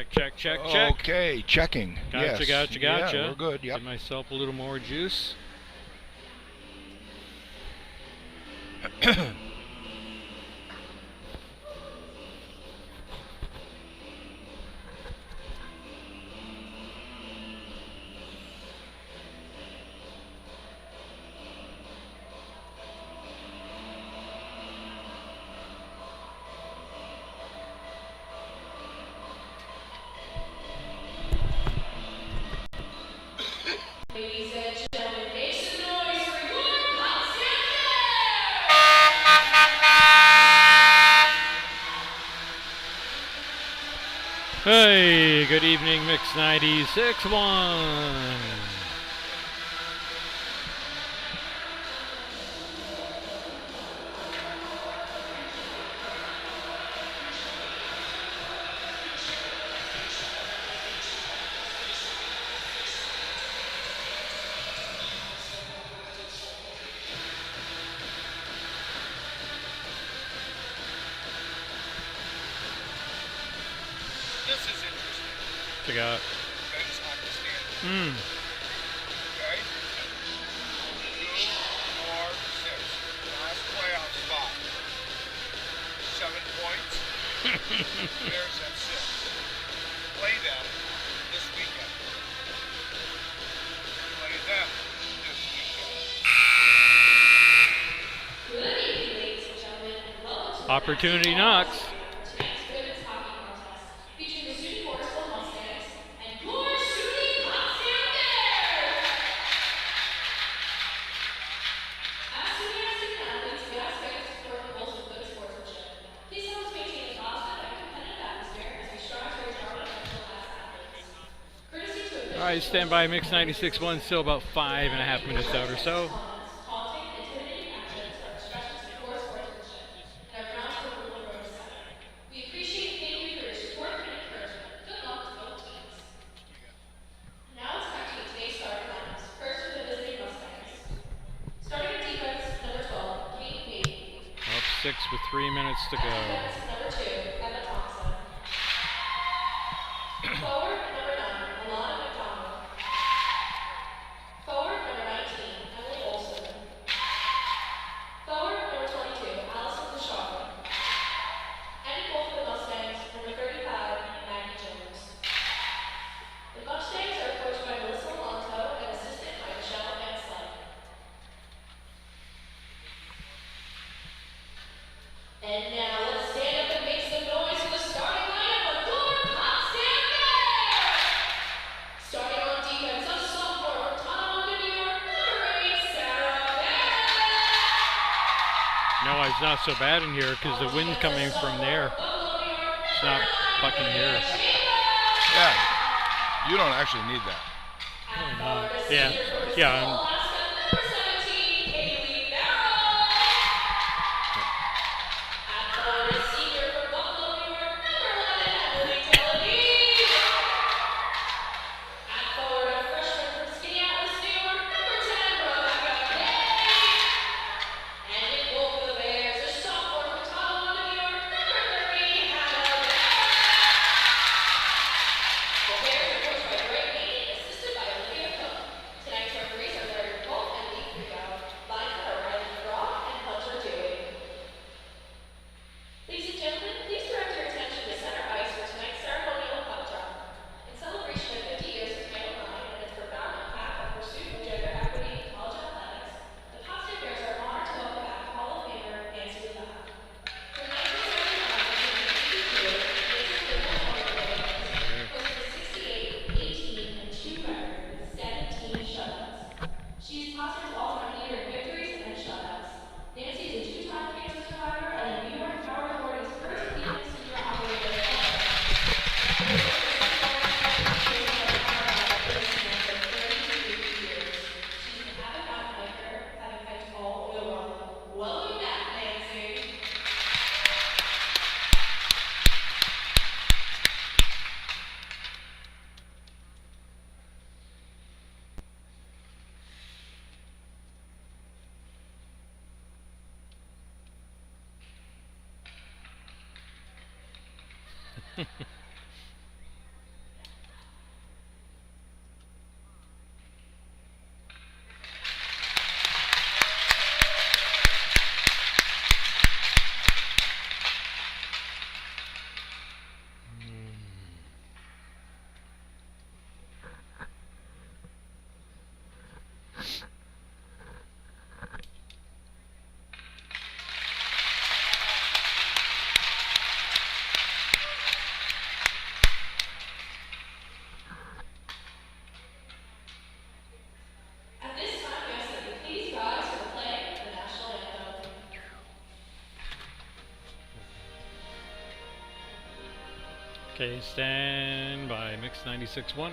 Check. Okay, checking. Gotcha. Yeah, we're good. Yep. Give myself a little more juice. Ladies and gentlemen, make some noise for your Potsdam Hey, good evening, Mix 96.1. This is interesting. Check out. Men's hockey standard. Hmm. Okay? 2, 4, 6. Last playoff spot. 7 points. Bears at 6. Play them this weekend. Play them this weekend. Good evening, ladies and gentlemen, and welcome to Opportunity knocks. tonight's women's hockey contest, featuring the SUNY Morrisville Mustangs and your SUNY Potsdam Bears. As SUNY athletes, we ask fans to support the goals of good sportsmanship. Please help us maintain a positive and competitive atmosphere as we strive to reach our potential as athletes. Courtesy to officials. All right, stand by. Mix 96.1. Still about 5.5 minutes out or so. Taunting and intimidating actions are expressions of poor sportsmanship and are grounds for criminal road setting. We appreciate and thank you for your support and encouragement. Good luck to both teams. Now let's back to today's starting lineups. First with the visiting Mustangs. Starting at defense, number 12, Kate Payton. Up 6 with 3 minutes to go. Defense, number 2, Emma Thompson. Forward, number 9, Alana McDonald. Forward, number 19, Emily Olson. Forward, number 22, Allison Deshawn. And in goal for the Mustangs, number 35, Maggie Jones. The Mustangs are coached by Melissa Alonso and assisted by Michelle Mansley. And now let's stand up and make some noise for the starting lineup of your Potsdam Bears! Starting on defense, a sophomore from Tonawanda, New York, number 8, Sarah Bear. No, it's not so bad in here because the wind's coming from there. It's not fucking here. Yeah. You don't actually need that. Yeah. Number 17, Kaylee Barrow. At forward, a senior from Buffalo, New York, number 11, Emily Delaney. At forward, a freshman from Minneapolis, New York, number 10, Rebecca Kay. And in goal for the Bears, a sophomore from Tonawanda, New York, number 30, Hannah Bear. The Bears are coached by Greg Meany and assisted by Olivia Cook. Tonight's referees are Larry Polk and Lee Friedel. Lines are Riley McGraw and Hunter Dewey. Ladies and gentlemen, please direct your attention to center ice for tonight's ceremonial puck drop. In celebration of 50 years of Title IX and its profound impact on pursuit of gender equity in college athletics, the Potsdam Bears are honored to welcome back Hall of Famer Nancy Levin. From 1979 to 1962, Nancy's been one of the posted a 68, 18, and 2 record with 17 shutouts. She's Potsdam's all-time leader in victories and shutouts. Nancy is a 2-time cancer survivor and a New York Power Authority's first female senior operator of color. She's an avid mountain hiker, having hiked all oil well. Welcome back, Nancy. Okay, stand by. Mix 96.1.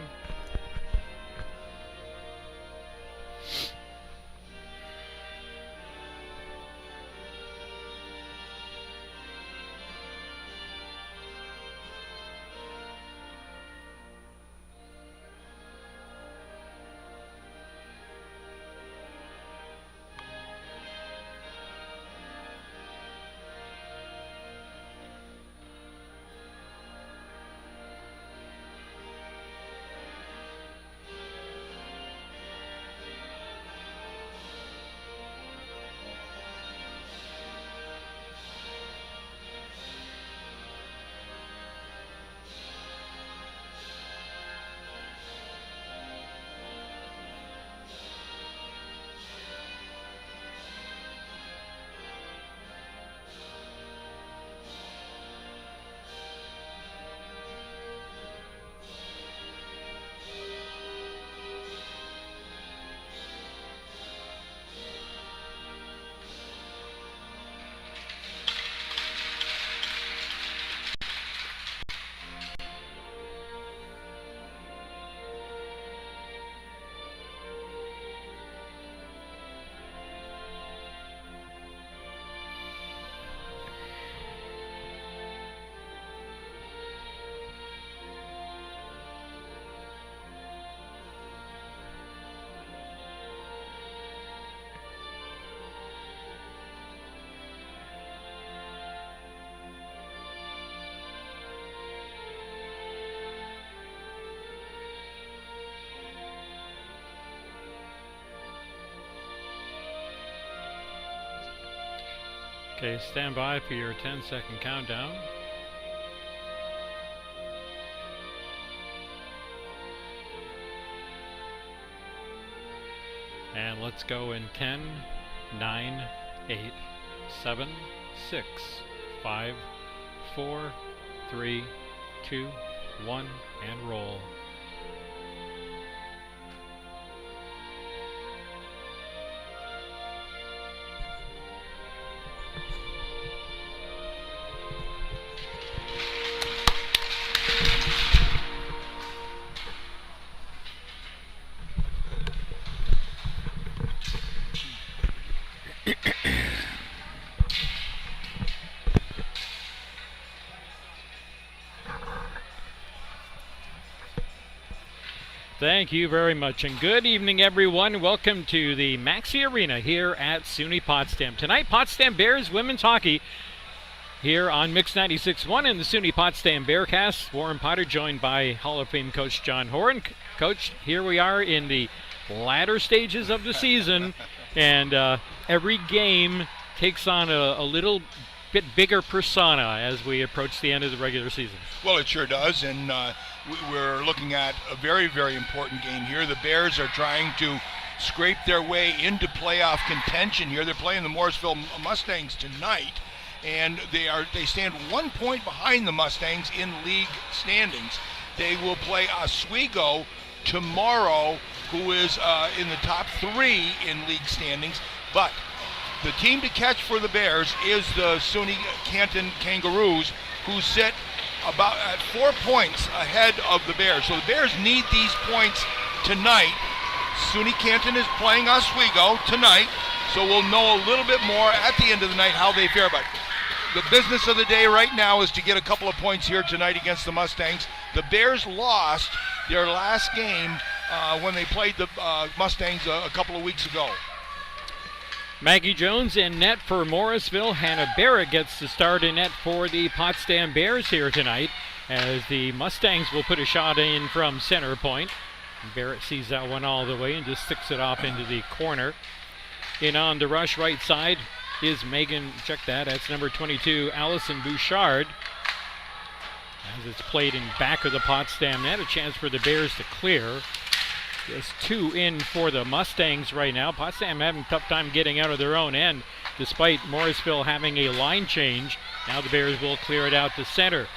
Okay, stand by for your 10-second countdown. And let's go in 10, 9, 8, 7, 6, 5, 4, 3, 2, 1, and roll. Thank you very much, and good evening, everyone. Welcome to the Maxi Arena here at SUNY Potsdam. Tonight, Potsdam Bears women's hockey here on Mix 96.1 in the SUNY Potsdam Bearcast. Warren Potter joined by Hall of Fame coach John Horan. Coach, here we are in the latter stages of the season, and every game takes on a little bit bigger persona as we approach the end of the regular season. Well, it sure does, and we're looking at a very, very important game here. The Bears are trying to scrape their way into playoff contention here. They're playing the Morrisville Mustangs tonight, and they stand 1 point behind the Mustangs in league standings. They will play Oswego tomorrow, who is in the top 3 in league standings, but the team to catch for the Bears is the SUNY Canton Kangaroos, who sit about at 4 points ahead of the Bears. So the Bears need these points tonight. SUNY Canton is playing Oswego tonight, so we'll know a little bit more at the end of the night how they fare. But the business of the day right now is to get a couple of points here tonight against the Mustangs. The Bears lost their last game when they played the Mustangs a couple of weeks ago. Maggie Jones in net for Morrisville. Hannah Barrett gets the start in net for the Potsdam Bears here tonight, as the Mustangs will put a shot in from center point. Barrett sees that one all the way and just sticks it off into the corner. In on the rush right side is Megan, check that, that's number 22, Allison Bouchard. As it's played in back of the Potsdam net, a chance for the Bears to clear. Just 2 in for the Mustangs right now. Potsdam having a tough time getting out of their own end, despite Morrisville having a line change. Now the Bears will clear it out to center,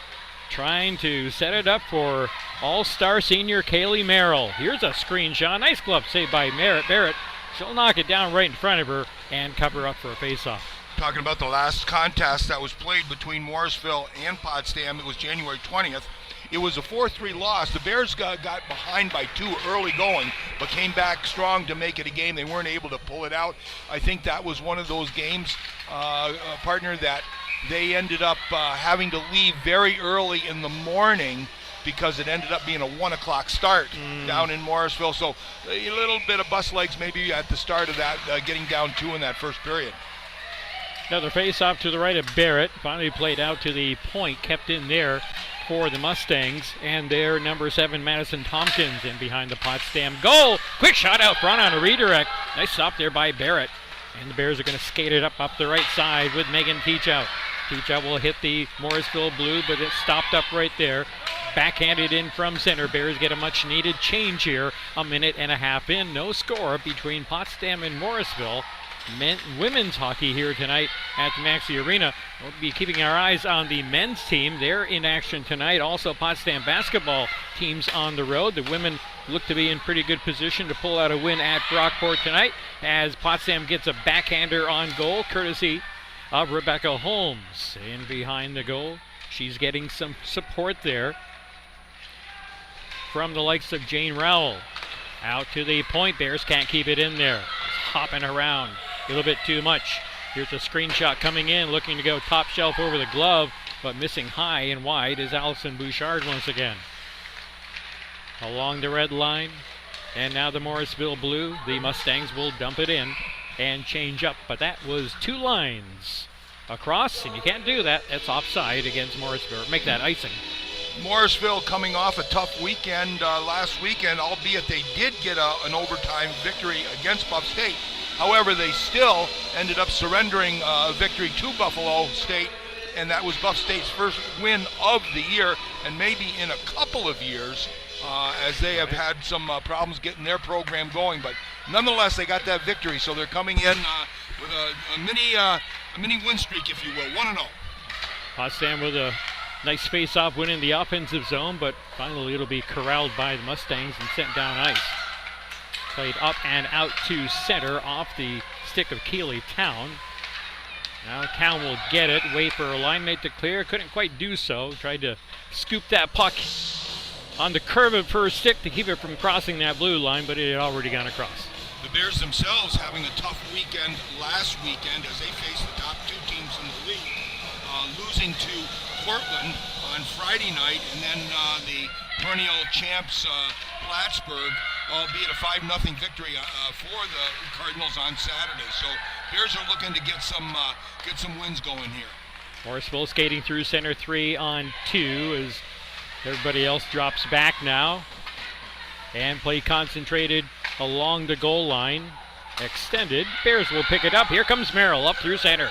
trying to set it up for all-star senior Kaylee Merrill. Here's a screenshot. Nice glove save by Barrett. She'll knock it down right in front of her and cover up for a face-off. Talking about the last contest that was played between Morrisville and Potsdam, it was January 20th. it was a 4-3 loss. The Bears got behind by 2 early going, but came back strong to make it a game. They weren't able to pull it out. I think that was one of those games, partner, that they ended up having to leave very early in the morning because it ended up being a 1 o'clock start down in Morrisville. So a little bit of bus legs maybe at the start of that, getting down 2 in that first period. Another face-off to the right of Barrett. Finally played out to the point, kept in there for the Mustangs. And their number 7, Madison Tompkins, in behind the Potsdam goal. Quick shot out front on a redirect. Nice stop there by Barrett. And the Bears are going to skate it up the right side with Megan Teachout. Teachout will hit the Morrisville blue, but it's stopped up right there. Backhanded in from center. Bears get a much-needed change here. A minute and a half in. No score between Potsdam and Morrisville. Women's hockey here tonight at the Maxey Arena. We'll be keeping our eyes on the men's team. They're in action tonight. Also, Potsdam basketball teams on the road. The women look to be in pretty good position to pull out a win at Brockport tonight as Potsdam gets a backhander on goal, courtesy of Rebecca Holmes. In behind the goal, she's getting some support there from the likes of Jane Rowell. Out to the point. Bears can't keep it in there. It's hopping around a little bit too much. Here's a screenshot coming in, looking to go top shelf over the glove, but missing high and wide is Allison Bouchard once again. Along the red line, and now the Morrisville blue. The Mustangs will dump it in and change up, but that was 2 lines across, and you can't do that. That's offside against Morrisville. Make that icing. Morrisville coming off a tough weekend last weekend, albeit they did get an overtime victory against Buff State. However, they still ended up surrendering a victory to Buffalo State, and that was Buff State's first win of the year, and maybe in a couple of years, as they have had some problems getting their program going. But nonetheless, they got that victory, so they're coming in with a mini win streak, if you will, 1-0. Potsdam with a nice face-off win in the offensive zone, but finally it'll be corralled by the Mustangs and sent down ice. Played up and out to center off the stick of Keeley Town. Now Town will get it, wait for a line mate to clear, couldn't quite do so. Tried to scoop that puck on the curve of her stick to keep it from crossing that blue line, but it had already gone across. The Bears themselves having a tough weekend last weekend as they faced the top 2 teams in the league, losing to Portland on Friday night, and then the perennial champs Plattsburgh, albeit a 5-0 victory for the Cardinals on Saturday. So Bears are looking to get some wins going here. Morrisville skating through center 3-on-2 as everybody else drops back now. And play concentrated along the goal line. Extended. Bears will pick it up. Here comes Merrill up through center.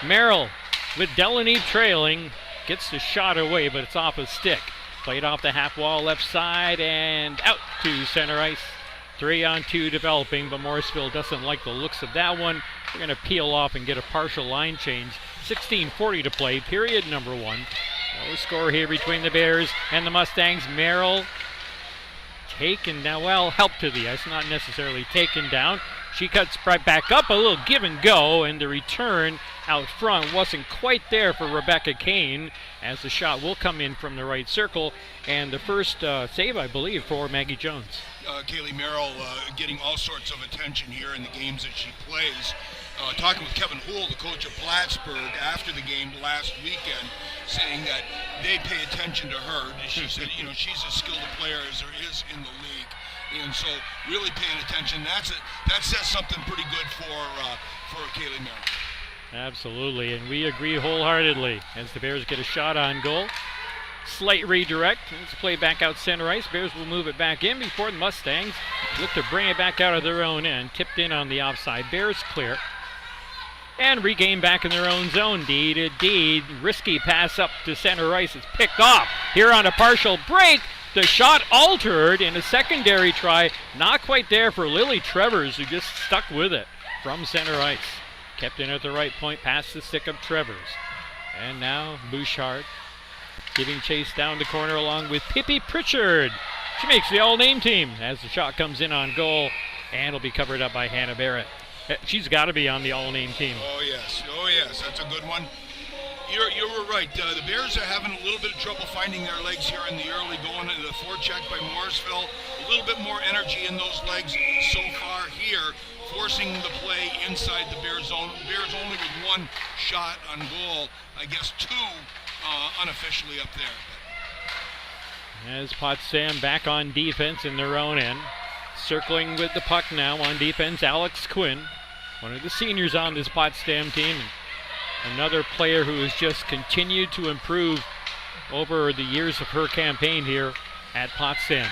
Merrill with Delaney trailing. Gets the shot away, but it's off a stick. Played off the half wall left side and out to center ice. 3-on-2 developing, but Morrisville doesn't like the looks of that one. We're going to peel off and get a partial line change. 16:40 to play, period number 1. No score here between the Bears and the Mustangs. Merrill taken down, well, help to the ice, not necessarily taken down. She cuts right back up, a little give and go, and the return out front wasn't quite there for Rebecca Kane, as the shot will come in from the right circle, and the first save, I believe, for Maggie Jones. Kaylee Merrill getting all sorts of attention here in the games that she plays. Talking with Kevin Houle, the coach of Plattsburgh, after the game last weekend, saying that they pay attention to her. She said, she's as skilled a player as there is in the league, and so really paying attention. That says something pretty good for Kaylee Merrill. Absolutely, and we agree wholeheartedly as the Bears get a shot on goal. Slight redirect. Let's play back out center ice. Bears will move it back in before the Mustangs look to bring it back out of their own end. Tipped in on the offside. Bears clear. And regain back in their own zone. D. Risky pass up to center ice. It's picked off here on a partial break. The shot altered in a secondary try. Not quite there for Lily Trevors, who just stuck with it from center ice. Kept in at the right point, past the stick of Trevors. And now Bouchard giving chase down the corner along with Pippi Pritchard. She makes the all-name team as the shot comes in on goal, and will be covered up by Hannah Barrett. She's got to be on the all-name team. Oh yes, that's a good one. You were right. The Bears are having a little bit of trouble finding their legs here in the early going. The forecheck by Morrisville, a little bit more energy in those legs so far here, forcing the play inside the Bears zone. Bears only with one shot on goal. I guess two unofficially up there. As Potsdam back on defense in their own end. Circling with the puck now on defense, Alex Quinn, one of the seniors on this Potsdam team. Another player who has just continued to improve over the years of her campaign here at Potsdam.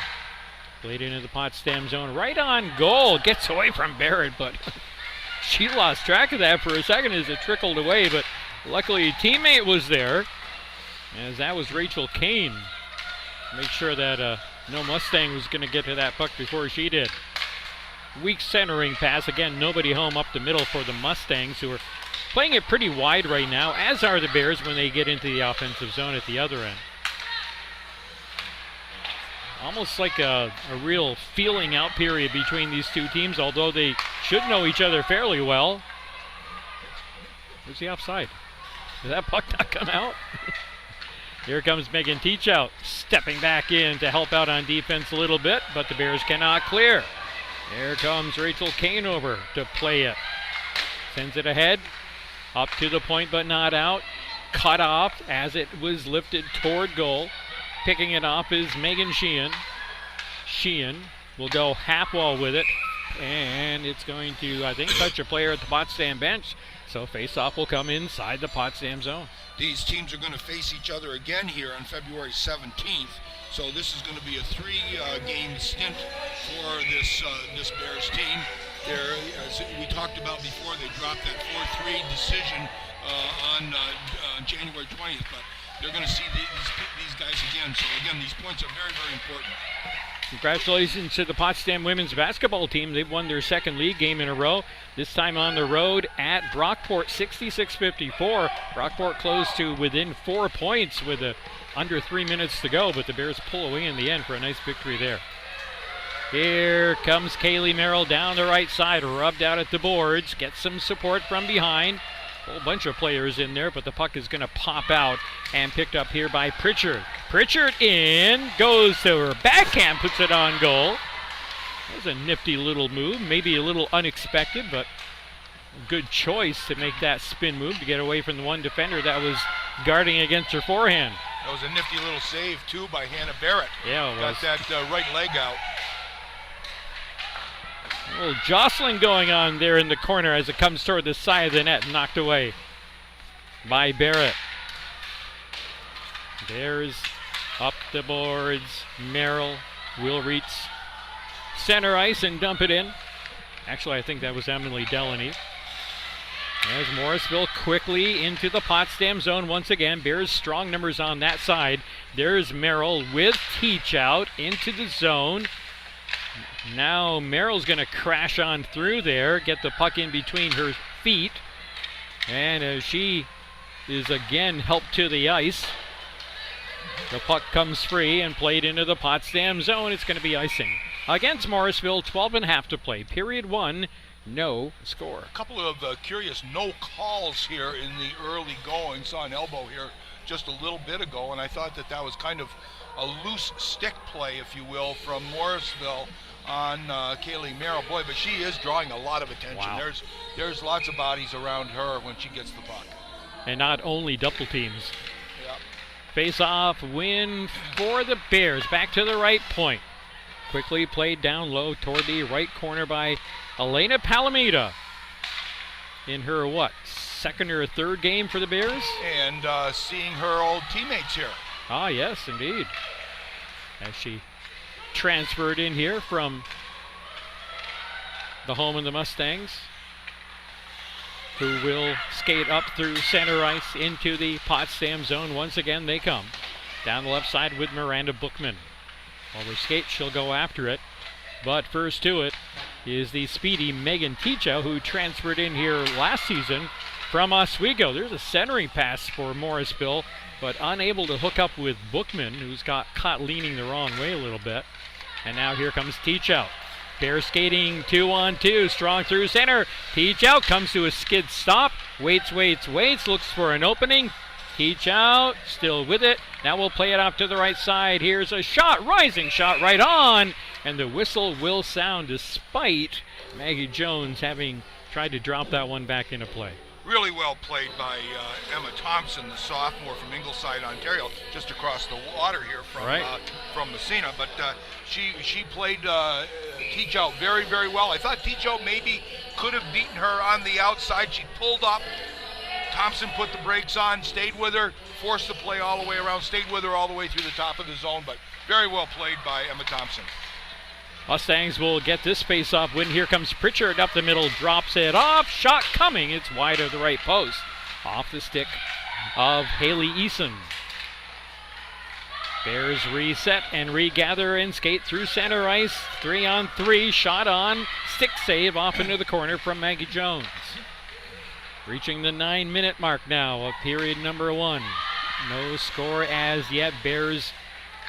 Played into the Potsdam zone, right on goal. Gets away from Barrett, but she lost track of that for a second as it trickled away, but luckily a teammate was there, as that was Rachel Kane. Make sure that no Mustang was going to get to that puck before she did. Weak centering pass. Again, nobody home up the middle for the Mustangs, who are playing it pretty wide right now, as are the Bears when they get into the offensive zone at the other end. Almost like a real feeling out period between these two teams, although they should know each other fairly well. Where's the offside? Did that puck not come out? Here comes Megan Teachout, stepping back in to help out on defense a little bit, but the Bears cannot clear. There comes Rachel Kane over to play it. Sends it ahead, up to the point but not out. Cut off as it was lifted toward goal. Picking it off is Megan Sheehan. Sheehan will go half wall with it, and it's going to, I think, touch a player at the Potsdam bench. So face-off will come inside the Potsdam zone. These teams are going to face each other again here on February 17th. So this is going to be a three-game stint for this Bears team. There, as we talked about before, they dropped that 4-3 decision on January 20th. But they're going to see these guys again. So again, these points are very, very important. Congratulations to the Potsdam women's basketball team. They've won their second league game in a row, this time on the road at Brockport, 66-54. Brockport closed to within 4 points with under 3 minutes to go, but the Bears pull away in the end for a nice victory there. Here comes Kaylee Merrill down the right side, rubbed out at the boards, gets some support from behind. A whole bunch of players in there, but the puck is going to pop out and picked up here by Pritchard. Pritchard in, goes to her backhand, puts it on goal. That was a nifty little move, maybe a little unexpected, but a good choice to make that spin move to get away from the one defender that was guarding against her forehand. That was a nifty little save, too, by Hannah Barrett. Yeah, it was. Got that right leg out. A little jostling going on there in the corner as it comes toward the side of the net, knocked away by Barrett. There's up the boards. Merrill will reach center ice and dump it in. Actually, I think that was Emily Delaney. As Morrisville quickly into the Potsdam zone once again. Bears strong numbers on that side. There's Merrill with Teachout into the zone. Now Merrill's going to crash on through there, get the puck in between her feet. And as she is again helped to the ice, the puck comes free and played into the Potsdam zone. It's going to be icing. Against Morrisville, 12.5 to play. Period 1, no score. A couple of curious no calls here in the early going. Saw an elbow here just a little bit ago, and I thought that was kind of a loose stick play, if you will, from Morrisville on Kaylee Merrill. Boy, but she is drawing a lot of attention. Wow. There's lots of bodies around her when she gets the puck. And not only double teams. Yep. Face-off win for the Bears. Back to the right point. Quickly played down low toward the right corner by Elena Palamida. In her, second or third game for the Bears? And seeing her old teammates here. Ah, yes, indeed. As she transferred in here from the home of the Mustangs, who will skate up through center ice into the Potsdam zone. Once again, they come. Down the left side with Miranda Bookman. Over skate, she'll go after it. But first to it is the speedy Megan Teachout, who transferred in here last season from Oswego. There's a centering pass for Morrisville, but unable to hook up with Bookman, who's got caught leaning the wrong way a little bit. And now here comes Teachout. Bears skating 2-on-2, strong through center. Teachout comes to a skid stop, waits, looks for an opening, Teach out, still with it. Now we'll play it off to the right side. Here's a shot, rising shot right on. And the whistle will sound despite Maggie Jones having tried to drop that one back into play. Really well played by Emma Thompson, the sophomore from Ingleside, Ontario, just across the water here from Messina. But she played Teach Out very, very well. I thought Teach Out maybe could have beaten her on the outside. She pulled up. Thompson put the brakes on, stayed with her, forced the play all the way around, stayed with her all the way through the top of the zone, but very well played by Emma Thompson. Mustangs will get this face-off win. Here comes Pritchard up the middle, drops it off, shot coming. It's wide of the right post, off the stick of Haley Eason. Bears reset and regather and skate through center ice. 3-on-3, shot on, stick save off into the corner from Maggie Jones. Reaching the 9-minute mark now of period number 1. No score as yet. Bears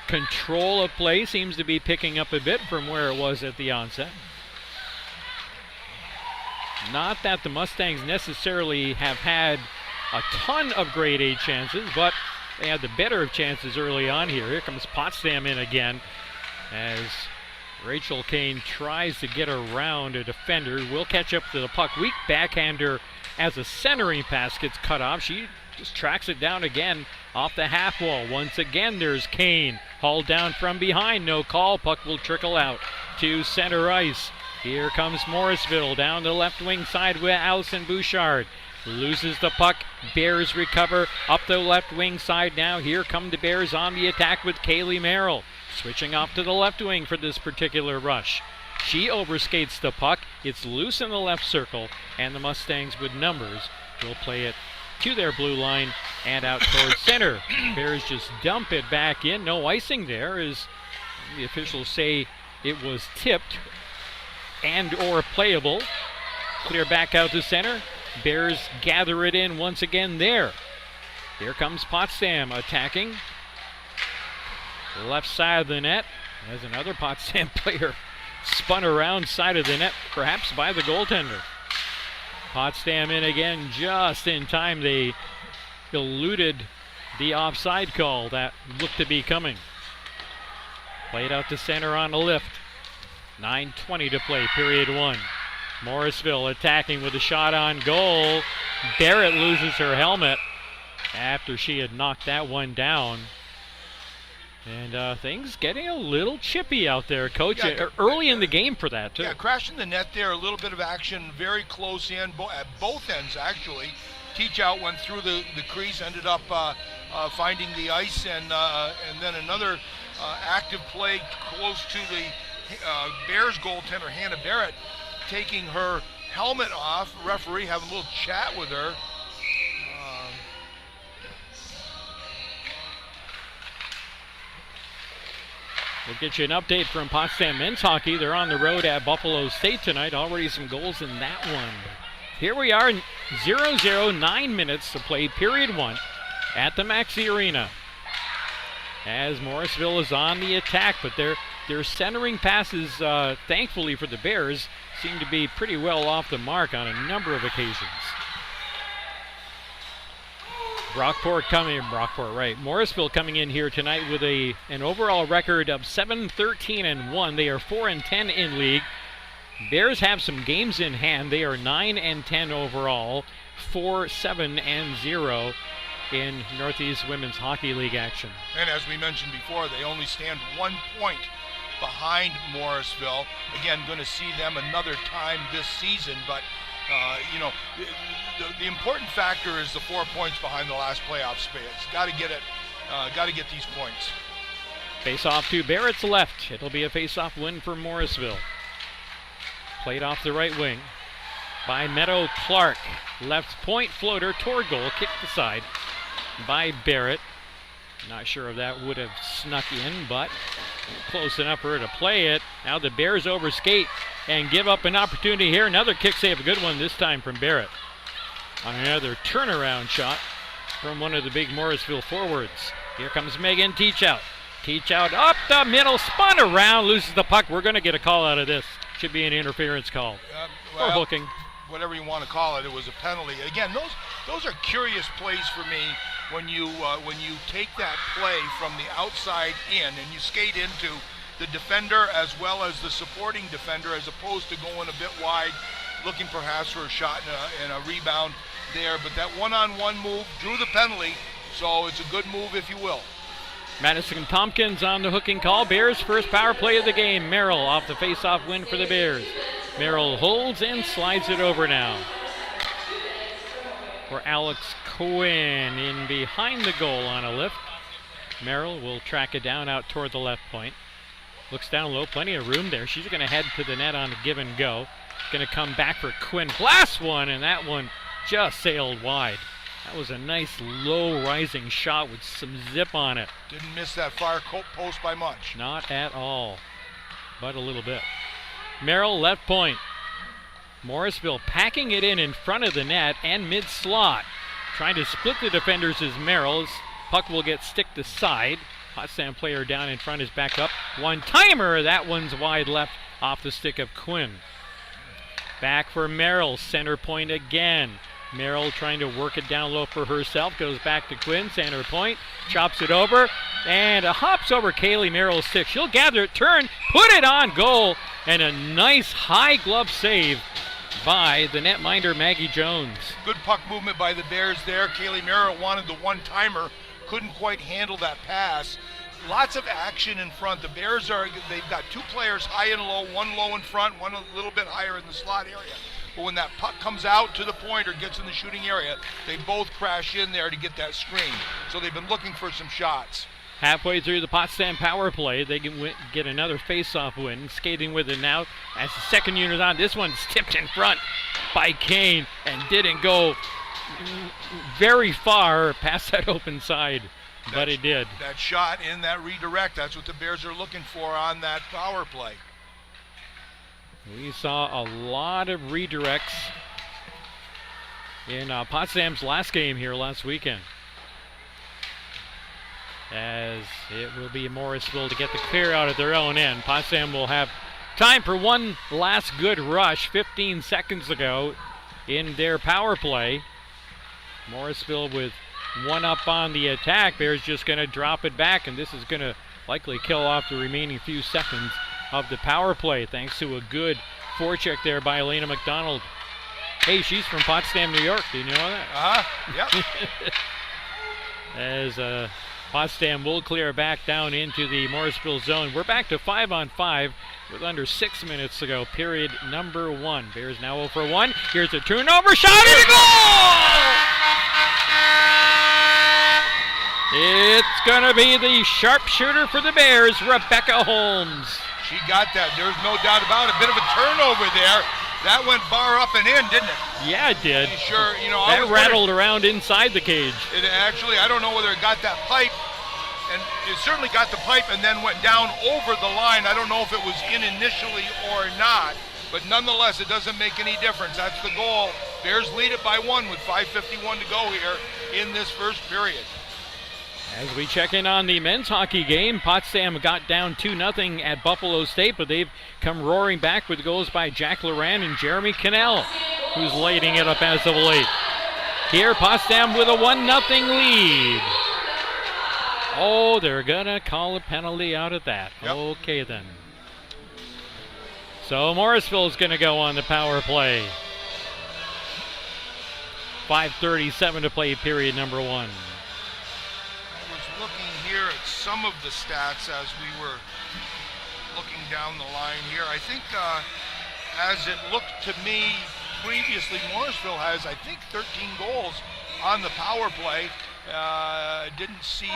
control of play seems to be picking up a bit from where it was at the onset. Not that the Mustangs necessarily have had a ton of grade A chances, but they had the better of chances early on here. Here comes Potsdam in again as Rachel Kane tries to get around a defender. Will catch up to the puck. Weak backhander as a centering pass gets cut off. She just tracks it down again off the half wall. Once again, there's Kane. Hauled down from behind. No call. Puck will trickle out to center ice. Here comes Morrisville down the left wing side with Allison Bouchard. Loses the puck. Bears recover up the left wing side now. Here come the Bears on the attack with Kaylee Merrill. Switching off to the left wing for this particular rush. She overskates the puck. It's loose in the left circle, and the Mustangs with numbers will play it to their blue line and out towards center. Bears just dump it back in. No icing there, as the officials say it was tipped and or playable. Clear back out to center. Bears gather it in once again there. Here comes Potsdam attacking. Left side of the net as another Potsdam player spun around side of the net, perhaps by the goaltender. Potsdam in again just in time. They eluded the offside call that looked to be coming. Played out to center on a lift. 9:20 to play, period 1. Morrisville attacking with a shot on goal. Barrett loses her helmet after she had knocked that one down. And things getting a little chippy out there, Coach, early in the game for that, too. Yeah, crashing the net there, a little bit of action, very close in, at both ends, actually. Teach Out went through the crease, ended up finding the ice, and then another active play close to the Bears goaltender, Hannah Barrett, taking her helmet off. Referee having a little chat with her. We'll get you an update from Potsdam men's hockey. They're on the road at Buffalo State tonight. Already some goals in that one. Here we are, 0-0, 9 minutes to play, period 1 at the Maxi Arena. As Morrisville is on the attack, but their centering passes, thankfully for the Bears, seem to be pretty well off the mark on a number of occasions. Morrisville coming in here tonight with an overall record of 7-13-1. They are 4-10 in league. Bears have some games in hand. They are 9-10 overall, 4-7-0 in Northeast Women's Hockey League action. And as we mentioned before, they only stand 1 point behind Morrisville. Again, going to see them another time this season, but the important factor is the 4 points behind the last playoff space. Got to get it. Got to get these points. Face off to Barrett's left. It'll be a face-off win for Morrisville. Played off the right wing by Meadow Clark. Left point floater toward goal. Kicked aside by Barrett. Not sure if that would have snuck in, but close enough for her to play it. Now the Bears overskate and give up an opportunity here. Another kick save, a good one this time from Barrett. On another turnaround shot from one of the big Morrisville forwards. Here comes Megan Teach Out. Teach Out up the middle, spun around, loses the puck. We're going to get a call out of this. Should be an interference call. Or hooking. Whatever you want to call it, it was a penalty. Again, those are curious plays for me. when you take that play from the outside in and you skate into the defender as well as the supporting defender, as opposed to going a bit wide, looking perhaps for a shot and a rebound there. But that one-on-one move drew the penalty, so it's a good move, if you will. Madison Tompkins on the hooking call. Bears' first power play of the game. Merrill off the face-off win for the Bears. Merrill holds and slides it over now for Alex Quinn in behind the goal on a lift. Merrill will track it down out toward the left point. Looks down low, plenty of room there. She's going to head to the net on a give and go. Going to come back for Quinn. Blast one, and that one just sailed wide. That was a nice low rising shot with some zip on it. Didn't miss that far post by much. Not at all, but a little bit. Merrill left point. Morrisville packing it in front of the net and mid-slot. Trying to split the defenders is Merrill's. Puck will get sticked aside. Potsdam player down in front is back up. One-timer, that one's wide left off the stick of Quinn. Back for Merrill, center point again. Merrill trying to work it down low for herself. Goes back to Quinn, center point. Chops it over and hops over Kaylee Merrill's stick. She'll gather it, turn, put it on goal. And a nice high glove save by the netminder Maggie Jones. Good puck movement by the Bears there. Kaylee Merrill wanted the one-timer. Couldn't quite handle that pass. Lots of action in front. The Bears they've got two players high and low, one low in front, one a little bit higher in the slot area. But when that puck comes out to the point or gets in the shooting area, they both crash in there to get that screen. So they've been looking for some shots. Halfway through the Potsdam power play, they can get another face-off win. Skating with it now as the second unit on. This one's tipped in front by Kane and didn't go very far past that open side, but it did. That shot in that redirect, that's what the Bears are looking for on that power play. We saw a lot of redirects in Potsdam's last game here last weekend, as it will be Morrisville to get the clear out at their own end. Potsdam will have time for one last good rush 15 seconds ago in their power play. Morrisville with one up on the attack. Bears just going to drop it back, and this is going to likely kill off the remaining few seconds of the power play, thanks to a good forecheck there by Elena McDonald. Hey, she's from Potsdam, New York. Do you know that? Yep. As Potsdam will clear back down into the Morrisville zone. We're back to 5-on-5 with under 6 minutes to go, period number 1. Bears now 0 for 1. Here's a turnover shot and a goal! It's going to be the sharpshooter for the Bears, Rebecca Holmes. She got that. There's no doubt about it. A bit of a turnover there. That went bar up and in, didn't it? Yeah, it did. Sure, that rattled around inside the cage. It actually, I don't know whether it got that pipe, and it certainly got the pipe and then went down over the line. I don't know if it was in initially or not, but nonetheless, it doesn't make any difference. That's the goal. Bears lead it by 1 with 5:51 to go here in this first period. As we check in on the men's hockey game, Potsdam got down 2-0 at Buffalo State, but they've come roaring back with goals by Jack Loran and Jeremy Cannell, who's lighting it up as of late. Here, Potsdam with a 1-0 lead. Oh, they're going to call a penalty out of that. Yep. Okay, then. So Morrisville is going to go on the power play. 5:37 to play, period number 1. Here at some of the stats as we were looking down the line here. I think as it looked to me previously, Morrisville has, I think, 13 goals on the power play. Didn't see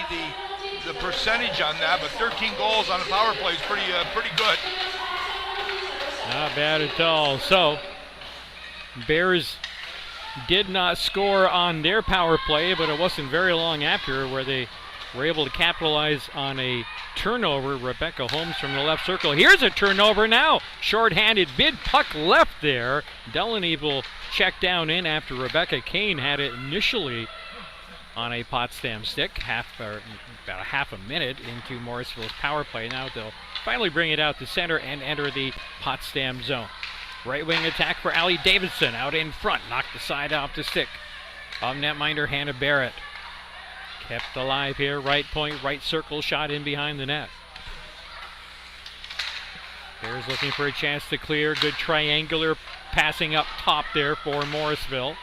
the percentage on that, but 13 goals on the power play is pretty good. Not bad at all. So, Bears did not score on their power play, but it wasn't very long after where they were able to capitalize on a turnover. Rebecca Holmes from the left circle. Here's a turnover now. Short-handed bid puck left there. Delaney will check down in after Rebecca Kane had it initially on a Potsdam stick. About a half a minute into Morrisville's power play. Now they'll finally bring it out to center and enter the Potsdam zone. Right wing attack for Allie Davidson out in front. Knocked the side off the stick of netminder Hannah Barrett. Kept alive here, right point, right circle shot in behind the net. Bears looking for a chance to clear. Good triangular passing up top there for Morrisville.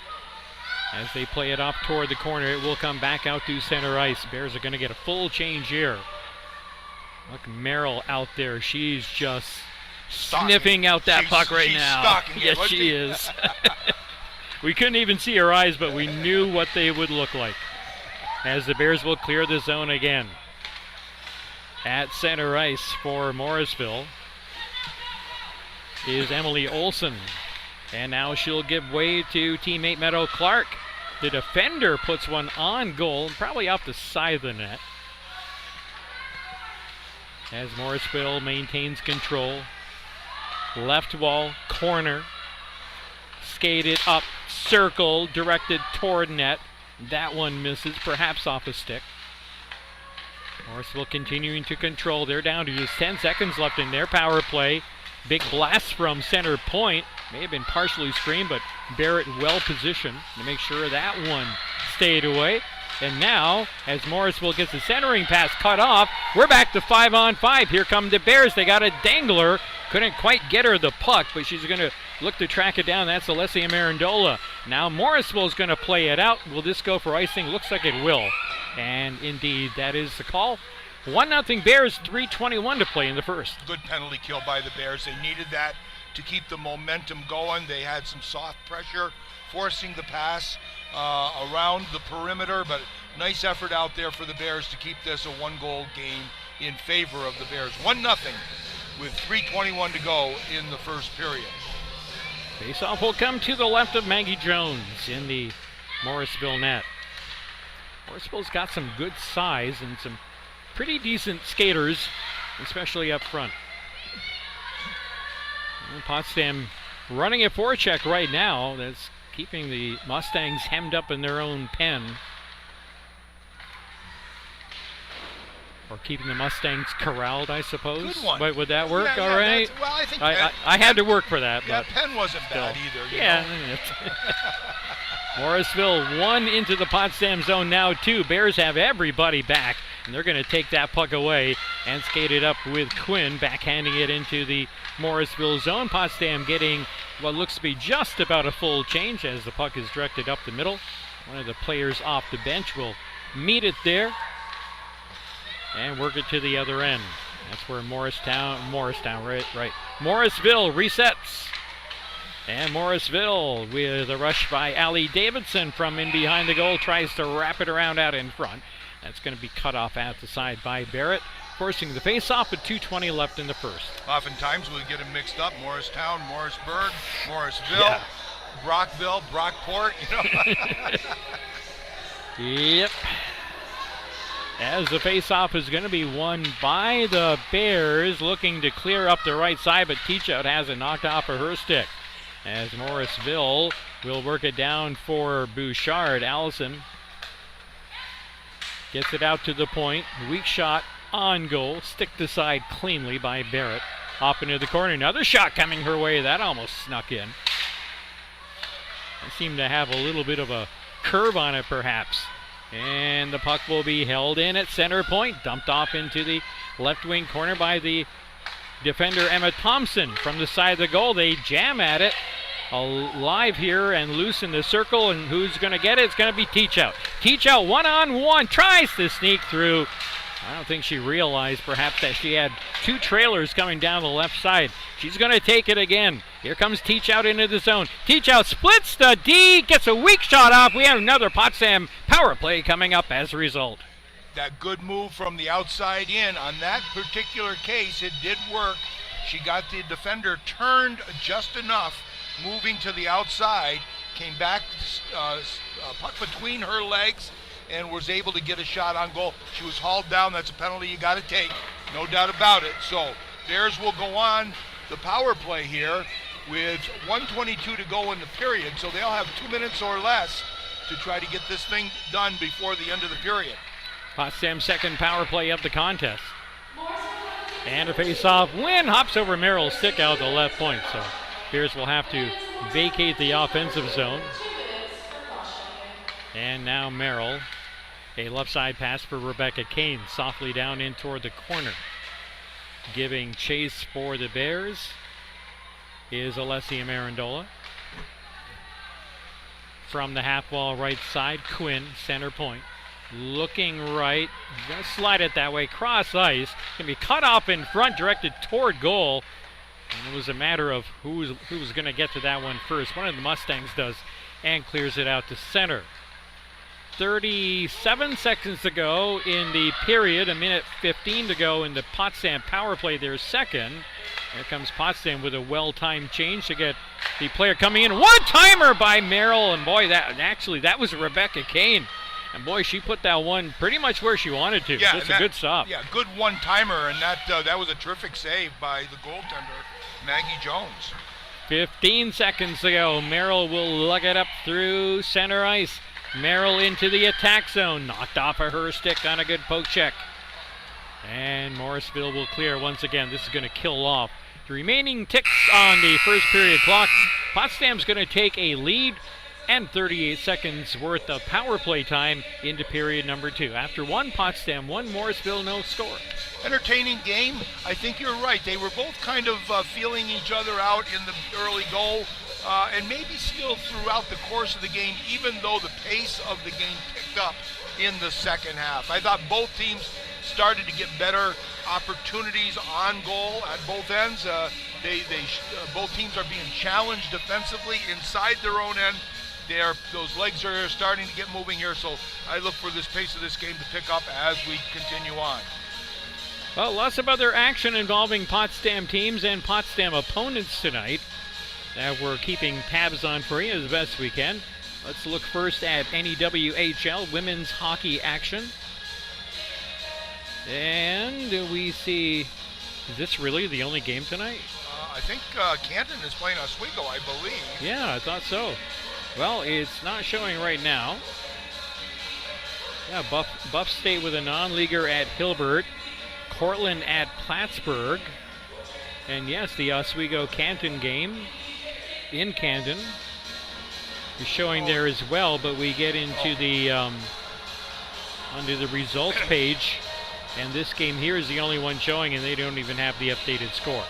As they play it off toward the corner, it will come back out to center ice. Bears are going to get a full change here. Look, Merrill out there. She's just sniffing out that puck right now. Yes, she is. We couldn't even see her eyes, but we knew what they would look like. As the Bears will clear the zone again. At center ice for Morrisville is Emily Olson. And now she'll give way to teammate Meadow Clark. The defender puts one on goal, probably off the side of the net. As Morrisville maintains control. Left wall, corner. Skated up, circle, directed toward net. That one misses, perhaps off a stick. Morrisville continuing to control. They're down to just 10 seconds left in their power play. Big blast from center point. May have been partially screened, but Barrett well positioned to make sure that one stayed away. And now, as Morrisville gets the centering pass cut off, we're back to 5-on-5. Here come the Bears. They got a dangler. Couldn't quite get her the puck, but she's going to look to track it down. That's Alessia Marandola. Now Morrisville is going to play it out. Will this go for icing? Looks like it will. And indeed, that is the call. 1-0 Bears, 3:21 to play in the first. Good penalty kill by the Bears. They needed that to keep the momentum going. They had some soft pressure forcing the pass around the perimeter, but nice effort out there for the Bears to keep this a one-goal game in favor of the Bears. 1-0 with 3:21 to go in the first period. Faceoff will come to the left of Maggie Jones in the Morrisville net. Morrisville's got some good size and some pretty decent skaters, especially up front. And Potsdam running a forecheck right now that's keeping the Mustangs hemmed up in their own pen. Or keeping the Mustangs corralled, I suppose. Good one. But would that work? Yeah, All right. Well, I think I had to work for that. Yeah, but Penn wasn't bad still. either. Yeah. Morrisville 1 into the Potsdam zone now 2. Bears have everybody back, and they're going to take that puck away and skate it up with Quinn, backhanding it into the Morrisville zone. Potsdam getting what looks to be just about a full change as the puck is directed up the middle. One of the players off the bench will meet it there and work it to the other end. That's where Morrisville resets. And Morrisville with a rush by Allie Davidson from in behind the goal, tries to wrap it around out in front. That's going to be cut off at the side by Barrett, forcing the face-off with 2:20 left in the first. Oftentimes we get them mixed up. Morristown, Morrisburg, Morrisville, Brockville, Brockport, Yep. As the face-off is going to be won by the Bears, looking to clear up the right side, but Teachout has it knocked off of her stick. As Morrisville will work it down for Bouchard. Allison gets it out to the point. Weak shot on goal. Stick to side cleanly by Barrett. Off into the corner. Another shot coming her way. That almost snuck in. It seemed to have a little bit of a curve on it, perhaps. And the puck will be held in at center point. Dumped off into the left wing corner by the defender Emma Thompson from the side of the goal. They jam at it. Alive here and loose in the circle, and who's going to get it? It's going to be Teachout. Teachout one-on-one, tries to sneak through. I don't think she realized perhaps that she had two trailers coming down the left side. She's going to take it again. Here comes Teachout into the zone. Teachout splits the D, gets a weak shot off. We have another Potsdam power play coming up as a result. That good move from the outside in. On that particular case, it did work. She got the defender turned just enough, moving to the outside, came back, puck between her legs, and was able to get a shot on goal. She was hauled down. That's a penalty you got to take, no doubt about it. So Bears will go on the power play here with 1:22 to go in the period. So they'll have 2 minutes or less to try to get this thing done before the end of the period. Potsdam's second power play of the contest. And a face-off win. Hops over Merrill's stick out the left point. So Bears will have to vacate the offensive zone. And now Merrill A left side pass for Rebecca Kane, softly down in toward the corner. Giving chase for the Bears is Alessia Marandola. From the half wall right side, Quinn, center point. Looking right, gonna slide it that way, cross ice, gonna be cut off in front, directed toward goal. And it was a matter of who was gonna get to that one first. One of the Mustangs does, and clears it out to center. 37 seconds to go in the period, a minute 15 to go in the Potsdam power play, their second. Here comes Potsdam with a well-timed change to get the player coming in. One-timer by Merrill, and boy, that was Rebecca Kane. And boy, she put that one pretty much where she wanted to. Yeah, Just a good stop. Yeah, good one-timer, and that was a terrific save by the goaltender, Maggie Jones. 15 seconds to go. Merrill will lug it up through center ice. Merrill into the attack zone. Knocked off of her stick on a good poke check. And Morrisville will clear once again. This is going to kill off the remaining ticks on the first period clock. Potsdam's going to take a lead and 38 seconds worth of power play time into period number 2. After one Potsdam, one Morrisville, no score. Entertaining game. I think you're right. They were both kind of feeling each other out in the early goal, and maybe still throughout the course of the game, even though the pace of the game picked up in the second half. I thought both teams started to get better opportunities on goal at both ends. Both teams are being challenged defensively inside their own end. Those legs are starting to get moving here, so I look for this pace of this game to pick up as we continue on. Well, lots of other action involving Potsdam teams and Potsdam opponents tonight that we're keeping tabs on for you as best we can. Let's look first at NEWHL women's hockey action. And we see, is this really the only game tonight? I think Canton is playing Oswego, I believe. Yeah, I thought so. Well, it's not showing right now. Yeah, Buff State with a non-leaguer at Hilbert. Cortland at Plattsburgh. And yes, the Oswego-Canton game in Canton is showing there as well, but we get into the under the results page, and this game here is the only one showing, and they don't even have the updated score.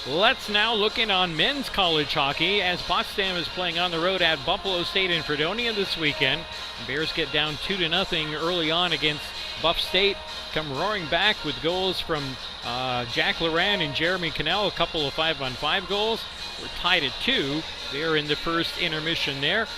Let's now look in on men's college hockey as Potsdam is playing on the road at Buffalo State in Fredonia this weekend. Bears get down 2-0 early on against Buff State. Come roaring back with goals from Jack Loran and Jeremy Cannell, a couple of 5-on-5 goals. We're tied at 2. They're in the first intermission there.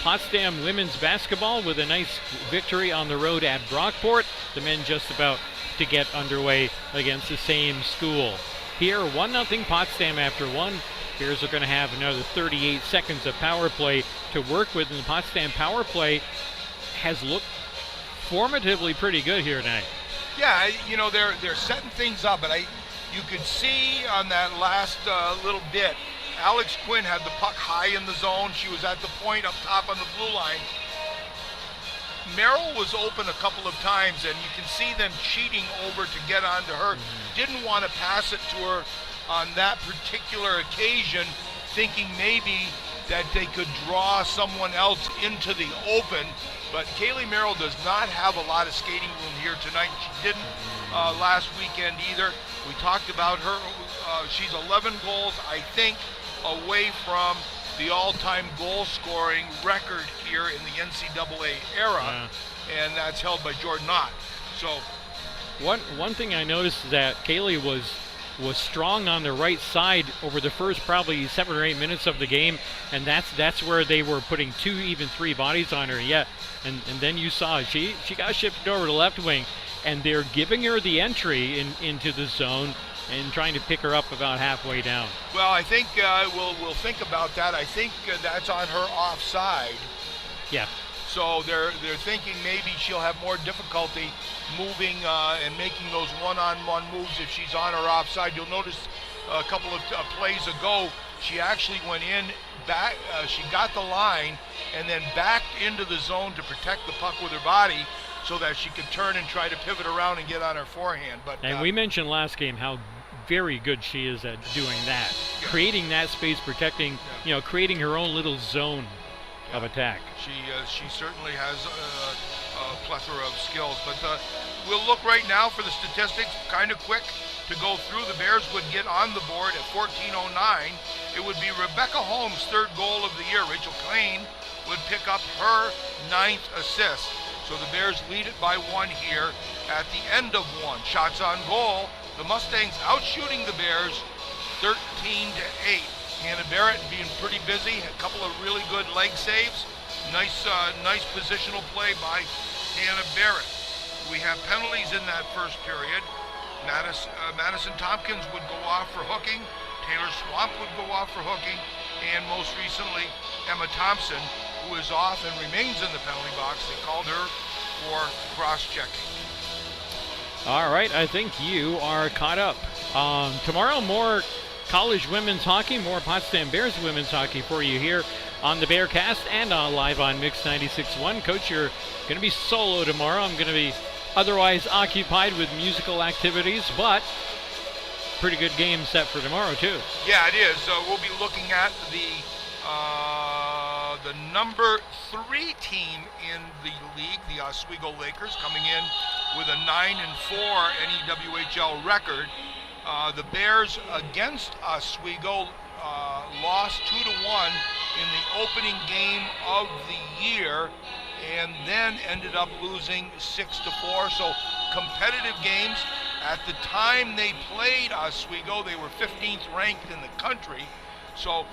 Potsdam women's basketball with a nice victory on the road at Brockport. The men just about to get underway against the same school. Here, 1-0 Potsdam after one. Bears are going to have another 38 seconds of power play to work with, and the Potsdam power play has looked formatively pretty good here tonight. Yeah, they're setting things up, but you could see on that last little bit, Alex Quinn had the puck high in the zone. She was at the point up top on the blue line. Merrill was open a couple of times, and you can see them cheating over to get onto her. Didn't want to pass it to her on that particular occasion, thinking maybe that they could draw someone else into the open. But Kaylee Merrill does not have a lot of skating room here tonight. She didn't last weekend either. We talked about her. She's 11 goals, I think, away from the all-time goal-scoring record here in the NCAA era, and that's held by Jordan Knott. So, one thing I noticed is that Kaylee was strong on the right side over the first probably 7 or 8 minutes of the game, and that's where they were putting 2, even 3 bodies on her. Yeah, and then you saw she got shifted over to left wing, and they're giving her the entry into the zone and trying to pick her up about halfway down. Well, I think we'll think about that. I think that's on her offside. Yeah. So they're thinking maybe she'll have more difficulty moving and making those one-on-one moves if she's on or offside. You'll notice a couple of plays ago, she actually went in back. She got the line and then backed into the zone to protect the puck with her body, so that she could turn and try to pivot around and get on her forehand. But and we mentioned last game how very good she is at doing that, creating that space, protecting, creating her own little zone of attack. She certainly has a plethora of skills. But we'll look right now for the statistics, kind of quick to go through. The Bears would get on the board at 14:09. It would be Rebecca Holmes' third goal of the year. Rachel Klein would pick up her 9th assist. So the Bears lead it by 1 here at the end of 1. Shots on goal. The Mustangs outshooting the Bears 13-8. Hannah Barrett being pretty busy. A couple of really good leg saves. Nice positional play by Hannah Barrett. We have penalties in that first period. Madison Tompkins would go off for hooking. Taylor Swamp would go off for hooking. And most recently, Emma Thompson, who is off and remains in the penalty box. They called her for cross-checking. All right, I think you are caught up. Tomorrow, more college women's hockey, more Potsdam Bears women's hockey for you here on the Bearcast and live on Mix 96.1. Coach, you're going to be solo tomorrow. I'm going to be otherwise occupied with musical activities, but pretty good game set for tomorrow, too. Yeah, it is. We'll be looking at the number 3 team in the league, the Oswego Lakers, coming in with a 9-4 NEWHL record. The Bears against Oswego lost 2-1 in the opening game of the year, and then ended up losing 6-4. So competitive games. At the time they played Oswego, they were 15th ranked in the country. So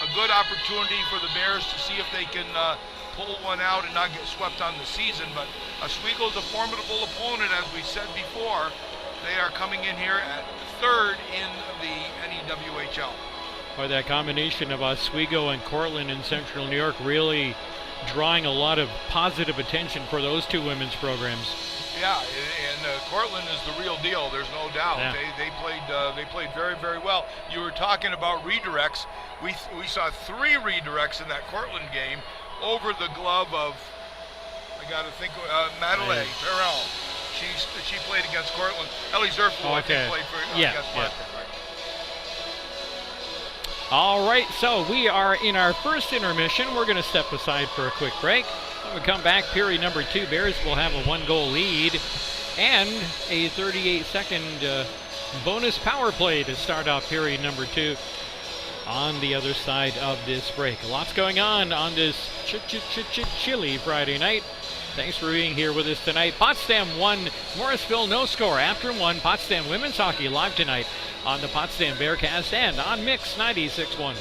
a good opportunity for the Bears to see if they can pull one out and not get swept on the season. But Oswego's a formidable opponent, as we said before. They are coming in here at 3rd in the NEWHL. Boy, that combination of Oswego and Cortland in Central New York really drawing a lot of positive attention for those two women's programs. Yeah, and Cortland is the real deal. There's no doubt. Yeah. They played very, very well. You were talking about redirects. We saw 3 redirects in that Cortland game over the glove of, I got to think, Madeleine Perel. She played against Cortland. Ellie Zerflo, I think, played against Martin. All right, so we are in our first intermission. We're going to step aside for a quick break. When we come back, period number 2, Bears will have a 1-goal lead and a 38-second bonus power play to start off period number 2 on the other side of this break. Lots going on this chilly Friday night. Thanks for being here with us tonight. Potsdam 1, Morrisville no score. After 1, Potsdam women's hockey live tonight on the Potsdam Bearcast and on Mix 96.1.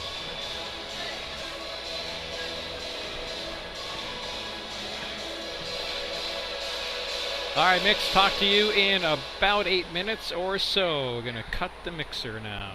All right, Mix, talk to you in about 8 minutes or so. We're going to cut the mixer now.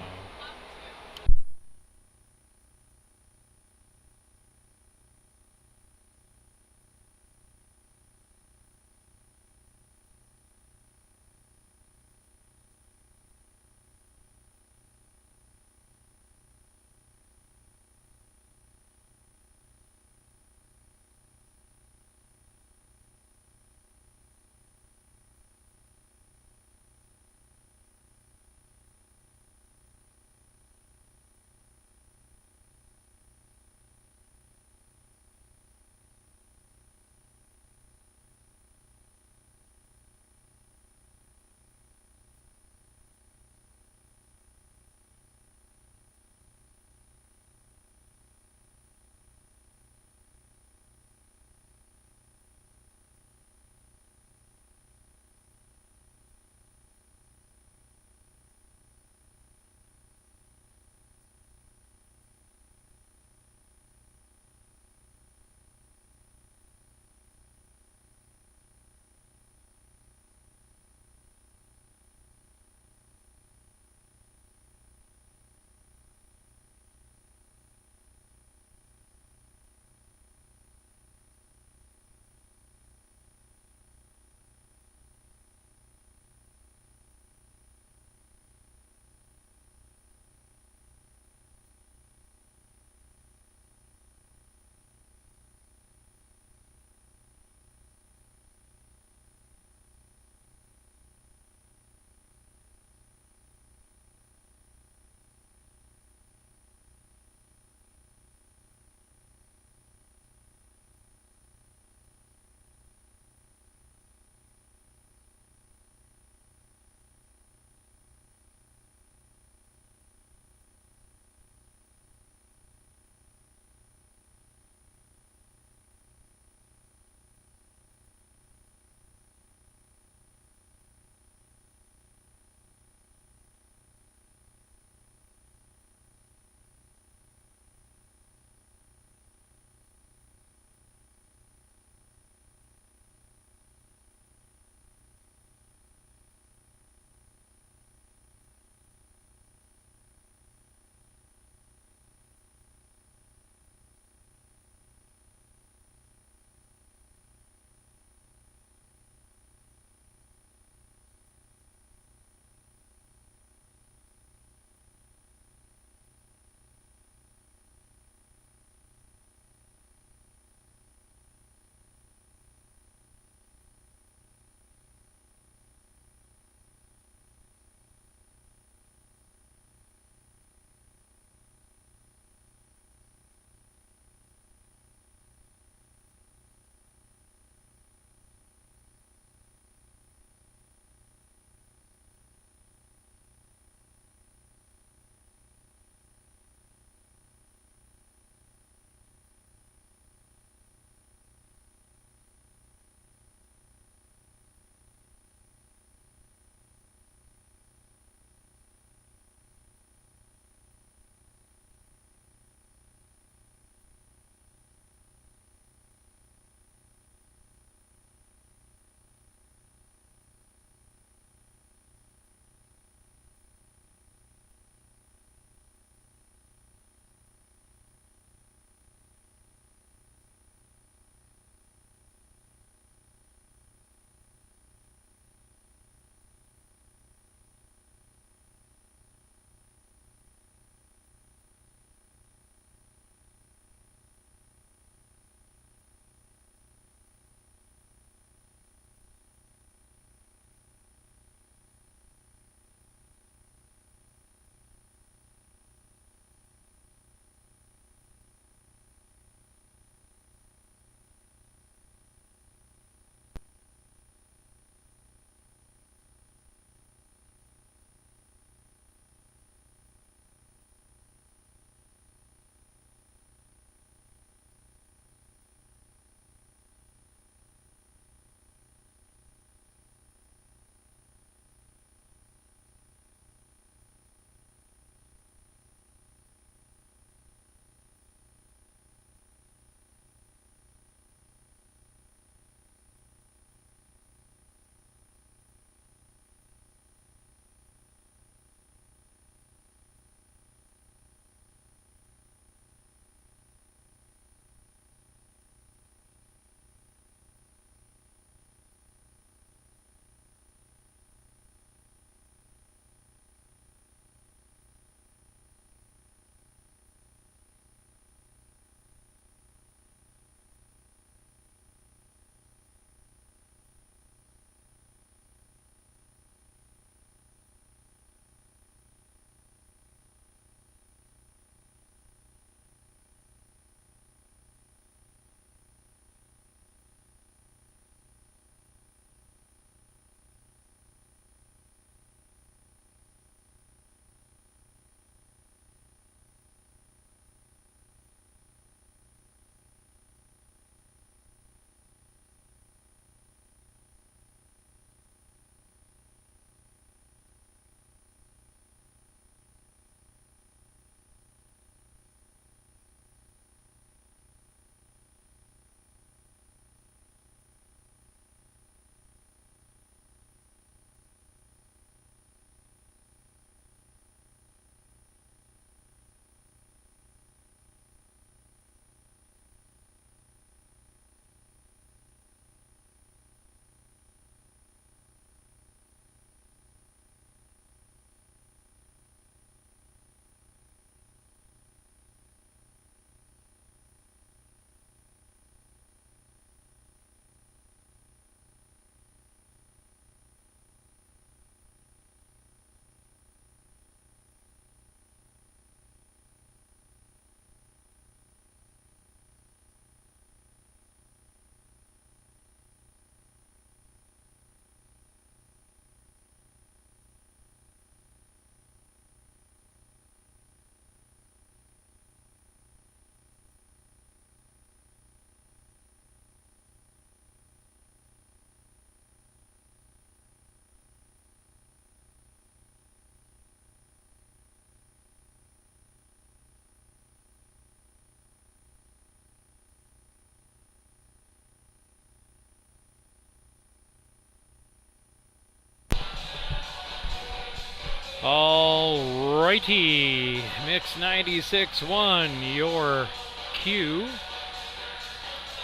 righty. Mix 96.1. Your cue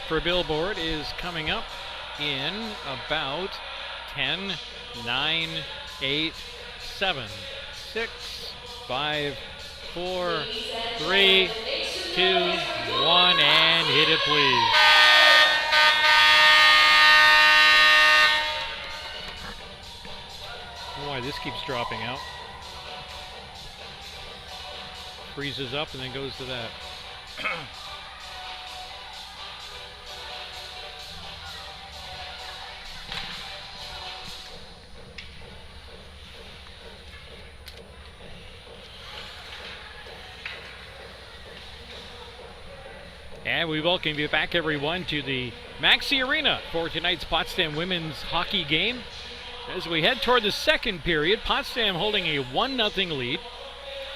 for Billboard is coming up in about 10, 9, 8, 7, 6, 5, 4, 3, 2, 1, and hit it, please. I don't know why this keeps dropping out. Freezes up and then goes to that. And we welcome you back, everyone, to the Maxi Arena for tonight's Potsdam women's hockey game. As we head toward the second period, Potsdam holding a 1-0 lead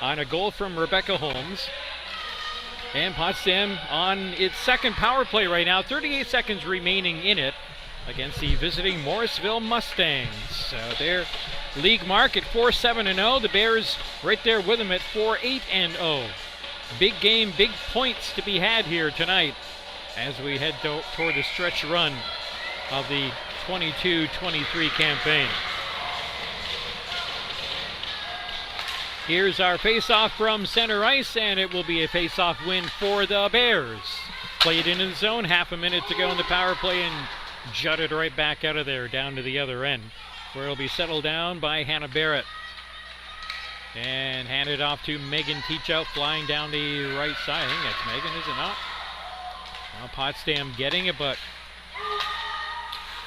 on a goal from Rebecca Holmes. And Potsdam on its second power play right now, 38 seconds remaining in it against the visiting Morrisville Mustangs. Their league mark at 4-7-0. The Bears right there with them at 4-8-0. Big game, big points to be had here tonight as we head toward the stretch run of the 22-23 campaign. Here's our face-off from center ice, and it will be a face-off win for the Bears. Played into the zone, half a minute to go in the power play, and jutted right back out of there down to the other end, where it'll be settled down by Hannah Barrett. And handed off to Megan Teachout, flying down the right side. I think that's Megan, is it not? Well, Potsdam getting it, but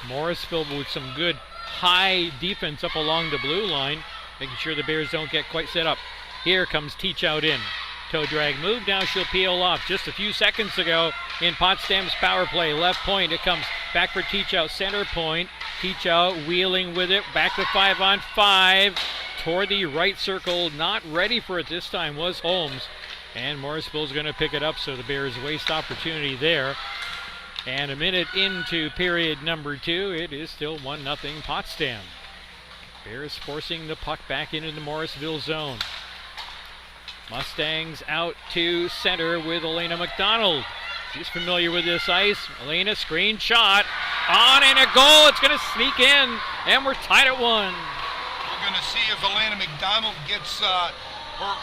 Morrisville with some good high defense up along the blue line, making sure the Bears don't get quite set up. Here comes Teachout in. Toe drag move, now she'll peel off. Just a few seconds ago in Potsdam's power play, left point, it comes back for Teachout, center point. Teachout wheeling with it, back to 5-on-5. Toward the right circle, not ready for it this time was Holmes. And Morrisville's going to pick it up, so the Bears waste opportunity there. And a minute into period number 2, it is still 1-0 Potsdam. Bears forcing the puck back into the Morrisville zone. Mustangs out to center with Elena McDonald. She's familiar with this ice. Elena, screen shot, on and a goal. It's going to sneak in, and we're tied at 1. We're going to see if Elena McDonald gets her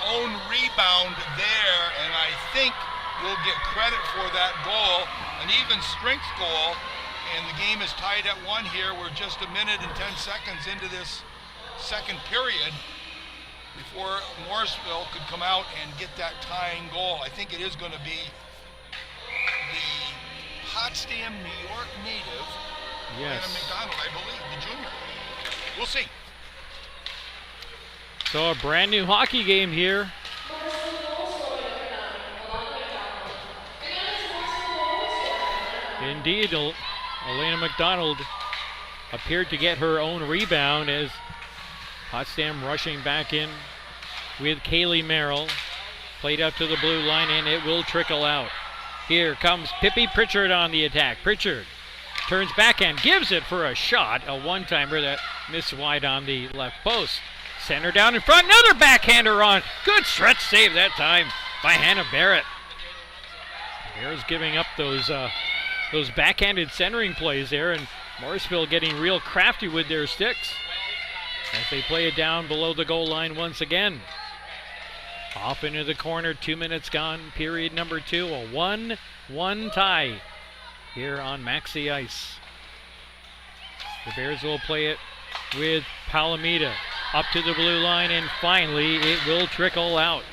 own rebound there, and I think we'll get credit for that goal, an even strength goal, and the game is tied at 1 here. We're just a minute and 10 seconds into this second period before Morrisville could come out and get that tying goal. I think it is going to be the Potsdam, New York native, yes, Elena McDonald, I believe, the junior. We'll see. So a brand new hockey game here. Indeed, Elena McDonald appeared to get her own rebound as Potsdam rushing back in with Kaylee Merrill. Played up to the blue line, and it will trickle out. Here comes Pippi Pritchard on the attack. Pritchard turns backhand, gives it for a shot, a one-timer that missed wide on the left post. Center down in front, another backhander on. Good stretch save that time by Hannah Barrett. Bears giving up those backhanded centering plays there, and Morrisville getting real crafty with their sticks as they play it down below the goal line once again. Off into the corner, 2 minutes gone, period number 2, a 1-1 tie here on Maxi Ice. The Bears will play it with Palomita up to the blue line, and finally it will trickle out.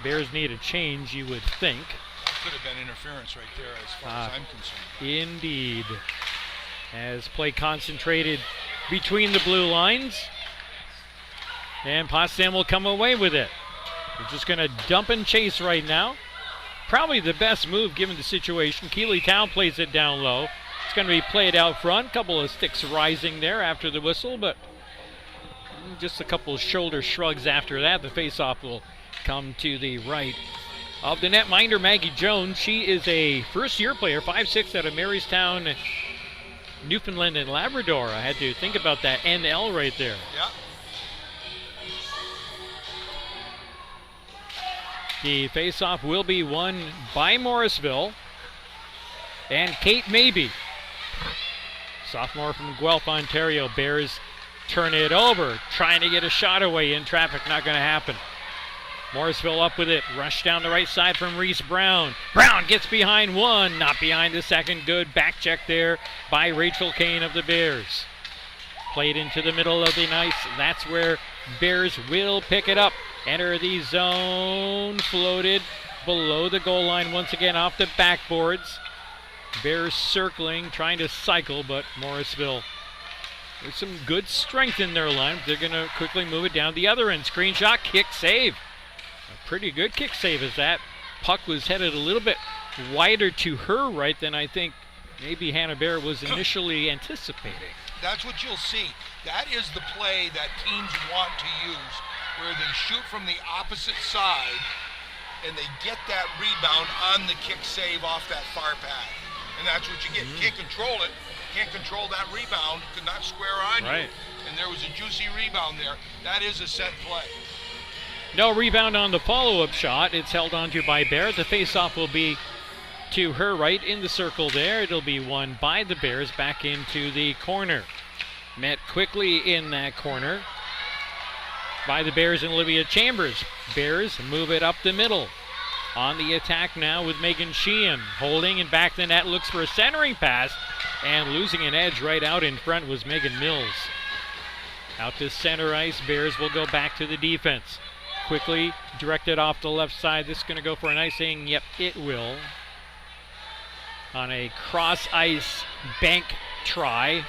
Bears need a change, you would think. That could have been interference right there as far as I'm concerned. Indeed. As play concentrated between the blue lines, and Potsdam will come away with it. They're just going to dump and chase right now. Probably the best move given the situation. Keeley Town plays it down low. It's going to be played out front. Couple of sticks rising there after the whistle, but just a couple of shoulder shrugs after that. The faceoff will come to the right of the netminder, Maggie Jones. She is a first-year player, 5'6", out of Marystown, Newfoundland and Labrador. I had to think about that NL right there. Yeah. The faceoff will be won by Morrisville and Kate Mabey. Sophomore from Guelph, Ontario. Bears turn it over, trying to get a shot away in traffic. Not going to happen. Morrisville up with it. Rush down the right side from Reese Brown. Brown gets behind one, not behind the second. Good back check there by Rachel Kane of the Bears. Played into the middle of the ice. That's where Bears will pick it up. Enter the zone. Floated below the goal line once again off the backboards. Bears circling, trying to cycle, but Morrisville, there's some good strength in their line. They're going to quickly move it down the other end. Screen shot, kick, save. A pretty good kick save as that puck was headed a little bit wider to her right than I think maybe Hannah Bear was initially anticipating. That's what you'll see. That is the play that teams want to use, where they shoot from the opposite side and they get that rebound on the kick save off that far pad. And that's what you get. You can't control it. Can't control that rebound. Could not square on you. And there was a juicy rebound there. That is a set play. No rebound on the follow-up shot. It's held onto by Bear. The face-off will be to her right in the circle there. It'll be won by the Bears back into the corner. Met quickly in that corner by the Bears and Olivia Chambers. Bears move it up the middle. On the attack now with Megan Sheehan. Holding and back the net, looks for a centering pass. And losing an edge right out in front was Megan Mills. Out to center ice, Bears will go back to the defense. Quickly directed off the left side. This is going to go for an icing. Yep, it will. On a cross ice bank try.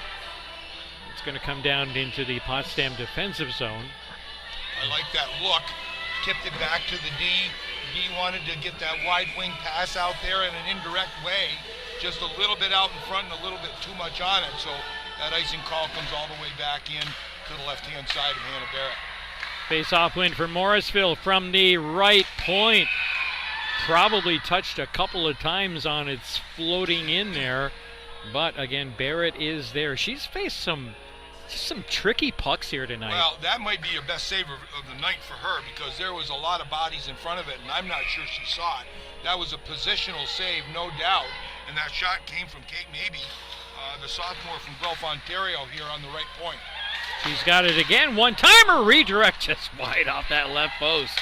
It's going to come down into the Potsdam defensive zone. I like that look. Tipped it back to the D. D wanted to get that wide wing pass out there in an indirect way. Just a little bit out in front and a little bit too much on it. So that icing call comes all the way back in to the left-hand side of Hannah Barrett. Face-off win for Morrisville from the right point. Probably touched a couple of times on its floating in there. But again, Barrett is there. She's faced some tricky pucks here tonight. Well, that might be your best save of the night for her, because there was a lot of bodies in front of it, and I'm not sure she saw it. That was a positional save, no doubt, and that shot came from Kate Mabey, the sophomore from Guelph, Ontario, here on the right point. She's got it again. One-timer redirect just wide off that left post.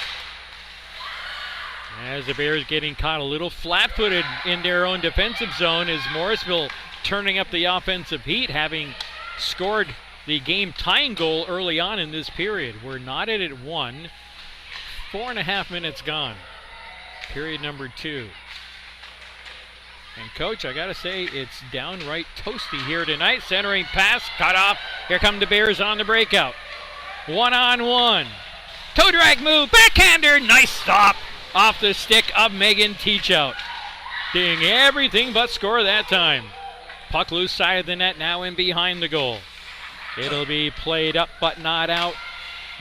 As the Bears getting caught a little flat-footed in their own defensive zone, as Morrisville turning up the offensive heat, having scored the game-tying goal early on in this period. We're knotted at 1. 4.5 minutes gone. Period number 2. And Coach, I gotta say, it's downright toasty here tonight. Centering pass, cut off. Here come the Bears on the breakout. 1-on-1. Toe drag move, backhander, nice stop off the stick of Megan Teachout. Doing everything but score that time. Puck loose side of the net now in behind the goal. It'll be played up but not out.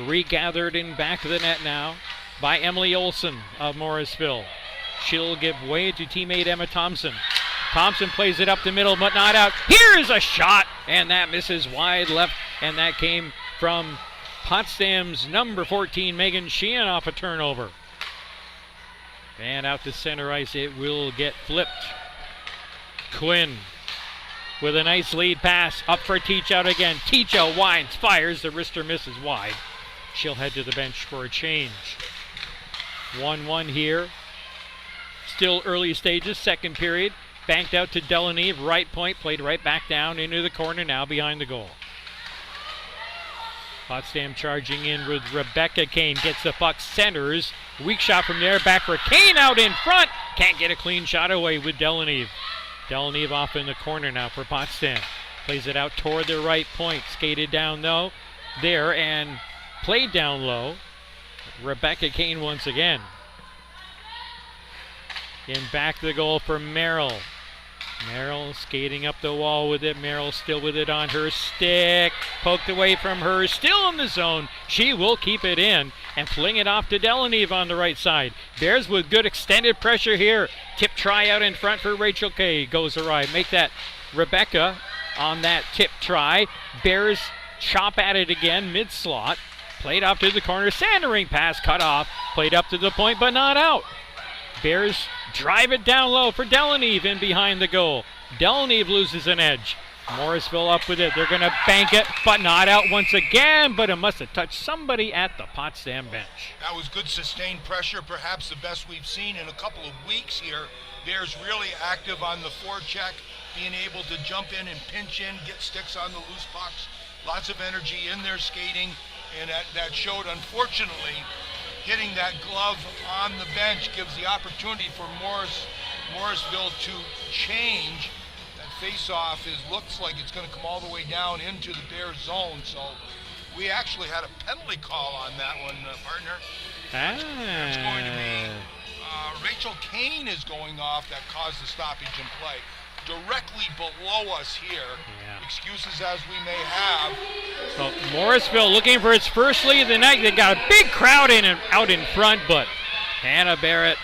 Regathered in back of the net now by Emily Olson of Morrisville. She'll give way to teammate Emma Thompson. Thompson plays it up the middle but not out. Here's a shot, and that misses wide left, and that came from Potsdam's number 14, Megan Sheehan, off a turnover. And out to center ice, it will get flipped. Quinn with a nice lead pass up for Teachout again. Teachout winds, fires, the wrister misses wide. She'll head to the bench for a change. 1-1 here. Still early stages, second period. Banked out to Delaney, right point, played right back down into the corner now behind the goal. Potsdam charging in with Rebecca Kane, gets the puck, centers. Weak shot from there, back for Kane out in front. Can't get a clean shot away with Delaney. Delaney off in the corner now for Potsdam. Plays it out toward the right point. Skated down though there and played down low. Rebecca Kane once again. In back the goal for Merrill. Merrill skating up the wall with it. Merrill still with it on her stick. Poked away from her. Still in the zone. She will keep it in and fling it off to Delaneve on the right side. Bears with good extended pressure here. Tip try out in front for Rachel Kay. Goes awry. Make that Rebecca on that tip try. Bears chop at it again mid-slot. Played up to the corner, centering pass cut off. Played up to the point, but not out. Bears drive it down low for Delaneve in behind the goal. Delaneve loses an edge. Morrisville up with it. They're going to bank it, but not out once again. But it must have touched somebody at the Potsdam bench. That was good sustained pressure, perhaps the best we've seen in a couple of weeks here. Bears really active on the forecheck, being able to jump in and pinch in, get sticks on the loose pucks. Lots of energy in their skating, and that showed, unfortunately, hitting that glove on the bench gives the opportunity for Morrisville to change. That face-off looks like it's going to come all the way down into the Bears zone, so we actually had a penalty call on that one, partner. It's going to be Rachel Kane is going off that caused the stoppage in play. Directly below us here, excuses as we may have. Well, Morrisville looking for its first lead of the night. They got a big crowd out in front, but Hannah Barrett,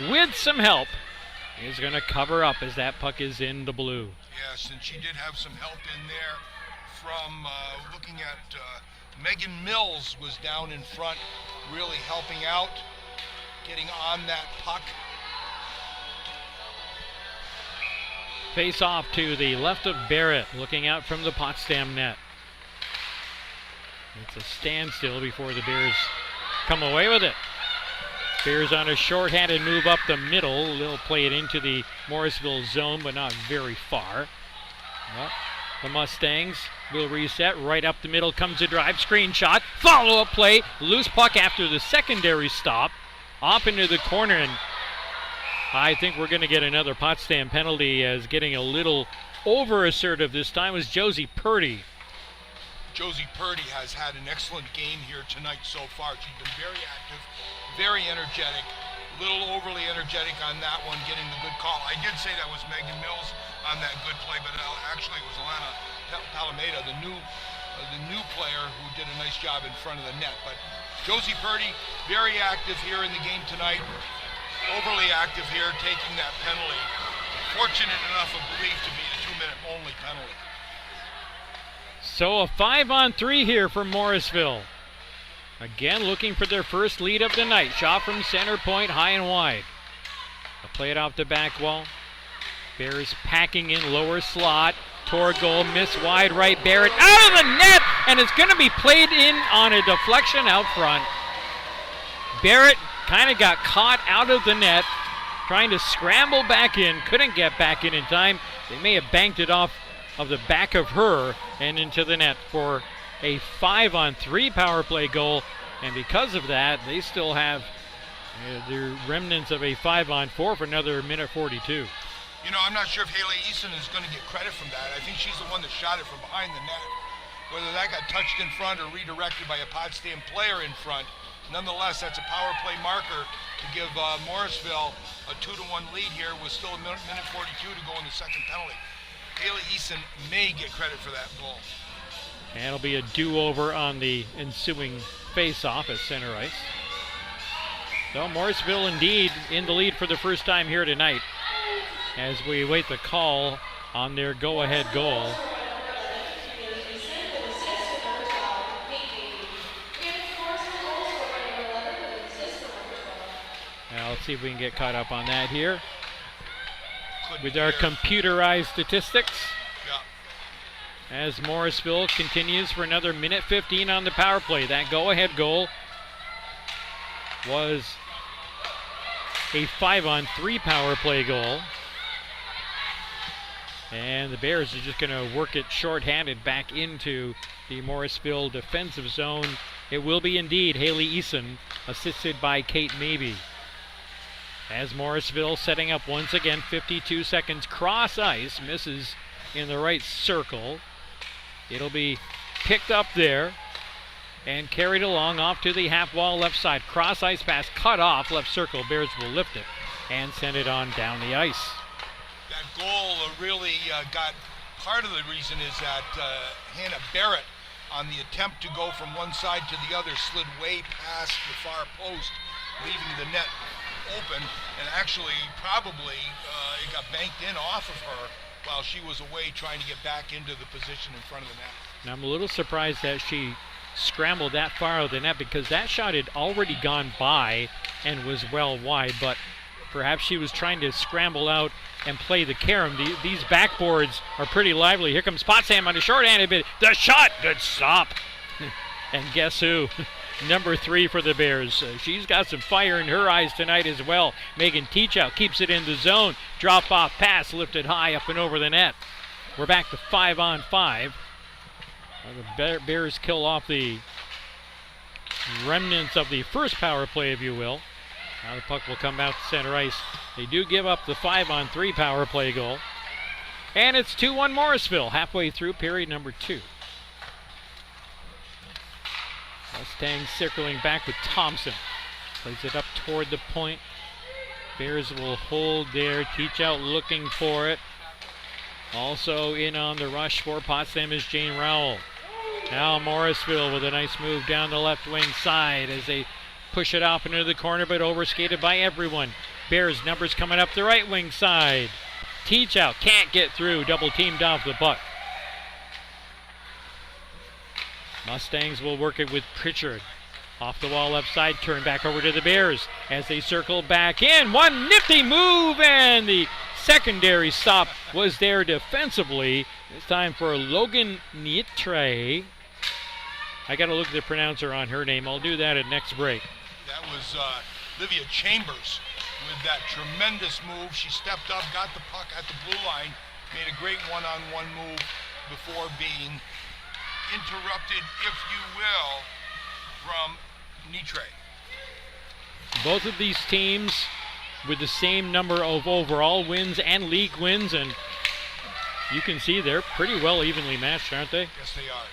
with some help, is going to cover up as that puck is in the blue. Yes, and she did have some help in there from looking at Megan Mills was down in front, really helping out, getting on that puck. Face off to the left of Barrett, looking out from the Potsdam net. It's a standstill before the Bears come away with it. Bears on a shorthanded move up the middle. They'll play it into the Morrisville zone, but not very far. Well, the Mustangs will reset. Right up the middle comes a drive, screen shot, follow-up play, loose puck after the secondary stop, off into the corner, and I think we're going to get another Potsdam penalty, as getting a little over-assertive this time was Josie Purdy. Josie Purdy has had an excellent game here tonight so far. She's been very active, very energetic, a little overly energetic on that one, getting the good call. I did say that was Megan Mills on that good play, but actually it was Alana Palameda, the new player, who did a nice job in front of the net. But Josie Purdy, very active here in the game tonight. Overly active here, taking that penalty. Fortunate enough, I believe, to be a 2-minute only penalty. So a 5-on-3 here for Morrisville. Again, looking for their first lead of the night. Shot from center point, high and wide. They'll play it off the back wall. Bears packing in lower slot. Toward goal, miss wide right. Barrett out of the net, and it's going to be played in on a deflection out front. Barrett kind of got caught out of the net, trying to scramble back in, couldn't get back in time. They may have banked it off of the back of her and into the net for a 5-on-3 power play goal, and because of that, they still have the remnants of a 5-on-4 for another minute 42. You know, I'm not sure if Haley Eason is going to get credit from that. I think she's the one that shot it from behind the net. Whether that got touched in front or redirected by a Potsdam player in front, nonetheless, that's a power play marker to give Morrisville a 2-1 lead here with still a minute 42 to go in the second penalty. Haley Eason may get credit for that goal. And it'll be a do-over on the ensuing face-off at center ice. So Morrisville indeed in the lead for the first time here tonight, as we await the call on their go-ahead goal. Now let's see if we can get caught up on that here with our computerized statistics. Yeah. As Morrisville continues for another minute 15 on the power play. That go-ahead goal was a 5-on-3 power play goal. And the Bears are just going to work it shorthanded back into the Morrisville defensive zone. It will be indeed Haley Eason, assisted by Kate Mabey. As Morrisville setting up once again, 52 seconds, cross ice, misses in the right circle. It'll be picked up there and carried along off to the half wall left side. Cross ice pass cut off, left circle. Bears will lift it and send it on down the ice. That goal really got, part of the reason is that Hannah Barrett, on the attempt to go from one side to the other, slid way past the far post, leaving the net open, and actually probably it got banked in off of her while she was away trying to get back into the position in front of the net. Now I'm a little surprised that she scrambled that far out of the net because that shot had already gone by and was well wide, but perhaps she was trying to scramble out and play the carom. These backboards are pretty lively. Here comes Potsdam on the short-handed bit. The shot! Good stop! And guess who? Number 3 for the Bears. She's got some fire in her eyes tonight as well. Megan Teachout keeps it in the zone. Drop-off pass lifted high up and over the net. We're back to 5-on-5. The Bears kill off the remnants of the first power play, if you will. Now the puck will come out to center ice. They do give up the 5-on-3 power play goal. And it's 2-1 Morrisville, halfway through period number 2. Mustangs circling back with Thompson. Plays it up toward the point. Bears will hold there. Teachout looking for it. Also in on the rush for Potsdam is Jane Rowell. Now Morrisville with a nice move down the left wing side as they push it off into the corner, but overskated by everyone. Bears numbers coming up the right wing side. Teachout can't get through, double teamed off the puck. Mustangs will work it with Pritchard. Off the wall left side, turn back over to the Bears as they circle back in. One nifty move, and the secondary stop was there defensively. It's time for Logan Nietre. I got to look at the pronouncer on her name. I'll do that at next break. That was Livia Chambers with that tremendous move. She stepped up, got the puck at the blue line, made a great one-on-one move before being interrupted, if you will, from Nitre. Both of these teams with the same number of overall wins and league wins, and you can see they're pretty well evenly matched, aren't they? Yes, they are.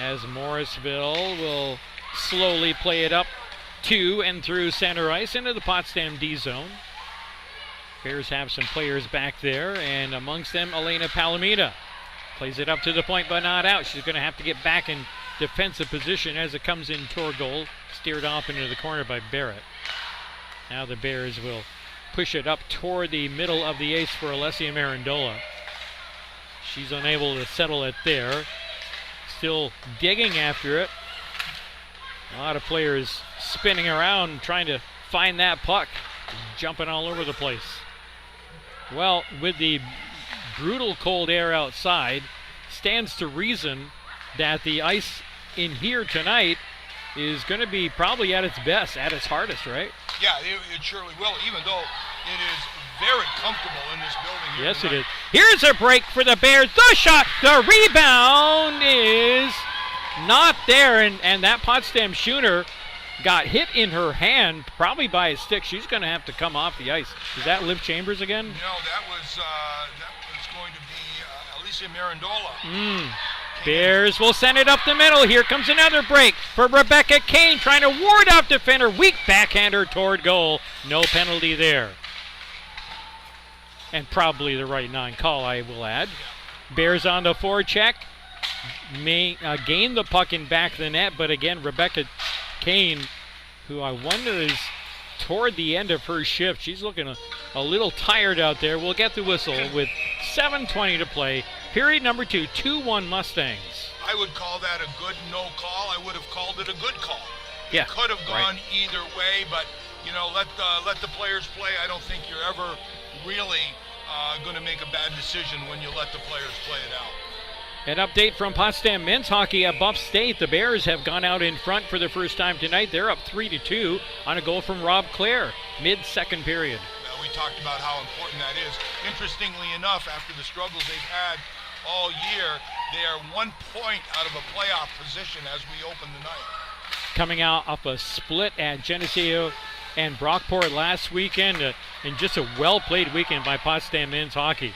As Morrisville will slowly play it up to and through center ice into the Potsdam D zone. Bears have some players back there, and amongst them, Elena Palomita. Plays it up to the point, but not out. She's going to have to get back in defensive position as it comes in toward goal. Steered off into the corner by Barrett. Now the Bears will push it up toward the middle of the ice for Alessia Marandola. She's unable to settle it there. Still digging after it. A lot of players spinning around trying to find that puck. Jumping all over the place. Well, with the brutal cold air outside, stands to reason that the ice in here tonight is going to be probably at its best, at its hardest, right? Yeah, it surely will, even though it is very comfortable in this building here Yes, tonight. it is. Here's a break for the Bears. The shot, the rebound is not there, and that Potsdam shooter got hit in her hand, probably by a stick. She's going to have to come off the ice. Is that Liv Chambers again? No, that was going to be Alicia Marandola. Bears will send it up the middle. Here comes another break for Rebecca Kane, trying to ward off defender. Weak backhander toward goal. No penalty there. And probably the right non-call, I will add. Bears on the forecheck. May gain the puck in back of the net, but again, Rebecca Kane, who I wonder is toward the end of her shift. She's looking a little tired out there. We'll get the whistle with 7:20 to play. Period number 2, 2-1 Mustangs. I would call that a good no call. I would have called it a good call. It Yeah, could have gone right. either way, but let the players play. I don't think you're ever really going to make a bad decision when you let the players play it out. An update from Potsdam men's hockey at Buff State. The Bears have gone out in front for the first time tonight. They're up 3-2 on a goal from Rob Clare, mid-second period. Well, we talked about how important that is. Interestingly enough, after the struggles they've had all year, they are 1 point out of a playoff position as we open the night. Coming out off a split at Geneseo and Brockport last weekend, and just a well-played weekend by Potsdam men's hockey.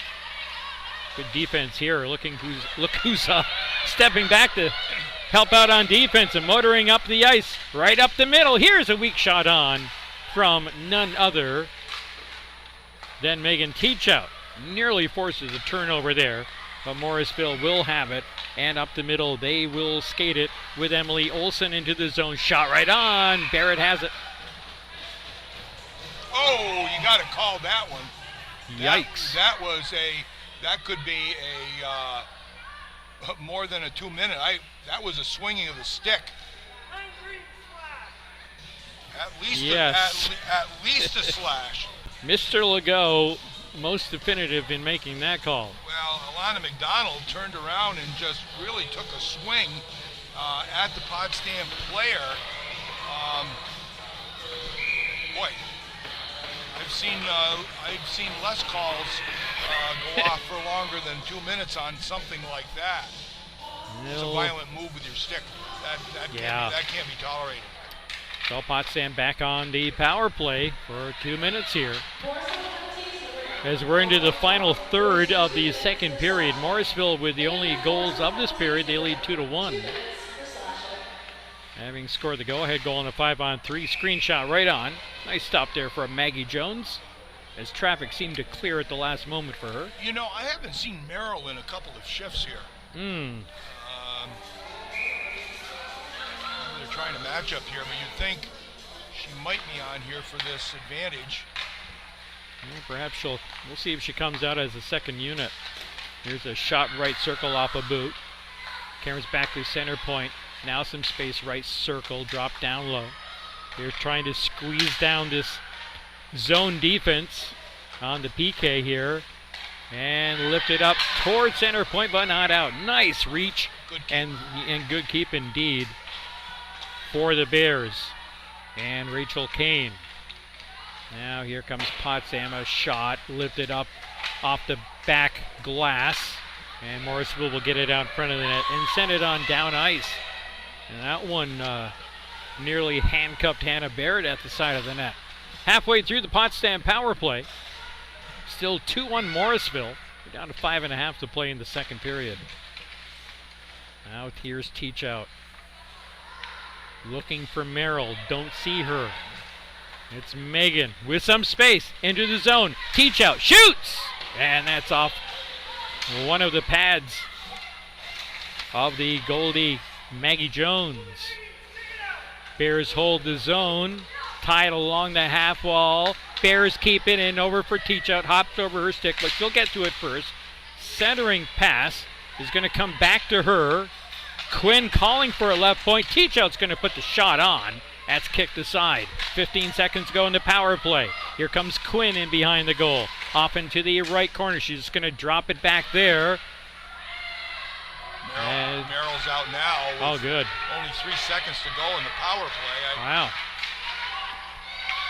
Good defense here. Look who's stepping back to help out on defense and motoring up the ice right up the middle. Here's a weak shot on from none other than Megan Teachout. Nearly forces a turnover there, but Morrisville will have it, and up the middle they will skate it with Emily Olsen into the zone. Shot right on. Barrett has it. Oh, you got to call that one. Yikes. That could be more than a 2 minute. That was a swinging of the stick. At least, Yes. at least a slash. Mr. Legault, most definitive in making that call. Well, Alana McDonald turned around and just really took a swing at the Potsdam player. Boy, I've seen less calls go off for longer than 2 minutes on something like that. It's a violent move with your stick. That can't be tolerated. So Potsdam back on the power play for 2 minutes here. As we're into the final third of the second period, Morrisville with the only goals of this period, they lead 2-1. Having scored the go-ahead goal on a 5-on-3, screenshot right on. Nice stop there for Maggie Jones, as traffic seemed to clear at the last moment for her. You know, I haven't seen Merrill in a couple of shifts here. They're trying to match up here, but you'd think she might be on here for this advantage. Well, perhaps we'll see if she comes out as a second unit. Here's a shot right circle off a boot. Cameron's back to center point. Now some space right circle, drop down low. They're trying to squeeze down this zone defense on the PK here. And lift it up toward center point, but not out. Nice reach and good keep indeed for the Bears. And Rachel Kane. Now here comes Potsdam, a shot lifted up off the back glass. And Morrisville will get it out in front of the net and send it on down ice. And that one nearly handcuffed Hannah Barrett at the side of the net. Halfway through the Potsdam power play. Still 2-1 Morrisville. We're down to 5.5 to play in the second period. Now here's Teach out. Looking for Merrill. Don't see her. It's Megan with some space into the zone. Teach out. Shoots! And that's off one of the pads of the Goldie Maggie Jones. Bears hold the zone. Tied along the half wall. Bears keep it in over for Teach out. Hops over her stick, but she'll get to it first. Centering pass is going to come back to her. Quinn calling for a left point. Teach out's going to put the shot on. That's kicked aside. 15 seconds go in the power play. Here comes Quinn in behind the goal. Off into the right corner. She's just going to drop it back there. Merrill's out now. Oh, good. Only 3 seconds to go in the power play. Wow.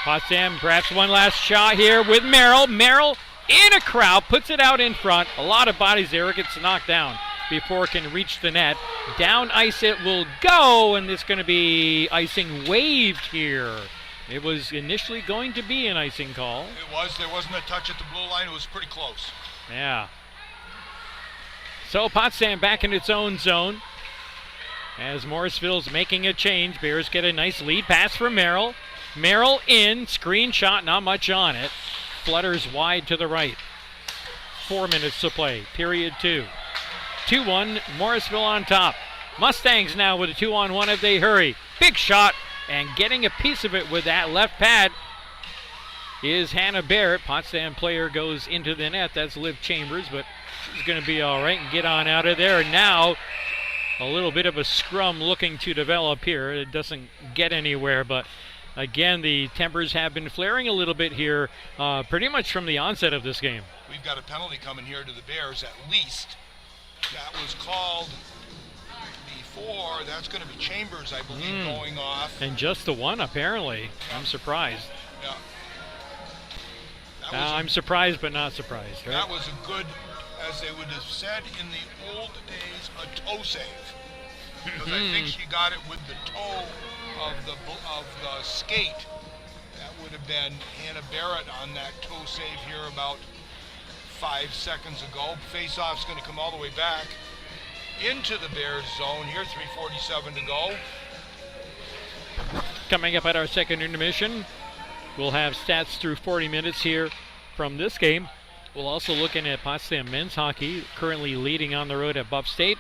Potsdam perhaps one last shot here with Merrill. Merrill in a crowd, puts it out in front. A lot of bodies there. It gets knocked down before it can reach the net. Down ice it will go, and it's going to be icing waved here. It was initially going to be an icing call. It was. There wasn't a touch at the blue line. It was pretty close. Yeah. So Potsdam back in its own zone as Morrisville's making a change. Bears get a nice lead pass from Merrill. Merrill in, screen shot, not much on it. Flutters wide to the right. 4 minutes to play, period 2. 2-1, Morrisville on top. Mustangs now with a 2-on-1 if they hurry. Big shot, and getting a piece of it with that left pad is Hannah Barrett. Potsdam player goes into the net. That's Liv Chambers, but she's going to be all right and get on out of there. Now, a little bit of a scrum looking to develop here. It doesn't get anywhere, but again, the tempers have been flaring a little bit here pretty much from the onset of this game. We've got a penalty coming here to the Bears at least. That was called before. That's going to be Chambers, I believe, going off. And just the one, apparently. Yeah. I'm surprised. Yeah. I'm surprised, but not surprised. Right? That was a good, as they would have said in the old days, a toe save. Because I think she got it with the toe of the skate. That would have been Hannah Barrett on that toe save here about 5 seconds ago. Face-off's going to come all the way back into the Bears zone here. 3:47 to go. Coming up at our second intermission, we'll have stats through 40 minutes here from this game. We'll also looking at Potsdam men's hockey, currently leading on the road at Buff State.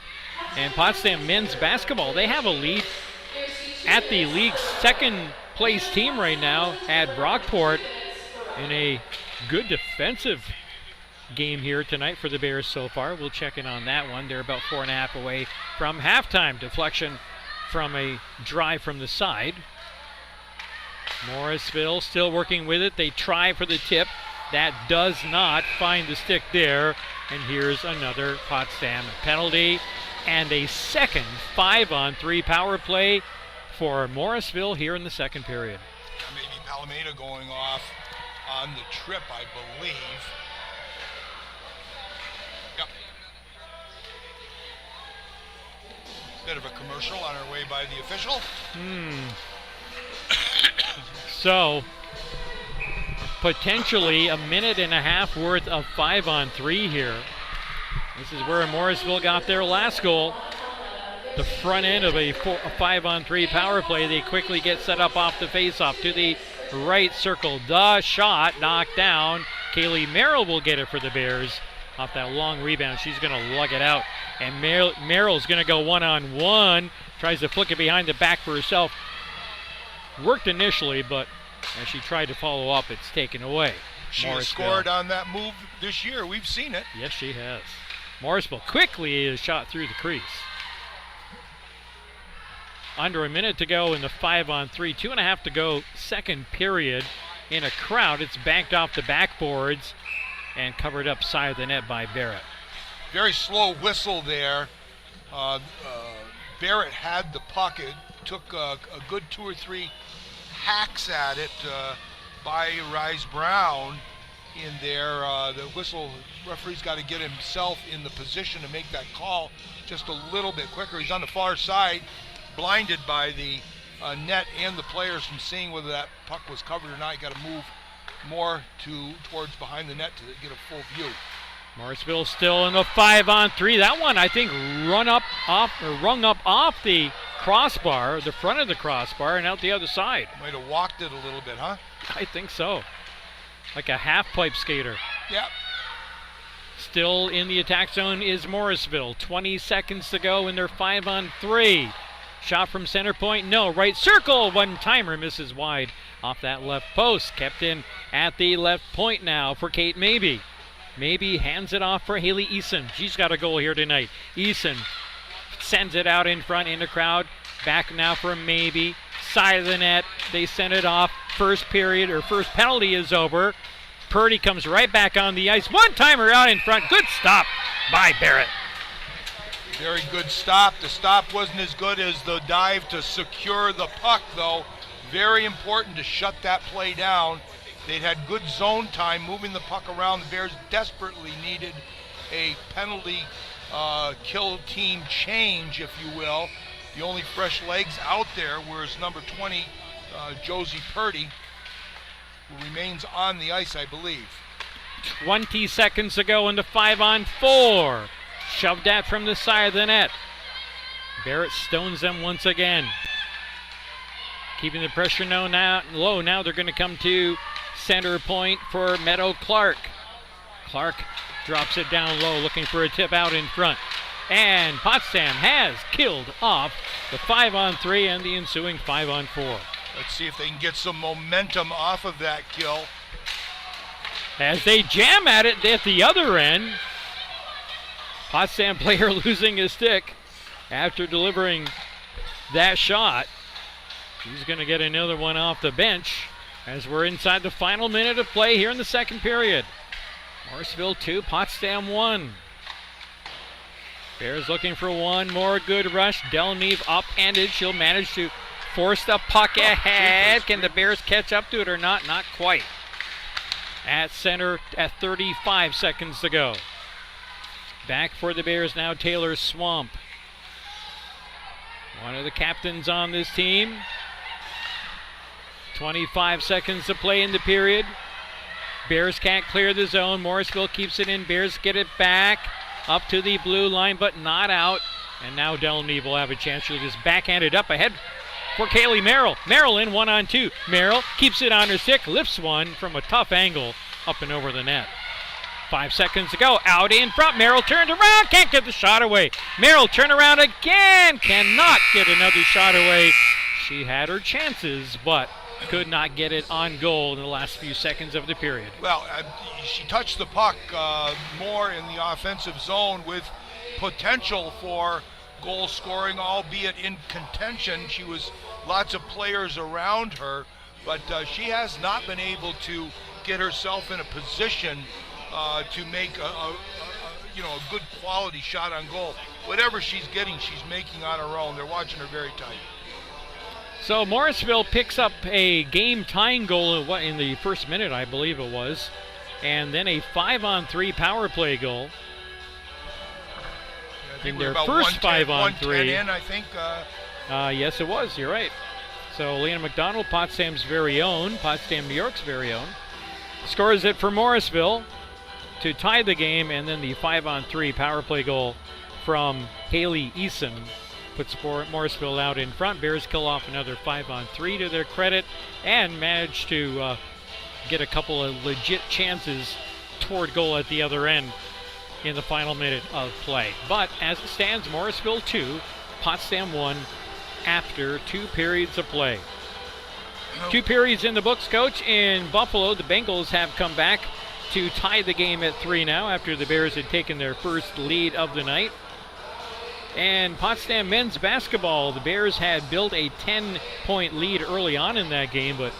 And Potsdam men's basketball, they have a lead at the league's second place team right now at Brockport in a good defensive game here tonight for the Bears so far. We'll check in on that one. They're about 4.5 away from halftime. Deflection from a drive from the side. Morrisville still working with it. They try for the tip. That does not find the stick there. And here's another Potsdam penalty and a second 5-on-3 power play for Morrisville here in the second period. Maybe Palomeda going off on the trip, I believe. Yep. Bit of a commercial on our way by the official. So, potentially a minute and a half worth of 5-on-3 here. This is where Morrisville got their last goal. The front end of a 5-on-3 power play. They quickly get set up off the faceoff to the right circle. The shot knocked down. Kaylee Merrill will get it for the Bears off that long rebound. She's going to lug it out. And Merrill's going to go one-on-one. Tries to flick it behind the back for herself. Worked initially, but as she tried to follow up, it's taken away. She has scored on that move this year. We've seen it. Yes, she has. Morrisville quickly is shot through the crease. Under a minute to go in the 5-on-3. 2.5 to go, second period. In a crowd, it's banked off the backboards and covered up side of the net by Barrett. Very slow whistle there. Barrett had the puck. It took a good 2 or 3 hacks at it by Rise Brown in there. The whistle referee's got to get himself in the position to make that call just a little bit quicker. He's on the far side, blinded by the net and the players from seeing whether that puck was covered or not. You got to move more towards behind the net to get a full view. Morrisville still in the 5-on-3. That one, I think, rung up off the crossbar, the front of the crossbar, and out the other side. Might have walked it a little bit, huh? I think so. Like a half-pipe skater. Yep. Still in the attack zone is Morrisville. 20 seconds to go in their 5-on-3. Shot from center point, no. Right circle, one-timer misses wide off that left post. Kept in at the left point now for Kate Mabey. Mabey hands it off for Haley Eason. She's got a goal here tonight. Eason sends it out in front in the crowd. Back now for Mabey. Side of the net. They send it off. First period or first penalty is over. Purdy comes right back on the ice. One-timer out in front. Good stop by Barrett. Very good stop. The stop wasn't as good as the dive to secure the puck, though. Very important to shut that play down. They'd had good zone time moving the puck around. The Bears desperately needed a penalty kill team change, if you will. The only fresh legs out there was number 20, Josie Purdy, who remains on the ice, I believe. 20 seconds to go into 5-on-4. Shoved that from the side of the net. Barrett stones them once again. Keeping the pressure low now. They're going to come to center point for Meadow Clark. Clark drops it down low, looking for a tip out in front. And Potsdam has killed off the 5-on-3 and the ensuing 5-on-4. Let's see if they can get some momentum off of that kill. As they jam at it at the other end. Potsdam player losing his stick after delivering that shot. He's going to get another one off the bench as we're inside the final minute of play here in the second period. Morrisville 2, Potsdam 1. Bears looking for one more good rush. Delneve upended. She'll manage to force the puck ahead. Can the Bears catch up to it or not? Not quite. At center at 35 seconds to go. Back for the Bears now, Taylor Swamp. One of the captains on this team. 25 seconds to play in the period. Bears can't clear the zone. Morrisville keeps it in. Bears get it back up to the blue line, but not out. And now Delneve will have a chance. She'll just backhand it up ahead for Kaylee Merrill. Merrill in 1-on-2. Merrill keeps it on her stick, lifts one from a tough angle up and over the net. 5 seconds to go. Out in front. Merrill turned around. Can't get the shot away. Merrill turn around again. Cannot get another shot away. She had her chances, but could not get it on goal in the last few seconds of the period. Well, she touched the puck more in the offensive zone with potential for goal scoring, albeit in contention. She was lots of players around her, but she has not been able to get herself in a position to make a good quality shot on goal. Whatever she's getting, she's making on her own. They're watching her very tight. So Morrisville picks up a game-tying goal in the first minute, I believe it was, and then a 5-on-3 power play goal. I think In we're their about first 5-on-3. in, I think. Yes, it was. You're right. So Leanna McDonald, Potsdam's very own, Potsdam, New York's very own, scores it for Morrisville to tie the game, and then the 5-on-3 power play goal from Haley Eason puts Morrisville out in front. Bears kill off another 5-on-3 to their credit and manage to get a couple of legit chances toward goal at the other end in the final minute of play. But as it stands, Morrisville 2, Potsdam 1 after 2 periods of play. 2 periods in the books, Coach. In Buffalo, the Bengals have come back to tie the game at 3 now after the Bears had taken their first lead of the night. And Potsdam men's basketball, the Bears had built a 10-point lead early on in that game, but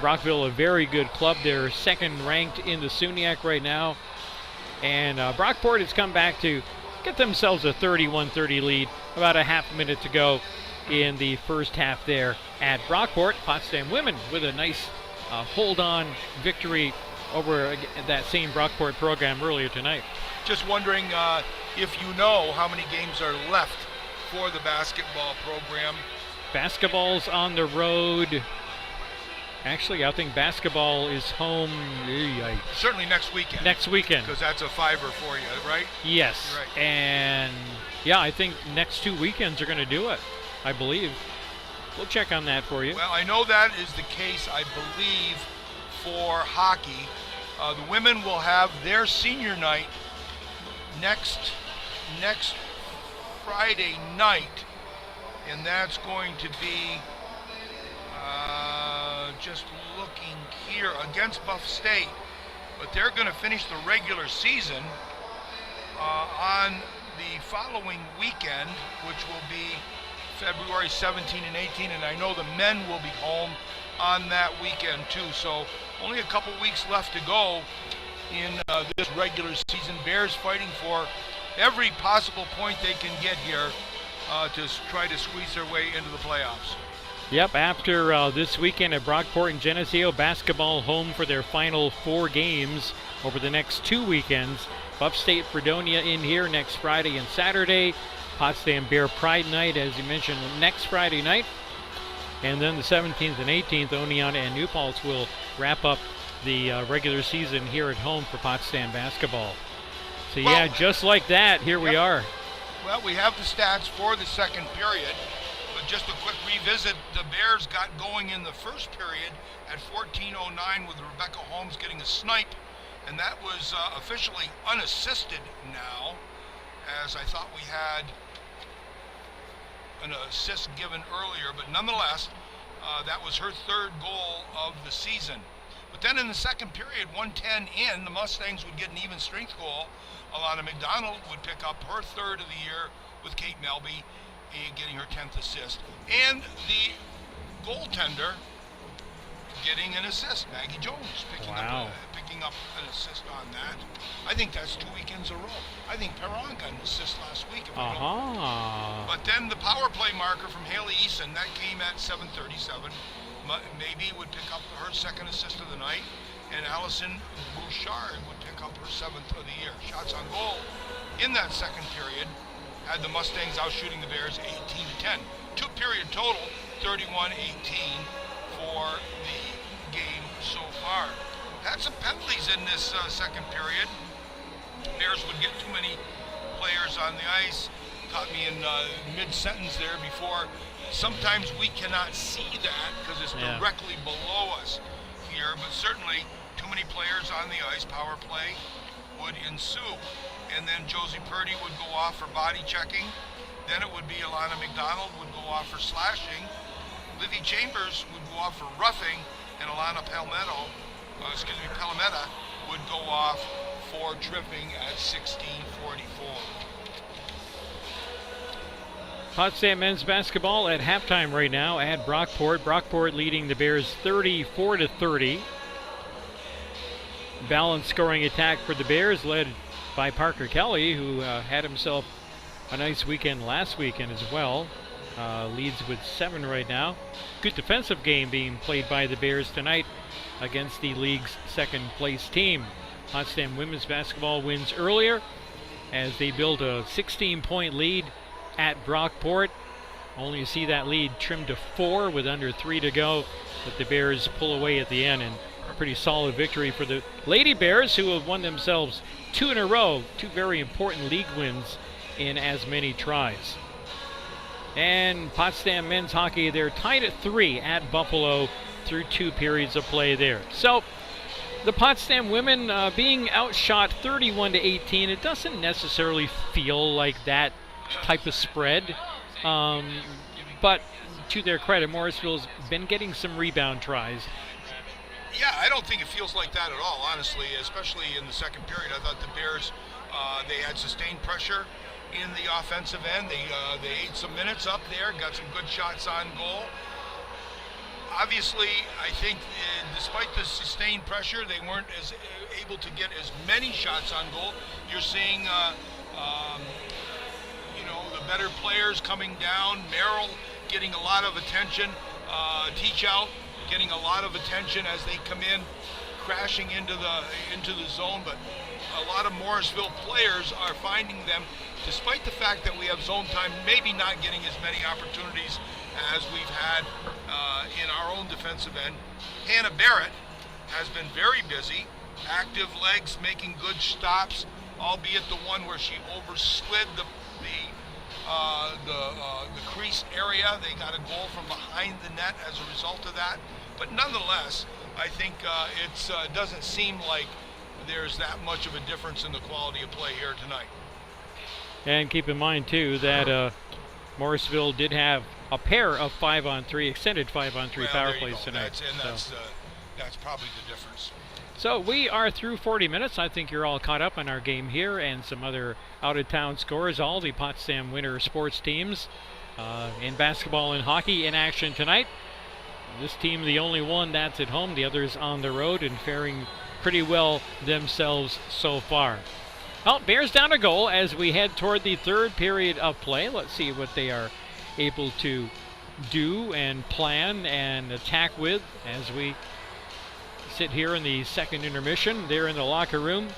Brockville, a very good club. They're second ranked in the SUNYAC right now. And Brockport has come back to get themselves a 31-30 lead, about a half minute to go in the first half there at Brockport. Potsdam women with a nice hold-on victory over that same Brockport program earlier tonight. Just wondering if you know how many games are left for the basketball program. Basketball's on the road. Actually, I think basketball is home. Certainly next weekend. Next weekend. Because that's a fiver for you, right? Yes. Right. And yeah, I think next 2 weekends are going to do it, I believe. We'll check on that for you. Well, I know that is the case, I believe, for hockey. The women will have their senior night next Friday night, and that's going to be just looking here against Buff State, but they're going to finish the regular season on the following weekend, which will be February 17 and 18, and I know the men will be home on that weekend too. So only a couple weeks left to go in this regular season. Bears fighting for every possible point they can get here to try to squeeze their way into the playoffs. Yep, after this weekend at Brockport and Geneseo, basketball home for their final 4 games over the next 2 weekends. Buff State, Fredonia in here next Friday and Saturday. Potsdam Bear Pride Night, as you mentioned, next Friday night. And then the 17th and 18th, Oneonta and New Paltz will wrap up the regular season here at home for Potsdam basketball. So yeah, just like that, here we are. Well, we have the stats for the second period, but just a quick revisit. The Bears got going in the first period at 14:09 with Rebecca Holmes getting a snipe, and that was officially unassisted now, as I thought we had an assist given earlier, but nonetheless, that was her 3rd goal of the season. But then in the second period, 1:10 in, the Mustangs would get an even strength goal. Alana McDonald would pick up her 3rd of the year with Kate Melby getting her 10th assist. And the goaltender getting an assist, Maggie Jones picking up an assist on that. I think that's 2 weekends in a row. I think Perron got an assist last week. But then the power play marker from Haley Eason, that came at 7:37. Maybe would pick up her 2nd assist of the night, and Allison Bouchard would pick up her 7th of the year. Shots on goal in that second period had the Mustangs out shooting the Bears 18-10. 2-period total, 31-18 for the game so far. Had some penalties in this second period. Bears would get too many players on the ice. Caught me in mid-sentence there before. Sometimes we cannot see that because it's directly below us here, but certainly too many players on the ice, power play would ensue. And then Josie Purdy would go off for body checking. Then it would be Alana McDonald would go off for slashing. Livy Chambers would go off for roughing, and Alana Palometa would go off for tripping at 16:44. Potsdam men's basketball at halftime right now at Brockport. Brockport leading the Bears 34-30. Balanced scoring attack for the Bears, led by Parker Kelly, who had himself a nice weekend last weekend as well. Leads with 7 right now. Good defensive game being played by the Bears tonight against the league's second place team. Potsdam women's basketball wins earlier as they build a 16-point lead at Brockport. Only to see that lead trimmed to 4 with under 3 to go, but the Bears pull away at the end, and a pretty solid victory for the Lady Bears, who have won themselves 2 in a row, 2 very important league wins in as many tries. And Potsdam men's hockey, they're tied at 3 at Buffalo through 2 periods of play there. So the Potsdam women being outshot 31-18, it doesn't necessarily feel like that type of spread. But to their credit, Morrisville's been getting some rebound tries. Yeah, I don't think it feels like that at all, honestly, especially in the second period. I thought the Bears, they had sustained pressure in the offensive end. They ate some minutes up there, got some good shots on goal. Obviously, I think despite the sustained pressure, they weren't as able to get as many shots on goal. You're seeing, the better players coming down. Merrill getting a lot of attention. Teach out getting a lot of attention as they come in, crashing into the zone. But a lot of Morrisville players are finding them, despite the fact that we have zone time, maybe not getting as many opportunities as we've had in our own defensive end. Hannah Barrett has been very busy, active legs, making good stops, albeit the one where she overslid the crease area. They got a goal from behind the net as a result of that. But nonetheless, I think it doesn't seem like there's that much of a difference in the quality of play here tonight. And keep in mind, too, that Morrisville did have a pair of 5-on-3, extended 5-on-3 power plays tonight. That's probably the difference. So we are through 40 minutes. I think you're all caught up on our game here and some other out-of-town scores. All the Potsdam winter sports teams in basketball and hockey in action tonight. This team, the only one that's at home, the others on the road and faring pretty well themselves so far. Well, Bears down a goal as we head toward the third period of play. Let's see what they are able to do and plan and attack with as we sit here in the second intermission. They're in the locker room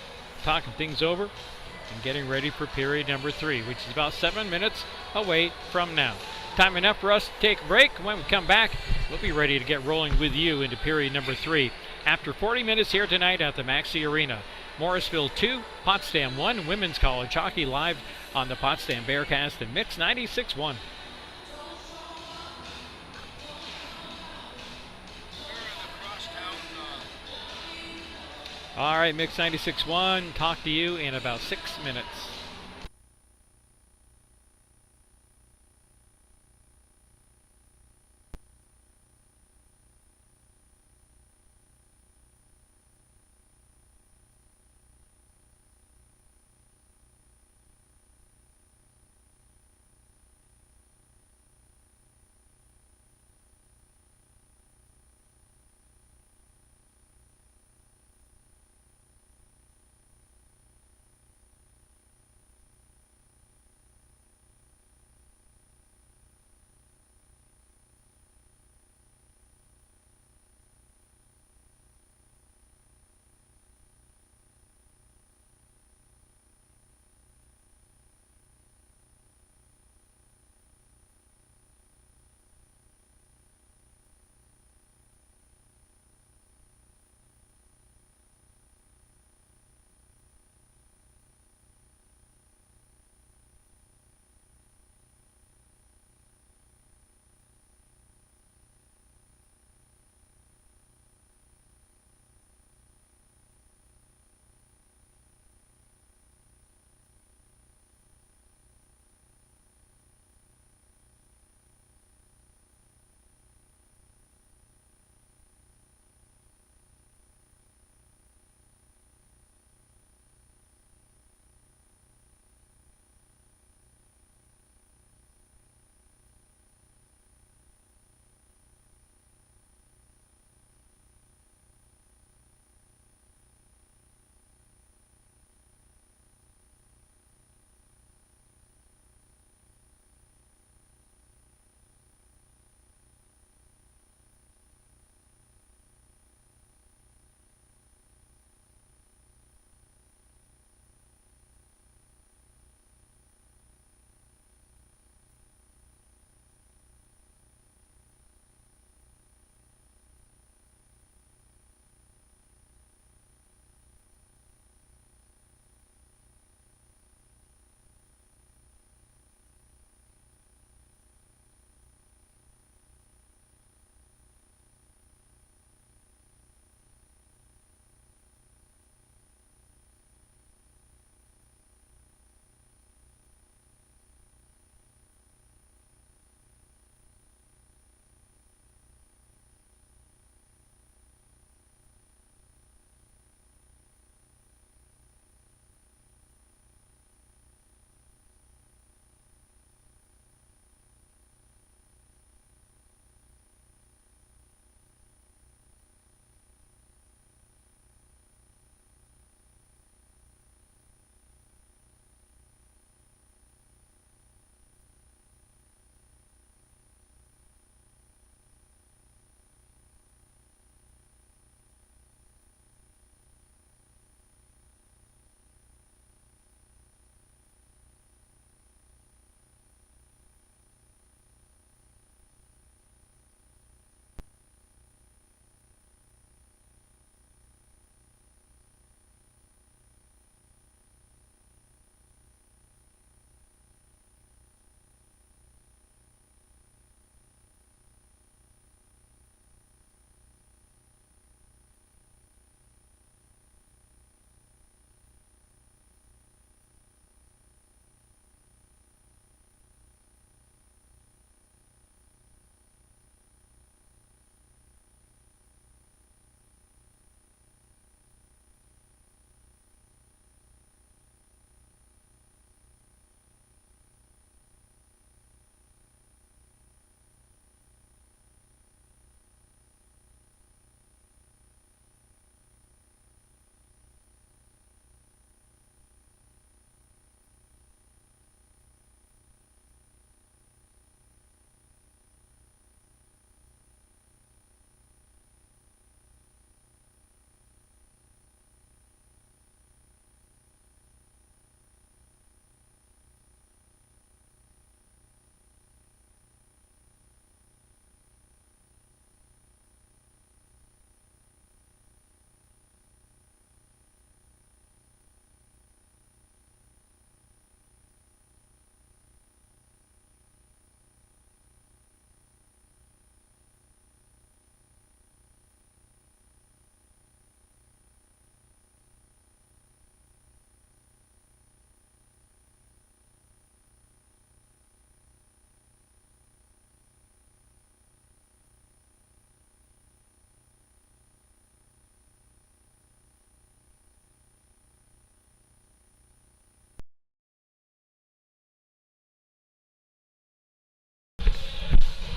talking things over and getting ready for period number 3, which is about 7 minutes away from now. Time enough for us to take a break. When we come back, we'll be ready to get rolling with you into period number 3 after 40 minutes here tonight at the Maxi Arena. Morrisville 2, Potsdam 1, Women's College Hockey live on the Potsdam Bearcast and Mix 96.1. All right, Mix 96.1, talk to you in about 6 minutes.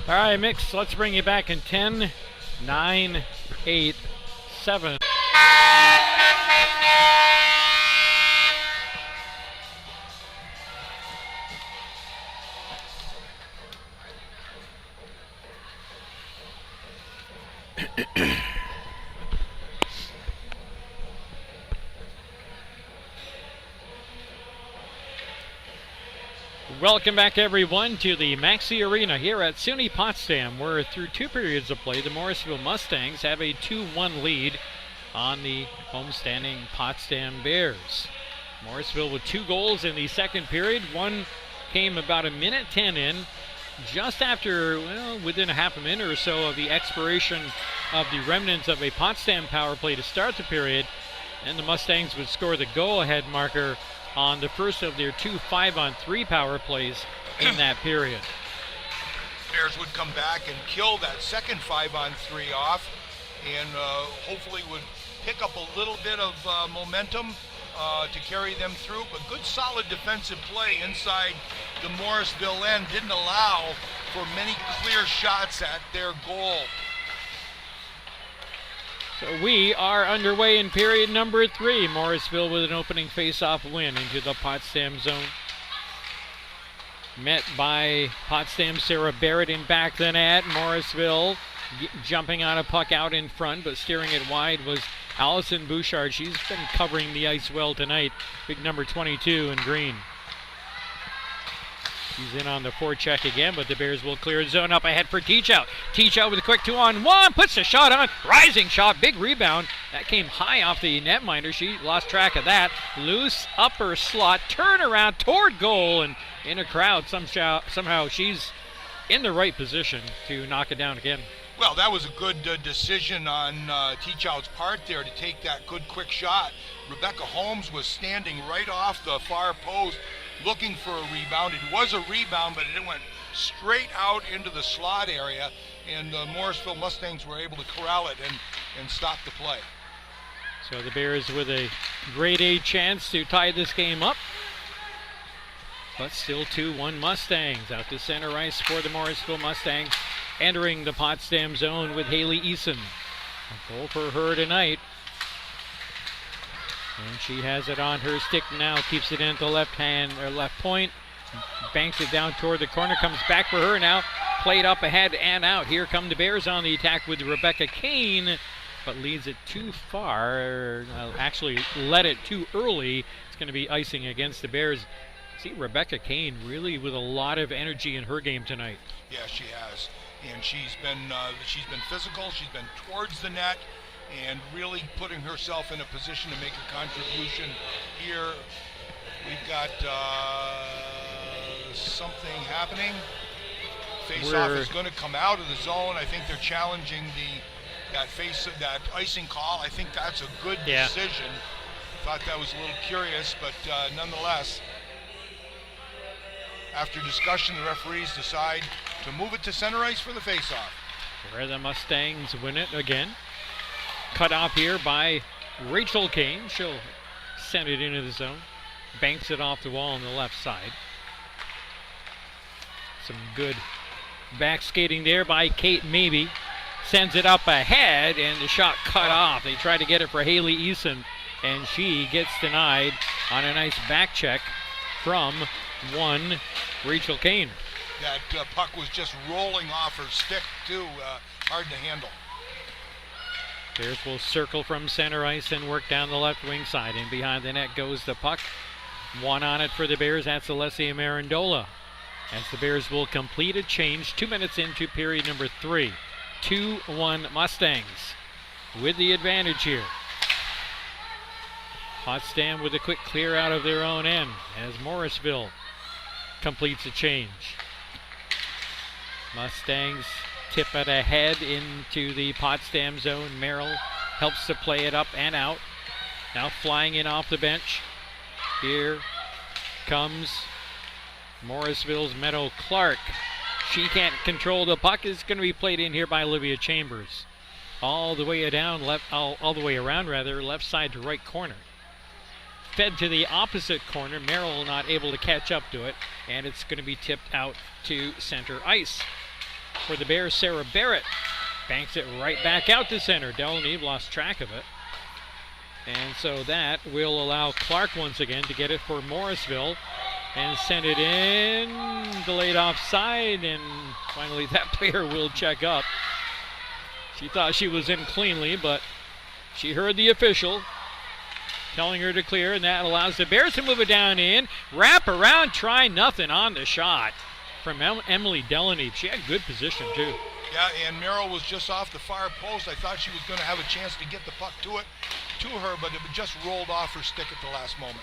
All right, Mix, let's bring you back in 10, 9, 8, 7. Welcome back, everyone, to the Maxi Arena here at SUNY Potsdam, where through 2 periods of play, the Morrisville Mustangs have a 2-1 lead on the homestanding Potsdam Bears. Morrisville with 2 goals in the second period. One came about a minute 10 in, just after, well, within a half a minute or so of the expiration of the remnants of a Potsdam power play to start the period, and the Mustangs would score the go-ahead marker on the first of their 2 5-on-3 power plays in that period. Bears would come back and kill that second 5-on-3 off, and hopefully would pick up a little bit of momentum to carry them through. But good solid defensive play inside the Morrisville end didn't allow for many clear shots at their goal. So we are underway in period number 3. Morrisville with an opening face-off win into the Potsdam zone. Met by Potsdam Sarah Barrett in back the net. Morrisville jumping on a puck out in front, but steering it wide was Allison Bouchard. She's been covering the ice well tonight. Big number 22 in green. He's in on the forecheck again, but the Bears will clear zone up ahead for Teachout. Teachout with a quick 2-on-1, puts the shot on, rising shot, big rebound. That came high off the netminder. She lost track of that. Loose upper slot, turnaround toward goal, and in a crowd, somehow she's in the right position to knock it down again. Well, that was a good decision on Teachout's part there to take that good quick shot. Rebecca Holmes was standing right off the far post looking for a rebound. It was a rebound, but it went straight out into the slot area, and the Morrisville Mustangs were able to corral it and stop the play. So the Bears with a grade A chance to tie this game up, but still 2-1 Mustangs. Out to center ice for the Morrisville Mustangs, entering the Potsdam zone with Haley Eason. A goal for her tonight. And she has it on her stick now, keeps it in the left point, banks it down toward the corner, comes back for her now, played up ahead and out. Here come the Bears on the attack with Rebecca Kane, but leads it too far, actually led it too early. It's going to be icing against the Bears. See Rebecca Kane really with a lot of energy in her game tonight. Yeah, she has, and she's been physical, she's been towards the net, and really putting herself in a position to make a contribution here. We've got something happening. Face-off is going to come out of the zone. I think they're challenging that icing call. I think that's a good decision. Thought that was a little curious, but nonetheless, after discussion, the referees decide to move it to center ice for the face-off. Where the Mustangs win it again. Cut off here by Rachel Kane. She'll send it into the zone. Banks it off the wall on the left side. Some good back skating there by Kate Maybe. Sends it up ahead, and the shot cut off. They try to get it for Haley Eason, and she gets denied on a nice back check from one Rachel Kane. That puck was just rolling off her stick, too. Hard to handle. Bears will circle from center ice and work down the left wing side. And behind the net goes the puck. One on it for the Bears. That's Alessia Marandola. As the Bears will complete a change 2 minutes into period number 3. 2-1 Mustangs with the advantage here. Potsdam with a quick clear out of their own end as Morrisville completes a change. Mustangs tip it ahead into the Potsdam zone. Merrill helps to play it up and out. Now flying in off the bench. Here comes Morrisville's Meadow Clark. She can't control the puck. It's going to be played in here by Olivia Chambers. All the way down, all the way around rather, left side to right corner. Fed to the opposite corner. Merrill not able to catch up to it, and it's going to be tipped out to center ice. For the Bears, Sarah Barrett banks it right back out to center. Delneve lost track of it. And so that will allow Clark once again to get it for Morrisville and send it in. Delayed offside, and finally that player will check up. She thought she was in cleanly, but she heard the official telling her to clear, and that allows the Bears to move it down in. Wrap around, try nothing on the shot from Emily Delneve. She had good position too. Yeah, and Merrill was just off the far post. I thought she was going to have a chance to get the puck to her, but it just rolled off her stick at the last moment.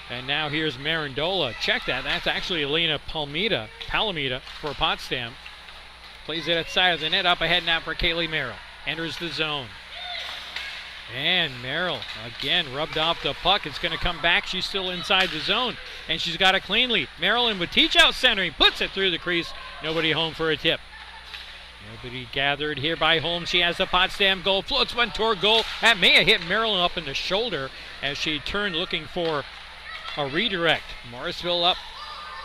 And now here's Marandola. Check that. That's actually Elena Palomita for Potsdam. Plays it at side of the net. Up ahead now for Kaylee Merrill. Enters the zone. And Merrill again rubbed off the puck. It's going to come back. She's still inside the zone. And she's got it cleanly. Maryland with teach out centering. Puts it through the crease. Nobody home for a tip. Nobody gathered here by Holmes. She has the Potsdam goal. Floats one toward goal. That may have hit Maryland up in the shoulder as she turned looking for a redirect. Morrisville up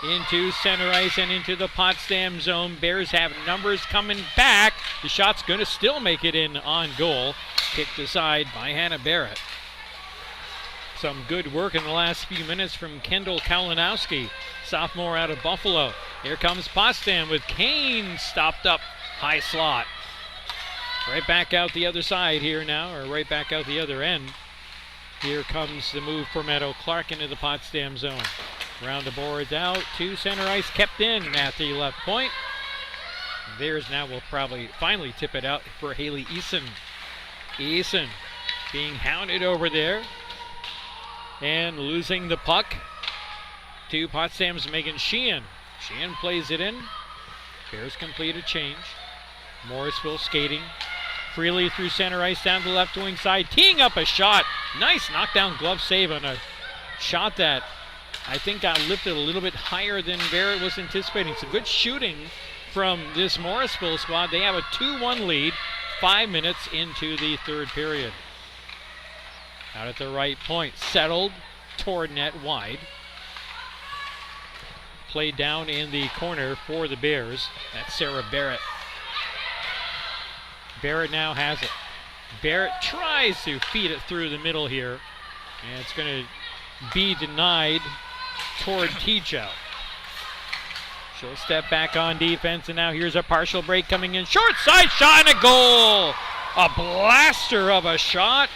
into center ice and into the Potsdam zone. Bears have numbers coming back. The shot's going to still make it in on goal. Kicked aside by Hannah Barrett. Some good work in the last few minutes from Kendall Kalinowski, sophomore out of Buffalo. Here comes Potsdam with Kane stopped up high slot. Right back out the other side here now, or right back out the other end. Here comes the move for Meadow Clark into the Potsdam zone. Round the boards out to center ice, kept in at the left point. Bears now will probably finally tip it out for Haley Eason. Eason being hounded over there and losing the puck to Potsdam's Megan Sheehan. Sheehan plays it in. Bears complete a change. Morrisville skating freely through center ice down the left wing side, teeing up a shot. Nice knockdown glove save on a shot that I think got lifted a little bit higher than Barrett was anticipating. Some good shooting from this Morrisville squad. They have a 2-1 lead 5 minutes into the third period. Out at the right point, settled toward net wide. Played down in the corner for the Bears. That's Sarah Barrett. Barrett now has it. Barrett tries to feed it through the middle here, and it's going to be denied toward Teachout. She'll step back on defense, and now here's a partial break coming in. Short side shot and a goal! A blaster of a shot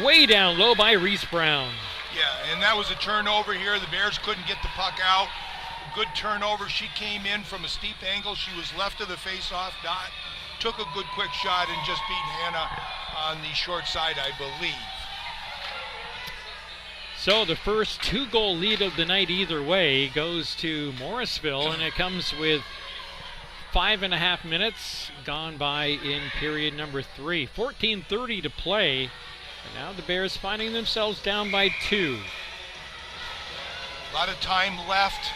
way down low by Reese Brown. Yeah, and that was a turnover here. The Bears couldn't get the puck out. Good turnover. She came in from a steep angle. She was left of the face-off dot. Took a good quick shot and just beat Hannah on the short side, I believe. So the first 2-goal lead of the night either way goes to Morrisville, and it comes with 5.5 minutes gone by in period number 3. 14:30 to play, and now the Bears finding themselves down by 2. A lot of time left.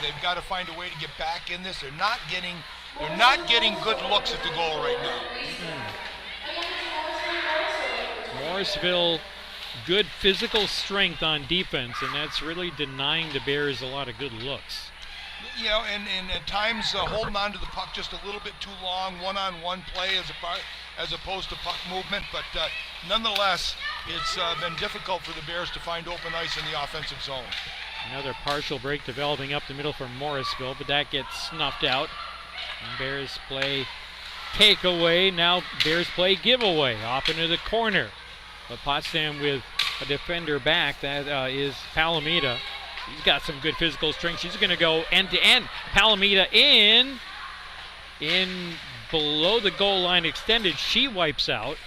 They've got to find a way to get back in this. They're not getting good looks at the goal right now. Morrisville, good physical strength on defense, and that's really denying the Bears a lot of good looks. You know, and at times holding on to the puck just a little bit too long, one-on-one play as opposed to puck movement. But nonetheless, it's been difficult for the Bears to find open ice in the offensive zone. Another partial break developing up the middle for Morrisville, but that gets snuffed out. And Bears play takeaway. Now Bears play giveaway off into the corner. But Potsdam with a defender back. That is Palomita. She's got some good physical strength. She's going to go end-to-end. Palomita in below the goal line extended. She wipes out.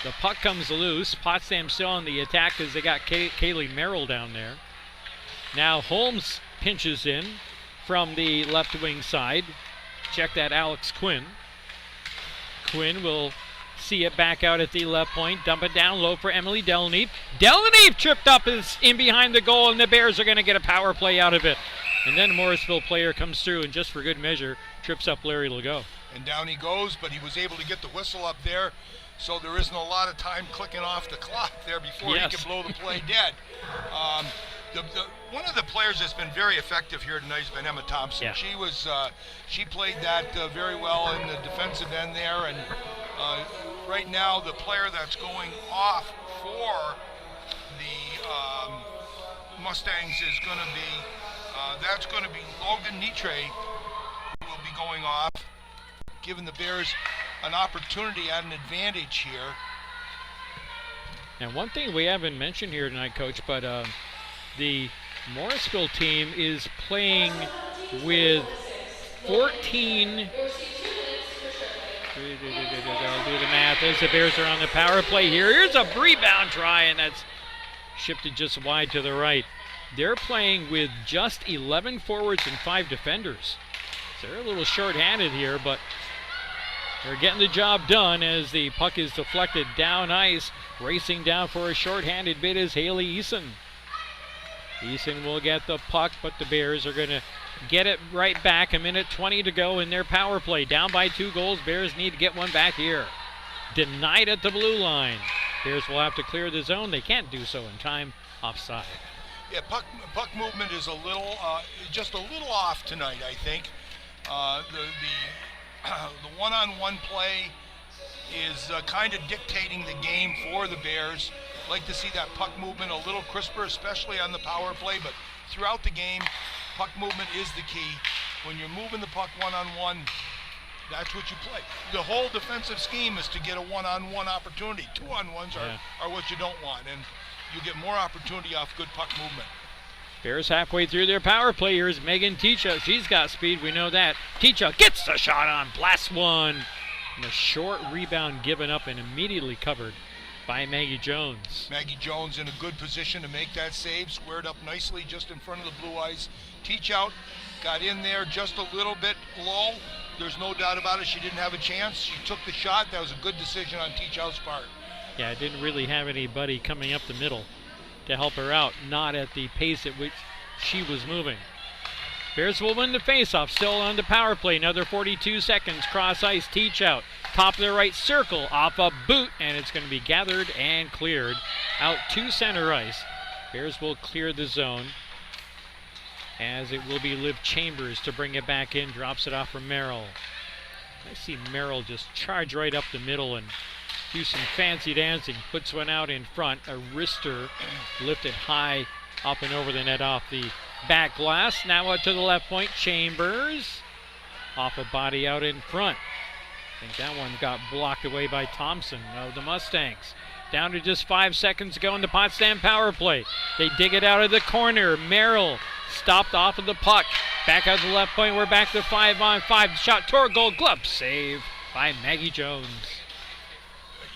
The puck comes loose. Potsdam still on the attack because they got Kaylee Merrill down there. Now Holmes pinches in from the left wing side. Check that, Alex Quinn. Quinn will see it back out at the left point. Dump it down low for Emily Delneve. Delneve tripped up is in behind the goal, and the Bears are going to get a power play out of it. And then a Morrisville player comes through and just for good measure trips up Larry Legault. And down he goes, but he was able to get the whistle up there, so there isn't a lot of time clicking off the clock there before he can blow the play dead. one of the players that's been very effective here tonight has been Emma Thompson. Yeah. She played that very well in the defensive end there, and right now the player that's going off for the Mustangs is going to be Logan Nitre, who will be going off, giving the Bears an opportunity at an advantage here. And one thing we haven't mentioned here tonight, Coach, but the Morrisville team is playing with 14. I'll do the math as the Bears are on the power play here. Here's a rebound try, and that's shifted just wide to the right. They're playing with just 11 forwards and 5 defenders. So they're a little short-handed here, but they're getting the job done as the puck is deflected down ice. Racing down for a short-handed bid is Haley Eason. Eason will get the puck, but the Bears are going to get it right back. A minute 20 to go in their power play. Down by 2 goals. Bears need to get one back here. Denied at the blue line. Bears will have to clear the zone. They can't do so in time. Offside. Yeah, puck movement is just a little off tonight, I think. The one-on-one play is kind of dictating the game for the Bears. Like to see that puck movement a little crisper, especially on the power play, but throughout the game, puck movement is the key. When you're moving the puck one-on-one, that's what you play. The whole defensive scheme is to get a one-on-one opportunity. 2-on-1s are what you don't want, and you get more opportunity off good puck movement. Bears halfway through their power play. Here's Megan Ticha. She's got speed, we know that. Ticha gets the shot on, blasts one. And a short rebound given up and immediately covered by Maggie Jones. Maggie Jones in a good position to make that save, squared up nicely just in front of the blue ice. Teach out, got in there just a little bit low. There's no doubt about it, she didn't have a chance. She took the shot. That was a good decision on Teach Out's part. Yeah, I didn't really have anybody coming up the middle to help her out, not at the pace at which she was moving. Bears will win the faceoff, still on the power play. Another 42 seconds, cross ice, Teach out. Top of the right circle, off a boot, and it's going to be gathered and cleared out to center ice. Bears will clear the zone, as it will be Liv Chambers to bring it back in, drops it off from Merrill. I see Merrill just charge right up the middle and do some fancy dancing, puts one out in front. A wrister lifted high up and over the net off the back glass. Now out to the left point, Chambers. Off a body out in front. I think that one got blocked away by Thompson of the Mustangs. Down to just 5 seconds to go in the Potsdam power play. They dig it out of the corner. Merrill stopped off of the puck. Back out to the left point. We're back to 5-on-5. Shot toward goal. Glove save by Maggie Jones.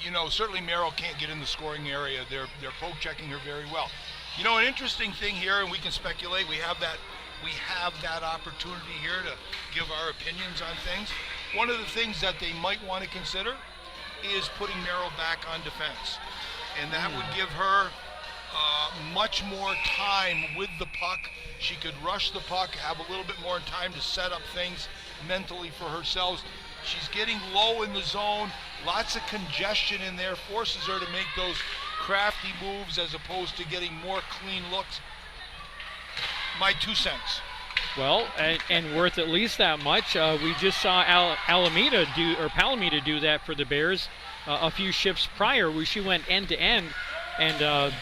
You know, certainly Merrill can't get in the scoring area. They're poke checking her very well. You know, an interesting thing here, and we can speculate. We have that opportunity here to give our opinions on things. One of the things that they might want to consider is putting Merrill back on defense, and that would give her much more time with the puck. She could rush the puck, have a little bit more time to set up things mentally for herself. She's getting low in the zone, lots of congestion in there, forces her to make those crafty moves as opposed to getting more clean looks. My 2 cents. Well, and worth at least that much. We just saw Palomita do that for the Bears a few shifts prior, where she went end to end, and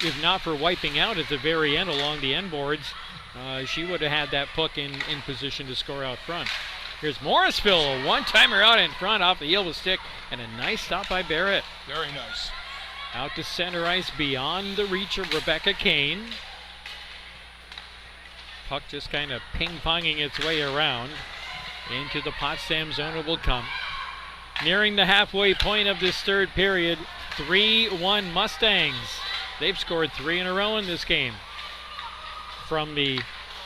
if not for wiping out at the very end along the end boards, she would have had that puck in position to score out front. Here's Morrisville, a one-timer out in front off the heel of the stick, and a nice stop by Barrett. Very nice. Out to center ice beyond the reach of Rebecca Kane. Puck just kind of ping-ponging its way around. Into the Potsdam zone it will come. Nearing the halfway point of this third period, 3-1 Mustangs. They've scored 3 in a row in this game. From the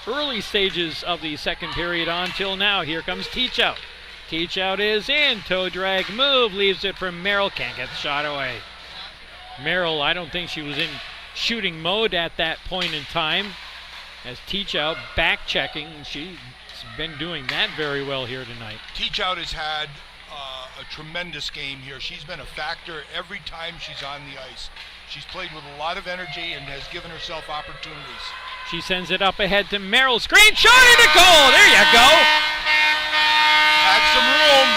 early stages of the second period on till now, here comes Teach Out. Teach Out is in, toe drag move, leaves it for Merrill, can't get the shot away. Merrill, I don't think she was in shooting mode at that point in time. As Teach Out back checking, she's been doing that very well here tonight. Teach Out has had a tremendous game here. She's been a factor every time she's on the ice. She's played with a lot of energy and has given herself opportunities. She sends it up ahead to Merrill. Screen shot into goal. There you go. Had some room.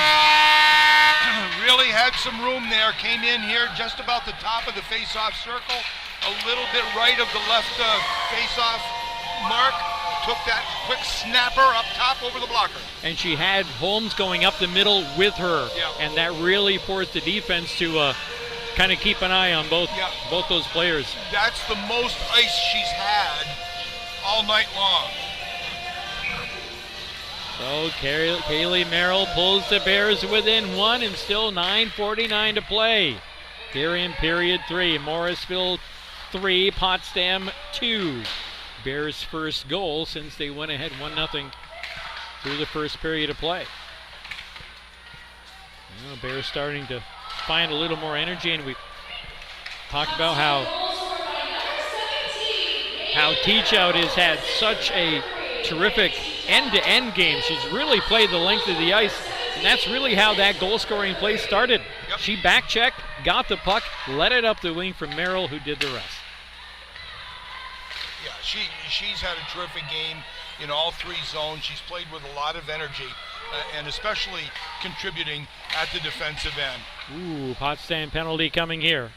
Really had some room there. Came in here just about the top of the face-off circle. A little bit right of the left face-off mark. Took that quick snapper up top over the blocker. And she had Holmes going up the middle with her. Yeah. And that really forced the defense to kind of keep an eye on both those players. That's the most ice she's had all night long. So Kaylee Merrill pulls the Bears within one, and still 9:49 to play. Here in period 3, Morrisville 3, Potsdam 2. Bears' first goal since they went ahead 1-0 through the first period of play. Well, Bears starting to find a little more energy, and we talked about how Teach Out has had such a terrific end-to-end game. She's really played the length of the ice, and that's really how that goal-scoring play started. Yep. She back-checked, got the puck, let it up the wing from Merrill, who did the rest. Yeah, she's had a terrific game in all 3 zones. She's played with a lot of energy, and especially contributing at the defensive end. Ooh, Potsdam penalty coming here.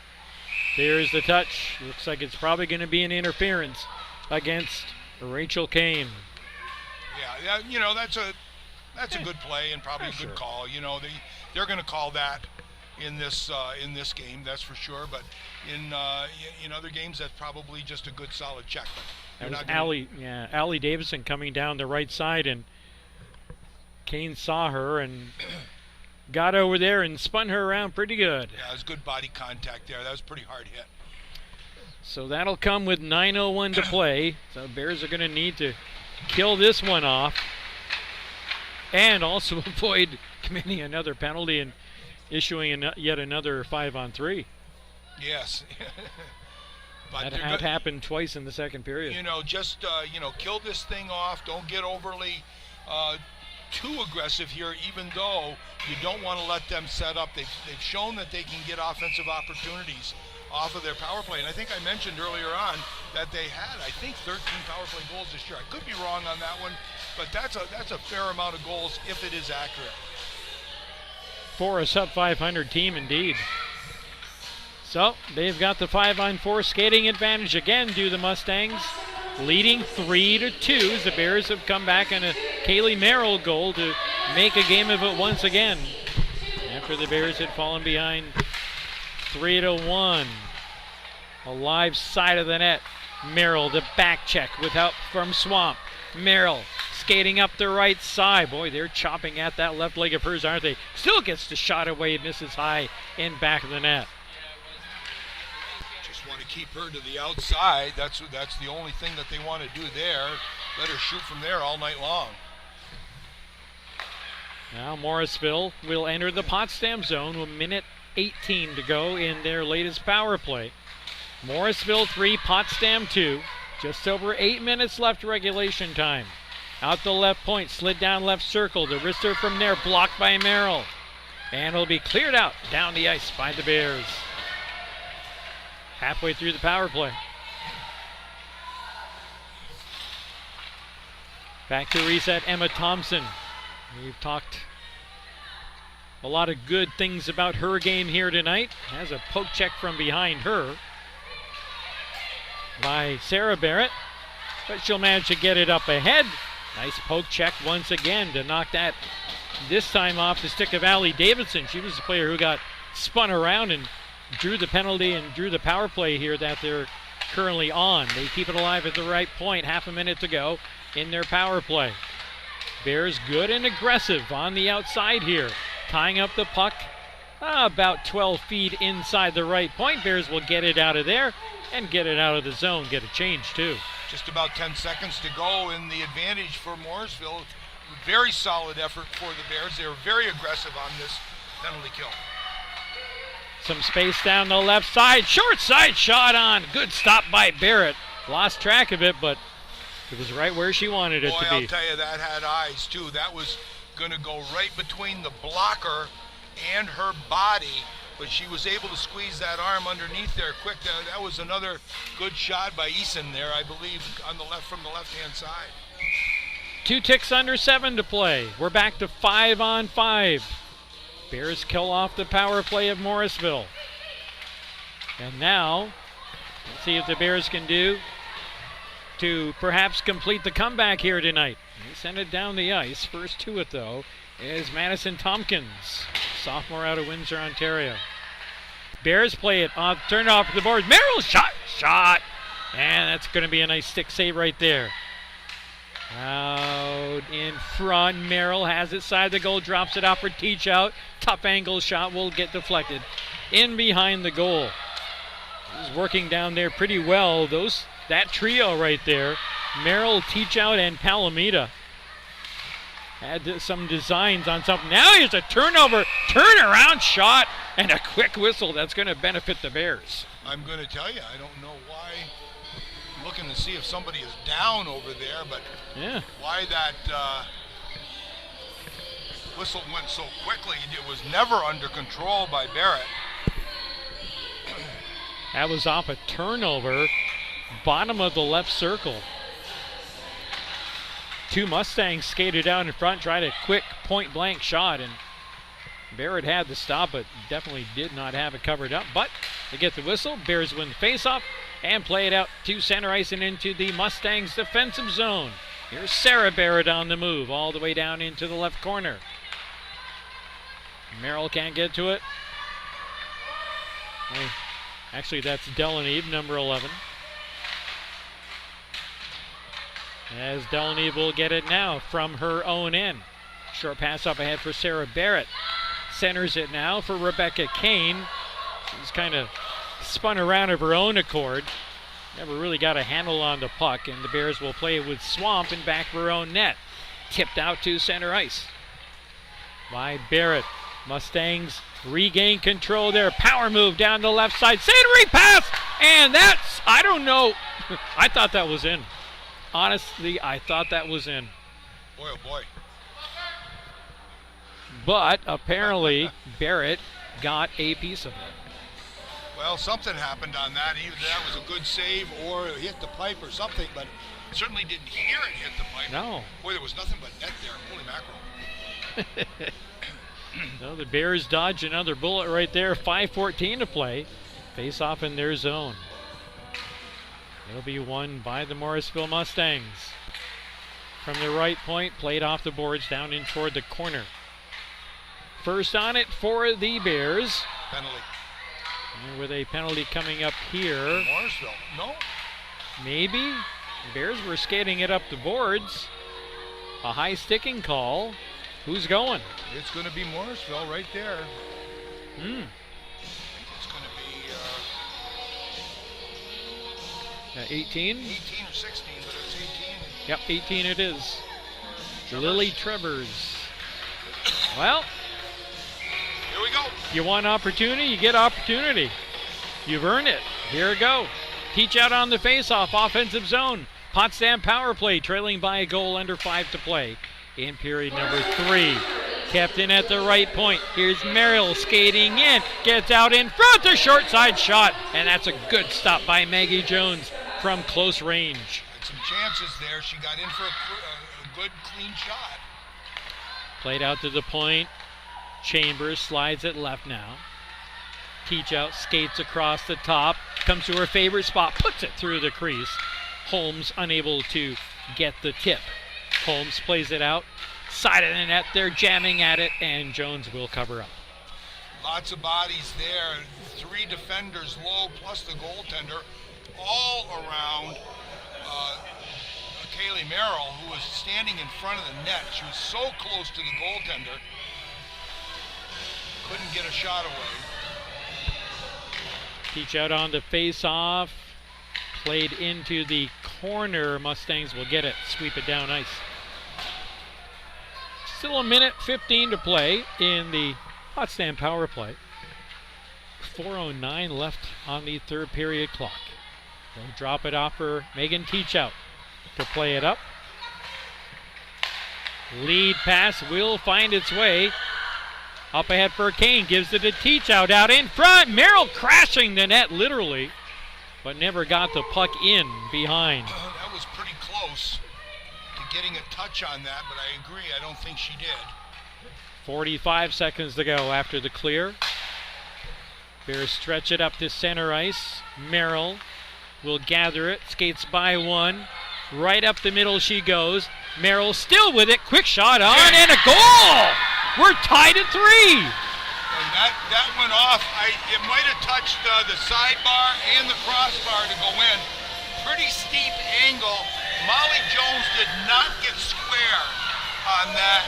There's the touch. Looks like it's probably going to be an interference against Rachel Kane. Yeah, that's a good play and probably a good call. They're going to call that in this game, that's for sure. But in other games, that's probably just a good solid check. That was Allie Davidson coming down the right side, and Kane saw her and got over there and spun her around pretty good. Yeah, it was good body contact there. That was a pretty hard hit. So that'll come with 9:01 to play. So Bears are going to need to kill this one off and also avoid committing another penalty and issuing yet another 5-on-3. Yes. But that had happened twice in the second period. Just kill this thing off. Don't get overly too aggressive here, even though you don't want to let them set up. They've shown that they can get offensive opportunities off of their power play. And I think I mentioned earlier on that they had, 13 power play goals this year. I could be wrong on that one, but that's a fair amount of goals if it is accurate. For a sub-500 team, indeed. So they've got the 5-on-4 skating advantage again, do the Mustangs, leading 3-2 as the Bears have come back on a Kaylee Merrill goal to make a game of it once again. After the Bears had fallen behind 3-1. A live side of the net. Merrill, the back check with help from Swamp. Merrill skating up the right side. Boy, they're chopping at that left leg of hers, aren't they? Still gets the shot away, misses high in back of the net. Just want to keep her to the outside. That's the only thing that they want to do there. Let her shoot from there all night long. Now Morrisville will enter the Potsdam zone with 1:18 to go in their latest power play. Morrisville 3, Potsdam 2. Just over 8 minutes left regulation time. Out the left point, slid down left circle. The wrister from there blocked by Merrill. And it'll be cleared out down the ice by the Bears. Halfway through the power play. Back to reset, Emma Thompson. We've talked a lot of good things about her game here tonight. Has a poke check from behind her by Sarah Barrett, but she'll manage to get it up ahead. Nice poke check once again to knock that, this time off the stick of Allie Davidson. She was the player who got spun around and drew the penalty and drew the power play here that they're currently on. They keep it alive at the right point, half a minute to go in their power play. Bears good and aggressive on the outside here, tying up the puck about 12 feet inside the right point. Bears will get it out of there and get it out of the zone, get a change too. Just about 10 seconds to go in the advantage for Morrisville. Very solid effort for the Bears. They were very aggressive on this penalty kill. Some space down the left side, short side shot on. Good stop by Barrett. Lost track of it, but it was right where she wanted it to be. I'll tell you, that had eyes too. That was going to go right between the blocker and her body but she was able to squeeze that arm underneath there quick. That was another good shot by Eason there, I believe, on the left, from the left-hand side. 2 ticks under 7 to play. We're back to 5-on-5. Bears kill off the power play of Morrisville. And now, let's see if the Bears can do to perhaps complete the comeback here tonight. They send it down the ice. First to it, though, is Madison Tompkins, sophomore out of Windsor, Ontario. Bears play it off, turn it off the boards. Merrill shot! And that's going to be a nice stick save right there. Out in front, Merrill has it side the goal, drops it out for Teach out. Tough angle shot will get deflected. In behind the goal. He's working down there pretty well. That trio right there, Merrill, Teach out, and Palomita, had some designs on something. Now here's a turnaround shot, and a quick whistle that's going to benefit the Bears. I'm going to tell you, I don't know why. I'm looking to see if somebody is down over there, but yeah, why that whistle went so quickly. It was never under control by Barrett. That was off a turnover, bottom of the left circle. 2 Mustangs skated out in front, tried a quick point-blank shot, and Barrett had the stop, but definitely did not have it covered up. But they get the whistle. Bears win the face-off and play it out to center ice and into the Mustangs' defensive zone. Here's Sarah Barrett on the move, all the way down into the left corner. Merrill can't get to it. Actually, that's Delaneve, number 11. As Delaneve will get it now from her own end. Short pass up ahead for Sarah Barrett. Centers it now for Rebecca Kane. She's kind of spun around of her own accord. Never really got a handle on the puck, and the Bears will play it with Swamp in back of her own net. Tipped out to center ice by Barrett. Mustangs regain control there. Power move down the left side. Centering pass! And that's, I don't know. I thought that was in. Honestly, I thought that was in. Boy, oh boy. But apparently, Barrett got a piece of it. Well, something happened on that. Either that was a good save or it hit the pipe or something, but certainly didn't hear it hit the pipe. No. Boy, there was nothing but net there. Holy mackerel. So the Bears dodge another bullet right there. 5:14 to play. Face off in their zone. It'll be won by the Morrisville Mustangs. From the right point, played off the boards down in toward the corner. First on it for the Bears. Penalty. And with a penalty coming up here. Morrisville. No. Maybe. Bears were skating it up the boards. A high sticking call. Who's going? It's going to be Morrisville right there. Hmm. I think it's going to be 18? 18 or 16, but it's 18. Yep, 18 it is. Trevor's. Lily Trevors. Well, here we go. you want opportunity, you get opportunity. You've earned it. Here we go. Teach out on the face-off, offensive zone. Potsdam power play, trailing by a goal, under 5 to play in period number 3. Kept in at the right point. Here's Merrill skating in. Gets out in front, a short side shot. And that's a good stop by Maggie Jones from close range. Had some chances there. She got in for a good, clean shot. Played out to the point. Chambers slides it left now. Teach out, skates across the top. Comes to her favorite spot, puts it through the crease. Holmes unable to get the tip. Holmes plays it out. Side of the net, they're jamming at it, and Jones will cover up. Lots of bodies there. 3 defenders low, plus the goaltender, all around Kaylee Merrill, who was standing in front of the net. She was so close to the goaltender, couldn't get a shot away. Teach out on the face-off. Played into the corner. Mustangs will get it. Sweep it down ice. Still a minute 15 to play in the Potsdam power play. 4:09 left on the third period clock. They'll drop it off for Megan Teach out to play it up. Lead pass will find its way Up ahead for Kane, gives it a teach out in front. Merrill crashing the net literally, but never got the puck in behind. That was pretty close to getting a touch on that, but I agree, I don't think she did. 45 seconds to go after the clear. Bears stretch it up to center ice. Merrill will gather it, skates by one. Right up the middle she goes. Merrill still with it, quick shot on, and a goal! We're tied at 3. And that went off. It might have touched the sidebar and the crossbar to go in. Pretty steep angle. Molly Jones did not get square on that,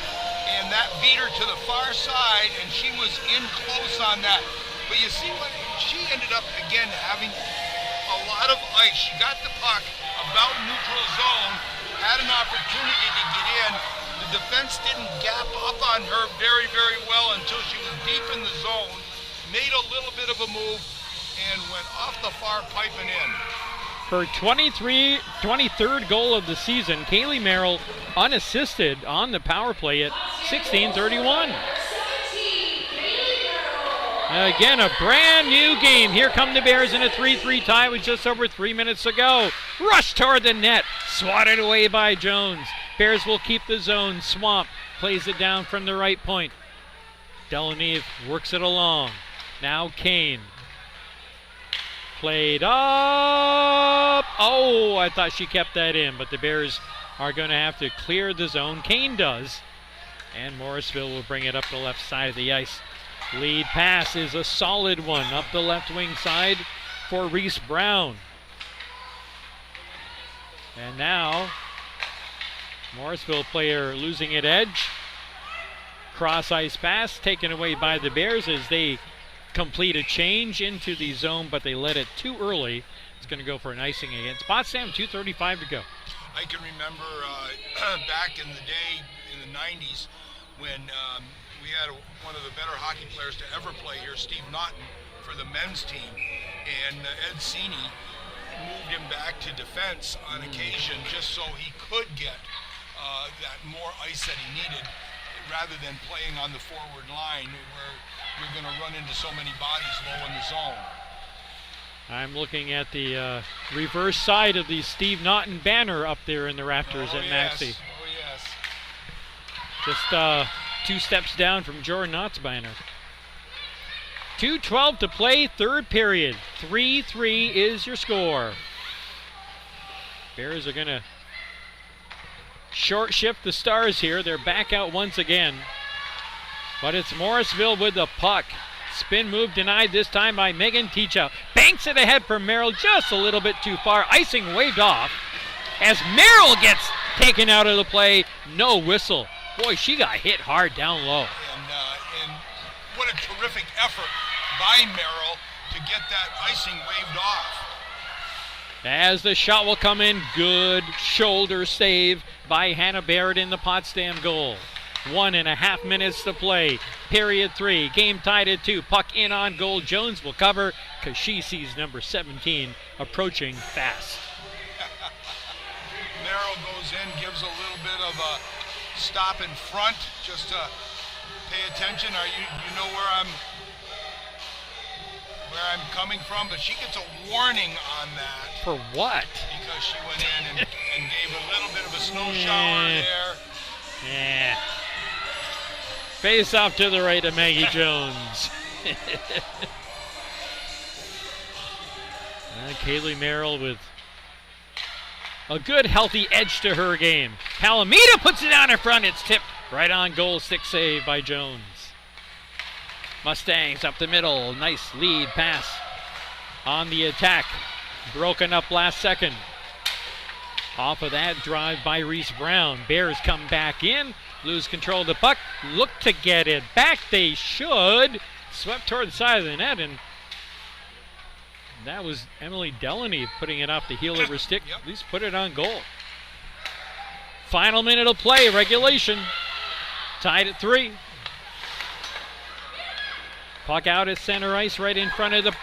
and that beat her to the far side, and she was in close on that. But you see what, she ended up again having a lot of ice. She got the puck about neutral zone, had an opportunity to get in. The defense didn't gap up on her very, very well until she was deep in the zone, made a little bit of a move, and went off the far pipe and in. Her 23rd goal of the season, Kaylee Merrill unassisted on the power play at 16:31. Again, a brand new game. Here come the Bears in a 3-3 tie with just over 3 minutes to go. Rush toward the net, swatted away by Jones. Bears will keep the zone. Swamp plays it down from the right point. Delaney works it along. Now Kane. Played up. Oh, I thought she kept that in, but the Bears are going to have to clear the zone. Kane does. And Morrisville will bring it up the left side of the ice. Lead pass is a solid one up the left wing side for Reese Brown. And now, Morrisville player losing at edge. Cross ice pass taken away by the Bears as they complete a change into the zone, but they let it too early. It's going to go for an icing against Potsdam, 2:35 to go. I can remember back in the day, in the 90s, when we had one of the better hockey players to ever play here, Steve Naughton, for the men's team, and Ed Cini moved him back to defense on occasion just so he could get that more ice that he needed, rather than playing on the forward line where you're going to run into so many bodies low in the zone. I'm looking at the reverse side of the Steve Naughton banner up there in the rafters at Maxey. Oh, yes. Just 2 steps down from Jordan Knott's banner. 2:12 to play, third period. 3-3 is your score. Bears are going to short shift the Stars here. They're back out once again. But it's Morrisville with the puck. Spin move denied this time by Megan Teachout. Banks it ahead for Merrill just a little bit too far. Icing waved off as Merrill gets taken out of the play. No whistle. Boy, she got hit hard down low. And what a terrific effort by Merrill to get that icing waved off. As the shot will come in, good shoulder save by Hannah Barrett in the Potsdam goal. 1.5 minutes to play. Period 3. Game tied at 2. Puck in on goal. Jones will cover because she sees number 17 approaching fast. Merrill goes in, gives a little bit of a stop in front just to pay attention. You know where I'm coming from, but she gets a warning on that. For what? Because she went in and gave a little bit of a snow shower there. Yeah. Face off to the right of Maggie Jones. Kaylee Merrill with a good, healthy edge to her game. Palomita puts it down in front. It's tipped right on goal. Stick save by Jones. Mustangs up the middle. Nice lead pass on the attack. Broken up last second. Off of that drive by Reese Brown. Bears come back in. Lose control of the puck. Look to get it back. They should. Swept toward the side of the net, and that was Emily Delaney putting it off the heel of her stick. Yep. At least put it on goal. Final minute of play, regulation. Tied at 3. Puck out at center ice right in front of the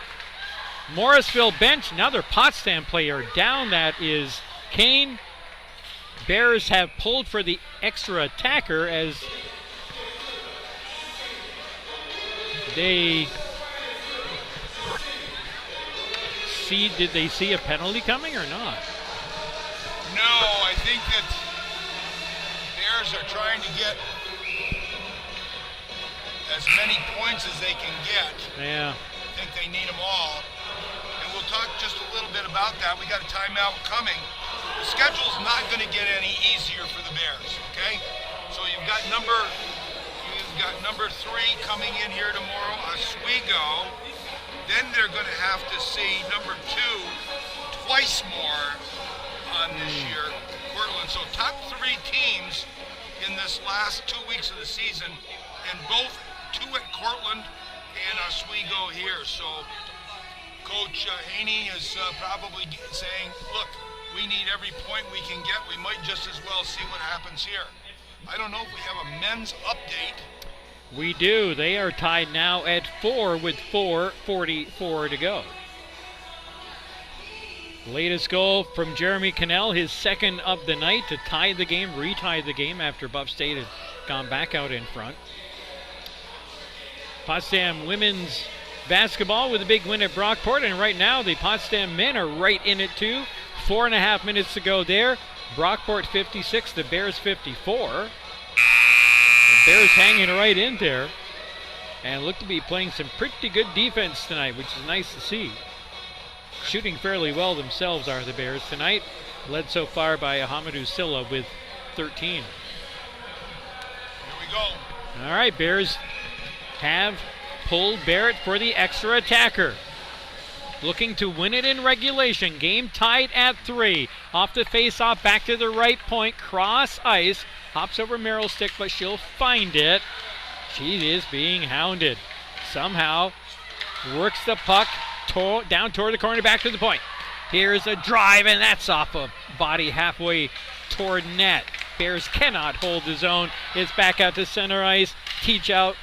Morrisville bench. Another Potsdam player down. That is Kane. Bears have pulled for the extra attacker as Did they see a penalty coming or not? No, I think that Bears are trying to get as many points as they can get. Yeah. I think they need them all. And we'll talk just a little bit about that. We got a timeout coming. The schedule's not going to get any easier for the Bears, okay? So you've got number 3 coming in here tomorrow, Oswego. Then they're going to have to see number 2 twice more on this year, Cortland. So top 3 teams in this last 2 weeks of the season, and both 2 at Cortland and Oswego here. So Coach Haney is probably saying, look, we need every point we can get. We might just as well see what happens here. I don't know if we have a men's update. We do. They are tied now at 4 with 4:44 to go. Latest goal from Jeremy Cannell, his second of the night to tie the game, retie the game after Buff State had gone back out in front. Potsdam women's basketball with a big win at Brockport, and right now the Potsdam men are right in it too. 4.5 minutes to go there. Brockport 56, the Bears 54. The Bears hanging right in there and look to be playing some pretty good defense tonight, which is nice to see. Shooting fairly well themselves are the Bears tonight, led so far by Ahamadou Silla with 13. Here we go. All right, Bears have pulled Barrett for the extra attacker. Looking to win it in regulation. Game tied at 3. Off the face-off, back to the right point. Cross ice. Hops over Merrill's stick, but she'll find it. She is being hounded. Somehow works the puck down toward the corner, back to the point. Here's a drive, and that's off a body halfway toward net. Bears cannot hold the zone. It's back out to center ice. Teach out.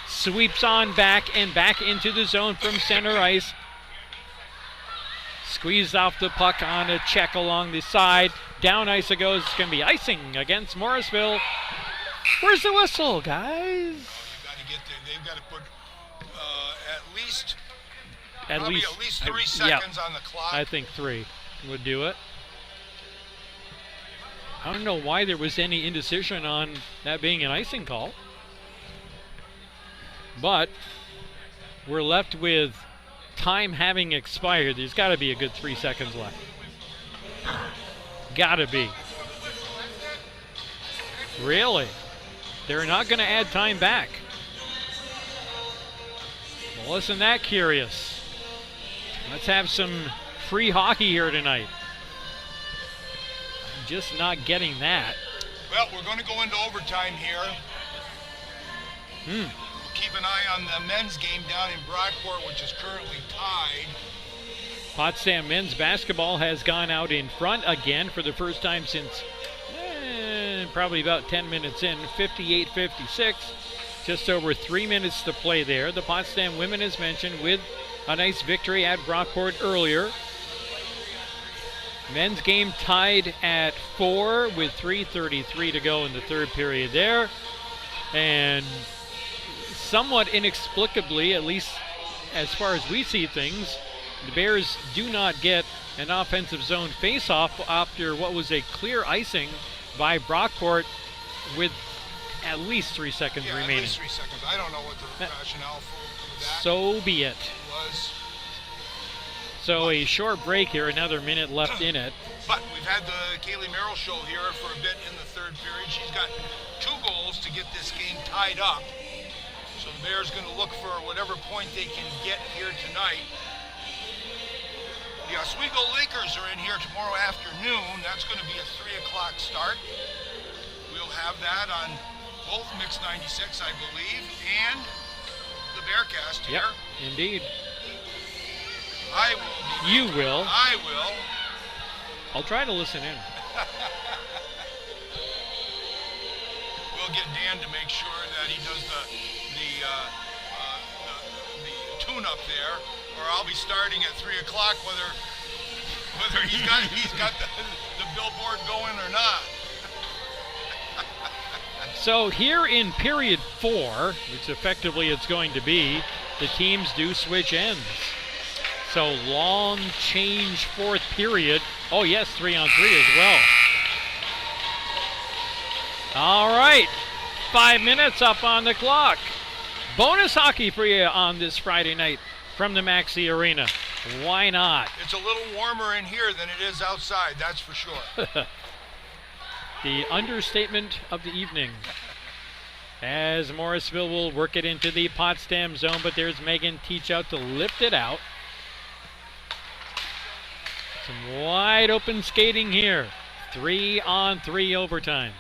Sweeps on back and back into the zone from center ice. Squeezed off the puck on a check along the side. Down ice it goes. It's going to be icing against Morrisville. Where's the whistle, guys? They've got to get there. They've got to put at least 3 seconds on the clock. I think 3 would do it. I don't know why there was any indecision on that being an icing call. But we're left with time having expired. There's got to be a good 3 seconds left. Gotta be. Really? They're not going to add time back. Well, isn't that curious? Let's have some free hockey here tonight. Just not getting that. Well, we're going to go into overtime here. Keep an eye on the men's game down in Brockport, which is currently tied. Potsdam men's basketball has gone out in front again for the first time since probably about 10 minutes in, 58-56. Just over 3 minutes to play there. The Potsdam women, as mentioned, with a nice victory at Brockport earlier. Men's game tied at 4 with 3:33 to go in the third period there. And somewhat inexplicably, at least as far as we see things, the Bears do not get an offensive zone face-off after what was a clear icing by Brockport with at least 3 seconds remaining. At least 3 seconds. I don't know what the rationale for that so be it. was. So a short break here, another minute left in it. But we've had the Kaylee Merrill show here for a bit in the third period. She's got 2 goals to get this game tied up. So the Bears going to look for whatever point they can get here tonight. The Oswego Lakers are in here tomorrow afternoon. That's going to be a 3 o'clock start. We'll have that on both Mix 96, I believe, and the Bearcast here. Yep, indeed. I will. You will. I will. I'll try to listen in. We'll get Dan to make sure that he does the tune-up there, or I'll be starting at 3 o'clock, whether he's got the billboard going or not. So here in period 4, which effectively it's going to be, the teams do switch ends. So long change 4th period. Oh yes, 3-on-3 as well. All right, 5 minutes up on the clock. Bonus hockey for you on this Friday night from the Maxi Arena. Why not? It's a little warmer in here than it is outside, that's for sure. The understatement of the evening. As Morrisville will work it into the Potsdam zone, but there's Megan Teach out to lift it out. Some wide open skating here. 3-on-3 overtime.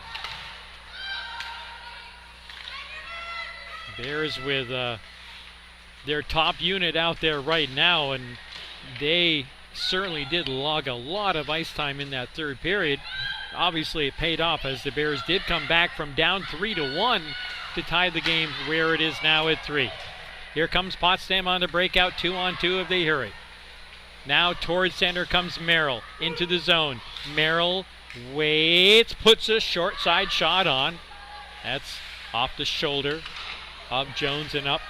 Bears with their top unit out there right now, and they certainly did log a lot of ice time in that 3rd period. Obviously it paid off as the Bears did come back from down 3-1 to tie the game where it is now at 3. Here comes Potsdam on the breakout, 2-on-2 if they hurry. Now towards center comes Merrill into the zone. Merrill waits, puts a short side shot on. That's off the shoulder of Jones and up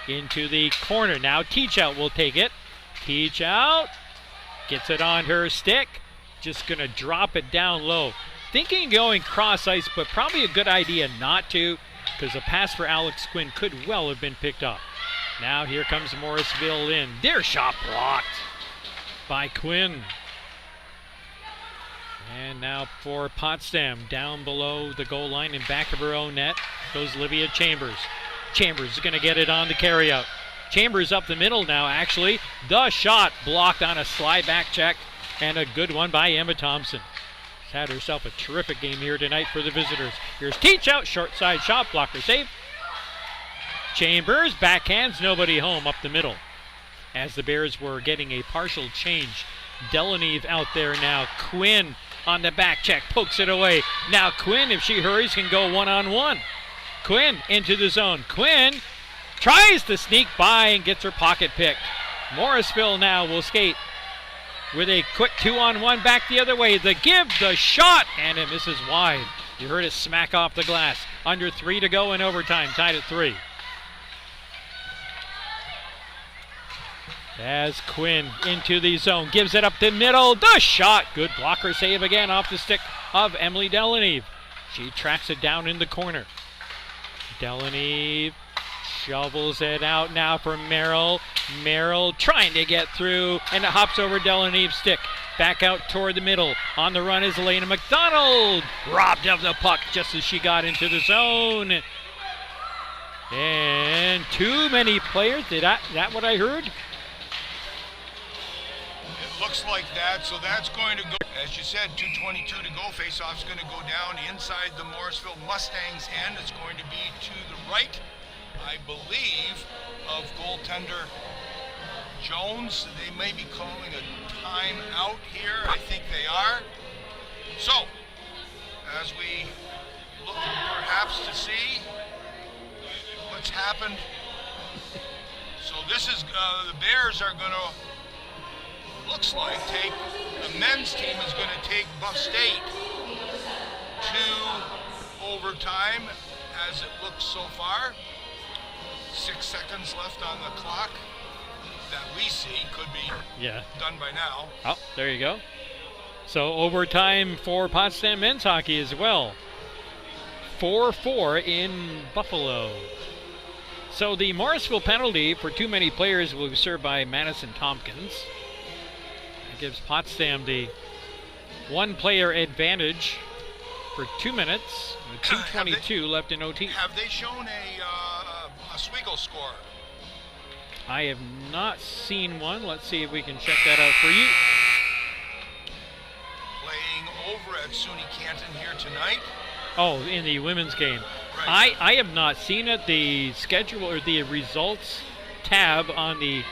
into the corner. Now Teach out will take it. Teach out, gets it on her stick. Just gonna drop it down low. Thinking going cross ice, but probably a good idea not to, because a pass for Alex Quinn could well have been picked up. Now here comes Morrisville in. Their shot blocked by Quinn. And now for Potsdam, down below the goal line in back of her own net goes Livia Chambers. Chambers is gonna get it on the carryout. Chambers up the middle now, actually. The shot blocked on a slide back check. And a good one by Emma Thompson. She's had herself a terrific game here tonight for the visitors. Here's Teach out, short side shot, blocker save. Chambers, backhands, nobody home up the middle. As the Bears were getting a partial change. Delaneve out there now. Quinn on the back check, pokes it away. Now Quinn, if she hurries, can go 1-on-1. Quinn into the zone. Quinn tries to sneak by and gets her pocket picked. Morrisville now will skate with a quick 2-on-1 back the other way. The give, the shot, and it misses wide. You heard it smack off the glass. Under 3 to go in overtime, tied at 3. As Quinn into the zone, gives it up the middle. The shot, good blocker save again off the stick of Emily Delaneve. She tracks it down in the corner. Delaneve shovels it out now for Merrill. Merrill trying to get through, and it hops over Delaneve's stick. Back out toward the middle. On the run is Elena McDonald. Robbed of the puck just as she got into the zone. And too many players. That what I heard? It looks like that, so that's going to go. As you said, 2:22 to go. Face-off's going to go down inside the Morrisville Mustangs end. It's going to be to the right, I believe, of goaltender Jones. They may be calling a timeout here. I think they are. So, as we look perhaps to see what's happened. So this is, the Bears are going to, looks like, the men's team is going to take Buff State to overtime as it looks so far. 6 seconds left on the clock that we see. Could be done by now. Oh, there you go. So overtime for Potsdam men's hockey as well. 4-4 in Buffalo. So the Morrisville penalty for too many players will be served by Madison Tompkins. That gives Potsdam the one-player advantage for 2 minutes. With 2:22 left in OT. Have they shown a Swiggle score? I have not seen one. Let's see if we can check that out for you. Playing over at SUNY Canton here tonight. Oh, in the women's game. Right. I have not seen it. The schedule or the results tab on the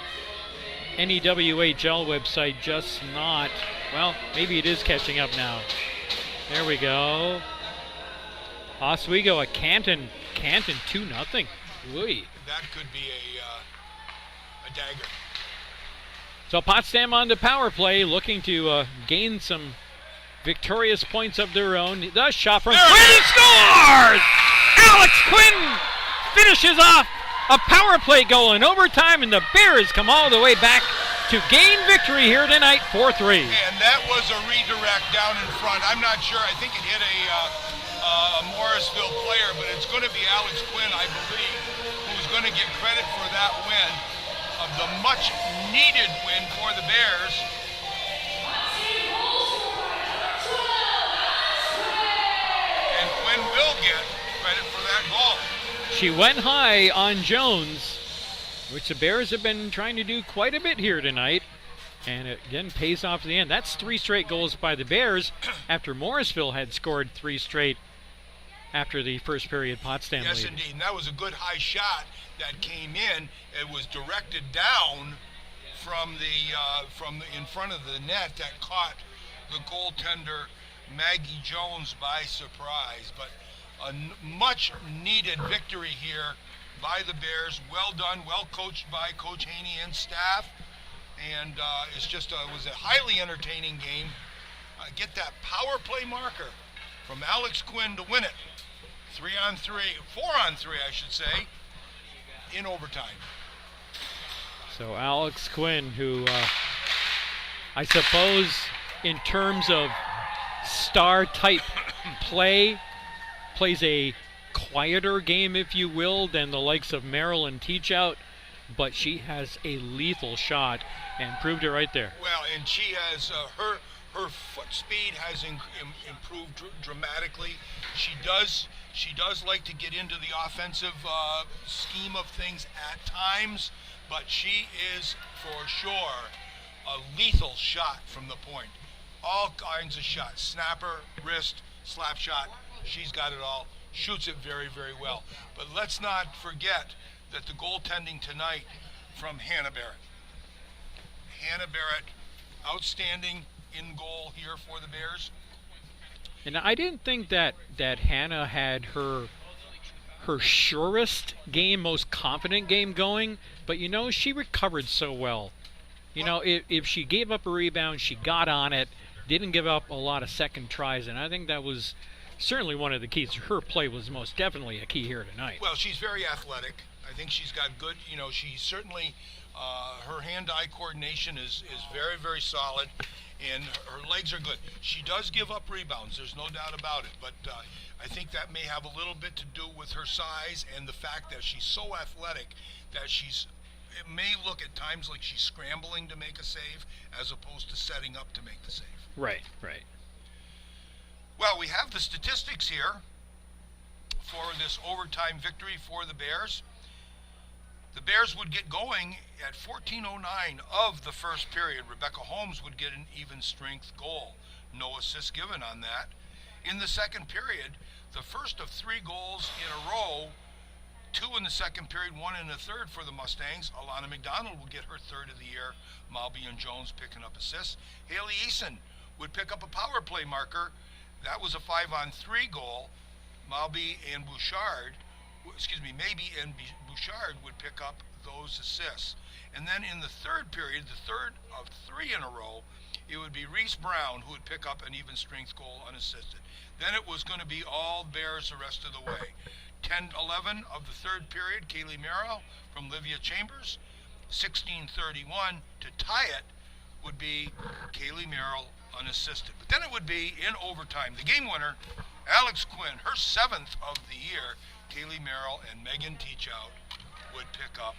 NEWHL website just not. Well, maybe it is catching up now. There we go. Oswego at Canton. Canton 2-0. Ooh. That could be a dagger. So Potsdam on the power play, looking to gain some victorious points of their own. The shot from Quinn scores! finishes off a power play goal in overtime, and the Bears come all the way back to gain victory here tonight, 4-3. And that was a redirect down in front. I'm not sure. I think it hit a Morrisville player, but it's going to be Alex Quinn, I believe, who's going to get credit for that win, of the much-needed win for the Bears. And Quinn will get credit for that goal. She went high on Jones, which the Bears have been trying to do quite a bit here tonight. And it again pays off at the end. That's 3 straight goals by the Bears after Morrisville had scored 3 straight after the first period Potsdam Yes, lead. indeed. And that was a good high shot that came in. It was directed down from in front of the net that caught the goaltender Maggie Jones by surprise. But a much needed victory here by the Bears. Well done, well coached by Coach Haney and staff. And it's just was a highly entertaining game. Get that power play marker from Alex Quinn to win it. 4-on-3, I should say, in overtime. So Alex Quinn, who I suppose in terms of star-type play, plays a quieter game, if you will, than the likes of Marilyn Teachout, but she has a lethal shot and proved it right there. Well, and she has her foot speed has improved dramatically. She does like to get into the offensive scheme of things at times, but she is for sure a lethal shot from the point. All kinds of shots, snapper, wrist, slap shot. She's got it all. Shoots it very, very well. But let's not forget that the goaltending tonight from Hannah Barrett. Hannah Barrett, outstanding in goal here for the Bears. And I didn't think that Hannah had her surest game, most confident game going, but she recovered so well. If she gave up a rebound, she got on it, didn't give up a lot of second tries, and I think that was certainly one of the keys. Her play was most definitely a key here tonight. Well, she's very athletic. I think she's got good, she certainly, her hand-eye coordination is very, very solid, and her legs are good. She does give up rebounds, there's no doubt about it, but I think that may have a little bit to do with her size and the fact that she's so athletic that it may look at times like she's scrambling to make a save as opposed to setting up to make the save. Right. Well, we have the statistics here for this overtime victory for the Bears. The Bears would get going at 14:09 of the first period. Rebecca Holmes would get an even strength goal. No assists given on that. In the second period, the first of 3 goals in a row, 2 in the second period, 1 in the third for the Mustangs. Alana McDonald would get her third of the year. Malby and Jones picking up assists. Haley Eason would pick up a power play marker. That was a 5-on-3 goal. Maybe and Bouchard would pick up those assists. And then in the third period, the third of 3 in a row, it would be Reese Brown who would pick up an even strength goal unassisted. Then it was going to be all Bears the rest of the way. 10-11 of the third period, Kaylee Merrill from Livia Chambers. 16:31 to tie it would be Kaylee Merrill unassisted. But then it would be in overtime. The game winner, Alex Quinn, her 7th of the year. Kaylee Merrill and Megan Teachout would pick up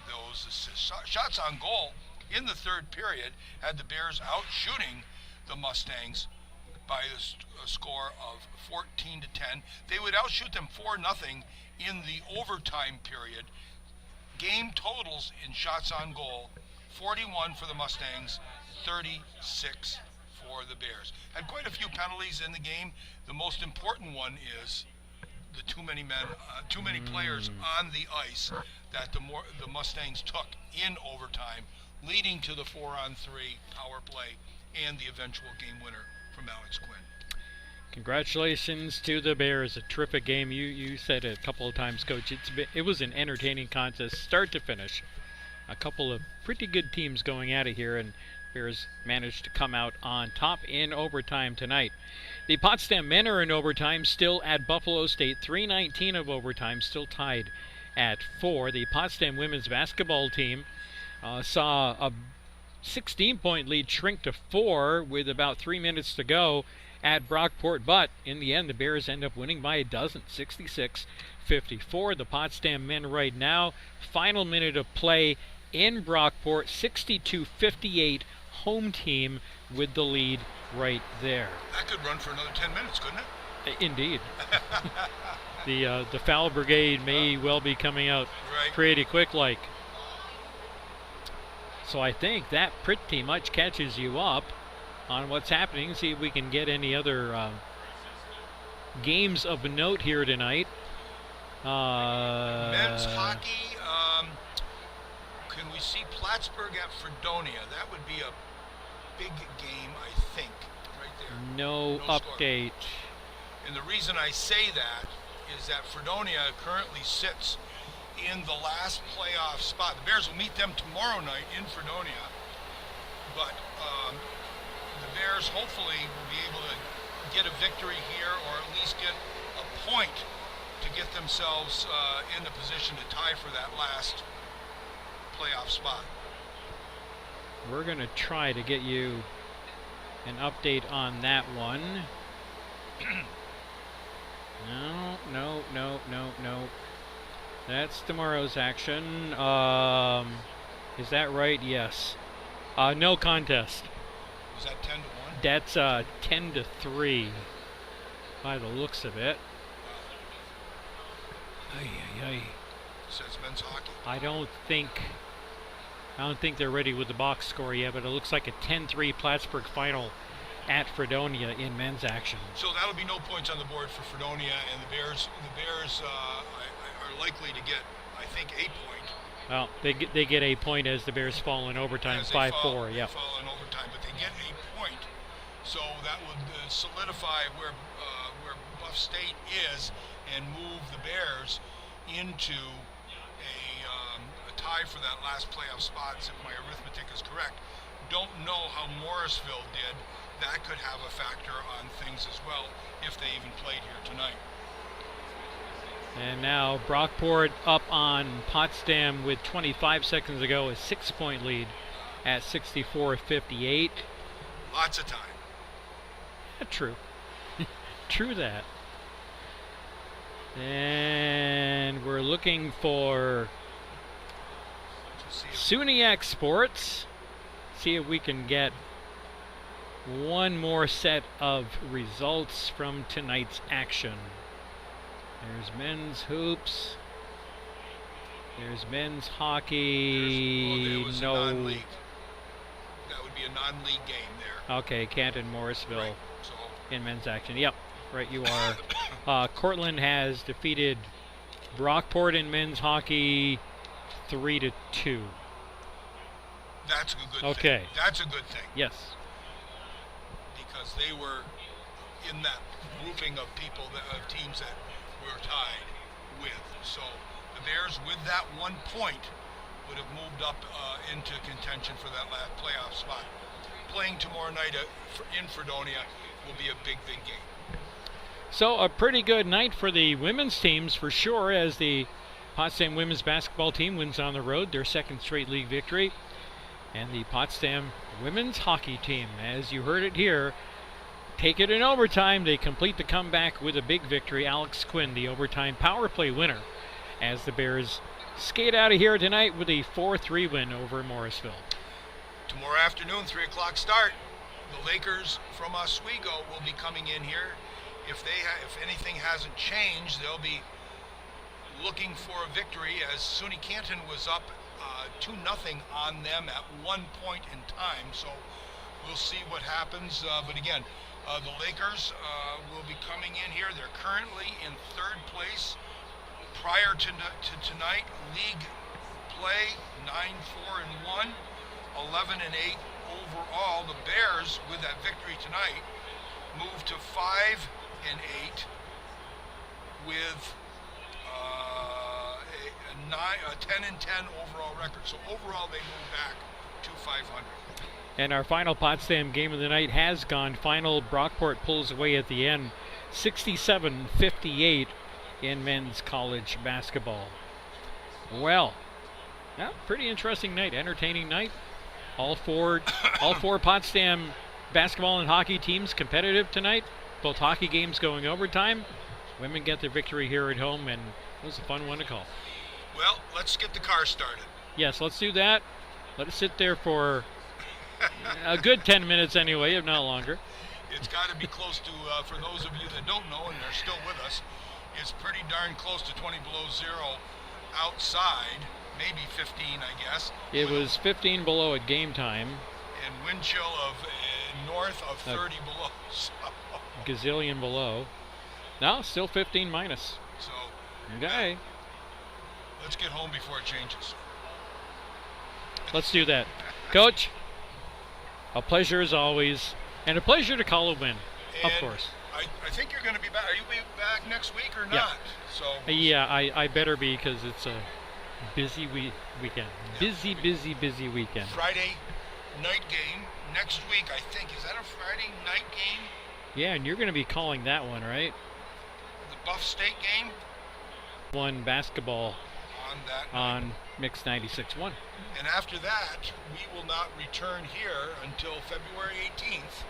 those assists. Shots on goal in the third period had the Bears out shooting the Mustangs by a score of 14-10. They would outshoot them 4-0 in the overtime period. Game totals in shots on goal, 41 for the Mustangs, 36 for the Bears. Had quite a few penalties in the game. The most important one is the too many players on the ice that the Mustangs took in overtime, leading to the 4-on-3 power play and the eventual game winner from Alex Quinn. Congratulations to the Bears. A terrific game. You said it a couple of times, Coach. It was an entertaining contest, start to finish. A couple of pretty good teams going at it here, and Bears managed to come out on top in overtime tonight. The Potsdam men are in overtime, still at Buffalo State. 3:19 of overtime, still tied at 4. The Potsdam women's basketball team saw a 16-point lead shrink to 4 with about 3 minutes to go at Brockport, but in the end the Bears end up winning by a dozen, 66-54. The Potsdam men right now, final minute of play in Brockport, 62-58, home team with the lead right there. That could run for another 10 minutes, couldn't it? Indeed. The foul brigade may well be coming out pretty quick like. So I think that pretty much catches you up on what's happening. See if we can get any other games of note here tonight. Men's hockey, can we see Plattsburgh at Fredonia? That would be a big game, I think, right there. No update. And the reason I say that is that Fredonia currently sits in the last playoff spot. The Bears will meet them tomorrow night in Fredonia, but the Bears hopefully will be able to get a victory here, or at least get a point to get themselves in the position to tie for that last playoff spot. We're going to try to get you an update on that one. No. That's tomorrow's action. Is that right? Yes. No contest. Was that 10-1? That's 10-3 by the looks of it. Says men's hockey. I don't think they're ready with the box score yet, but it looks like a 10-3 Plattsburgh final at Fredonia in men's action. So that'll be no points on the board for Fredonia, and the Bears are likely to get, I think, 8 points. Well, they get a point as the Bears fall in overtime, 5-4. Yeah. They fall in overtime, but they get a point, so that would solidify where Buff State is and move the Bears into a tie for that last playoff spot, if my arithmetic is correct. Don't know how Morrisville did. That could have a factor on things as well if they even played here tonight. And now Brockport up on Potsdam with 25 seconds to go, a 6-point lead at 64-58. Lots of time. True. True that. And we're looking for SUNYAC Sports. See if we can get one more set of results from tonight's action. There's men's hoops. There's men's hockey. There was a non-league. That would be a non-league game there. Okay, Canton Morrisville Right. So in men's action. Yep, right you are. Cortland has defeated Brockport in men's hockey 3-2. that's a good Okay. thing. That's a good thing. Yes. Because they were in that grouping of people, of teams that were tied with. So the Bears, with that 1 point, would have moved up into contention for that last playoff spot. Playing tomorrow night in Fredonia will be a big, big game. So a pretty good night for the women's teams for sure, as the Potsdam women's basketball team wins on the road, their second straight league victory. And the Potsdam women's hockey team, as you heard it here, take it in overtime. They complete the comeback with a big victory. Alex Quinn, the overtime power play winner, as the Bears skate out of here tonight with a 4-3 win over Morrisville. Tomorrow afternoon, 3 o'clock start. The Lakers from Oswego will be coming in here. If anything hasn't changed, they'll be looking for a victory, as SUNY Canton was up 2-0 on them at one point in time. So we'll see what happens. But again, the Lakers will be coming in here. They're currently in third place. Prior to tonight, league play 9-4-1, 11-8 overall. The Bears, with that victory tonight, moved to 5-8 with a 10-10 overall record. So overall, they moved back to 500. And our final Potsdam game of the night has gone final. Brockport pulls away at the end, 67-58 in men's college basketball. Well, yeah, pretty interesting night, entertaining night. All four Potsdam basketball and hockey teams competitive tonight. Both hockey games going overtime. Women get their victory here at home, and it was a fun one to call. Well, let's get the car started. Yes, let's do that. Let it sit there for a good 10 minutes anyway, if not longer. It's got to be close to, for those of you that don't know and are still with us, it's pretty darn close to 20 below zero outside, maybe 15, I guess. It was 15 below at game time. And wind chill of north of 30 below. So. Gazillion below. No, still 15 minus. So, okay. Let's get home before it changes. Let's do that. Coach, a pleasure as always, and a pleasure to call a win, of course. I think you're going to be back. Are you back next week or Yeah. not? So Yeah, I better be, because it's a busy weekend. Yeah. Busy weekend. Friday night game next week, I think. Is that a Friday night game? Yeah, and you're going to be calling that one, right? The Buff State game? One basketball On that night. on Mix 96.1. And after that, we will not return here until February 18th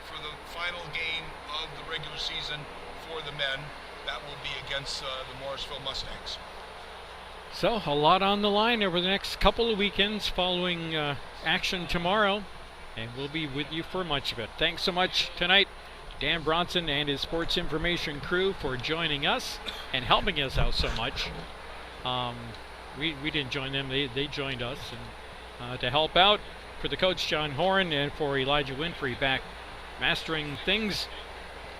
for the final game of the regular season for the men. That will be against the Morrisville Mustangs. So, a lot on the line over the next couple of weekends following action tomorrow, and we'll be with you for much of it. Thanks so much tonight, Dan Bronson and his sports information crew, for joining us and helping us out so much. We didn't join them, they joined us, and to help out for the coach John Horn and for Elijah Winfrey back mastering things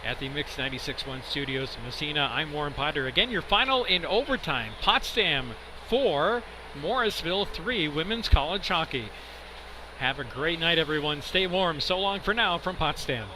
at the Mix 96.1 studios in Messina. I'm Warren Potter. Again, your final in overtime. Potsdam 4, Morrisville 3, women's college hockey. Have a great night, everyone. Stay warm. So long for now from Potsdam.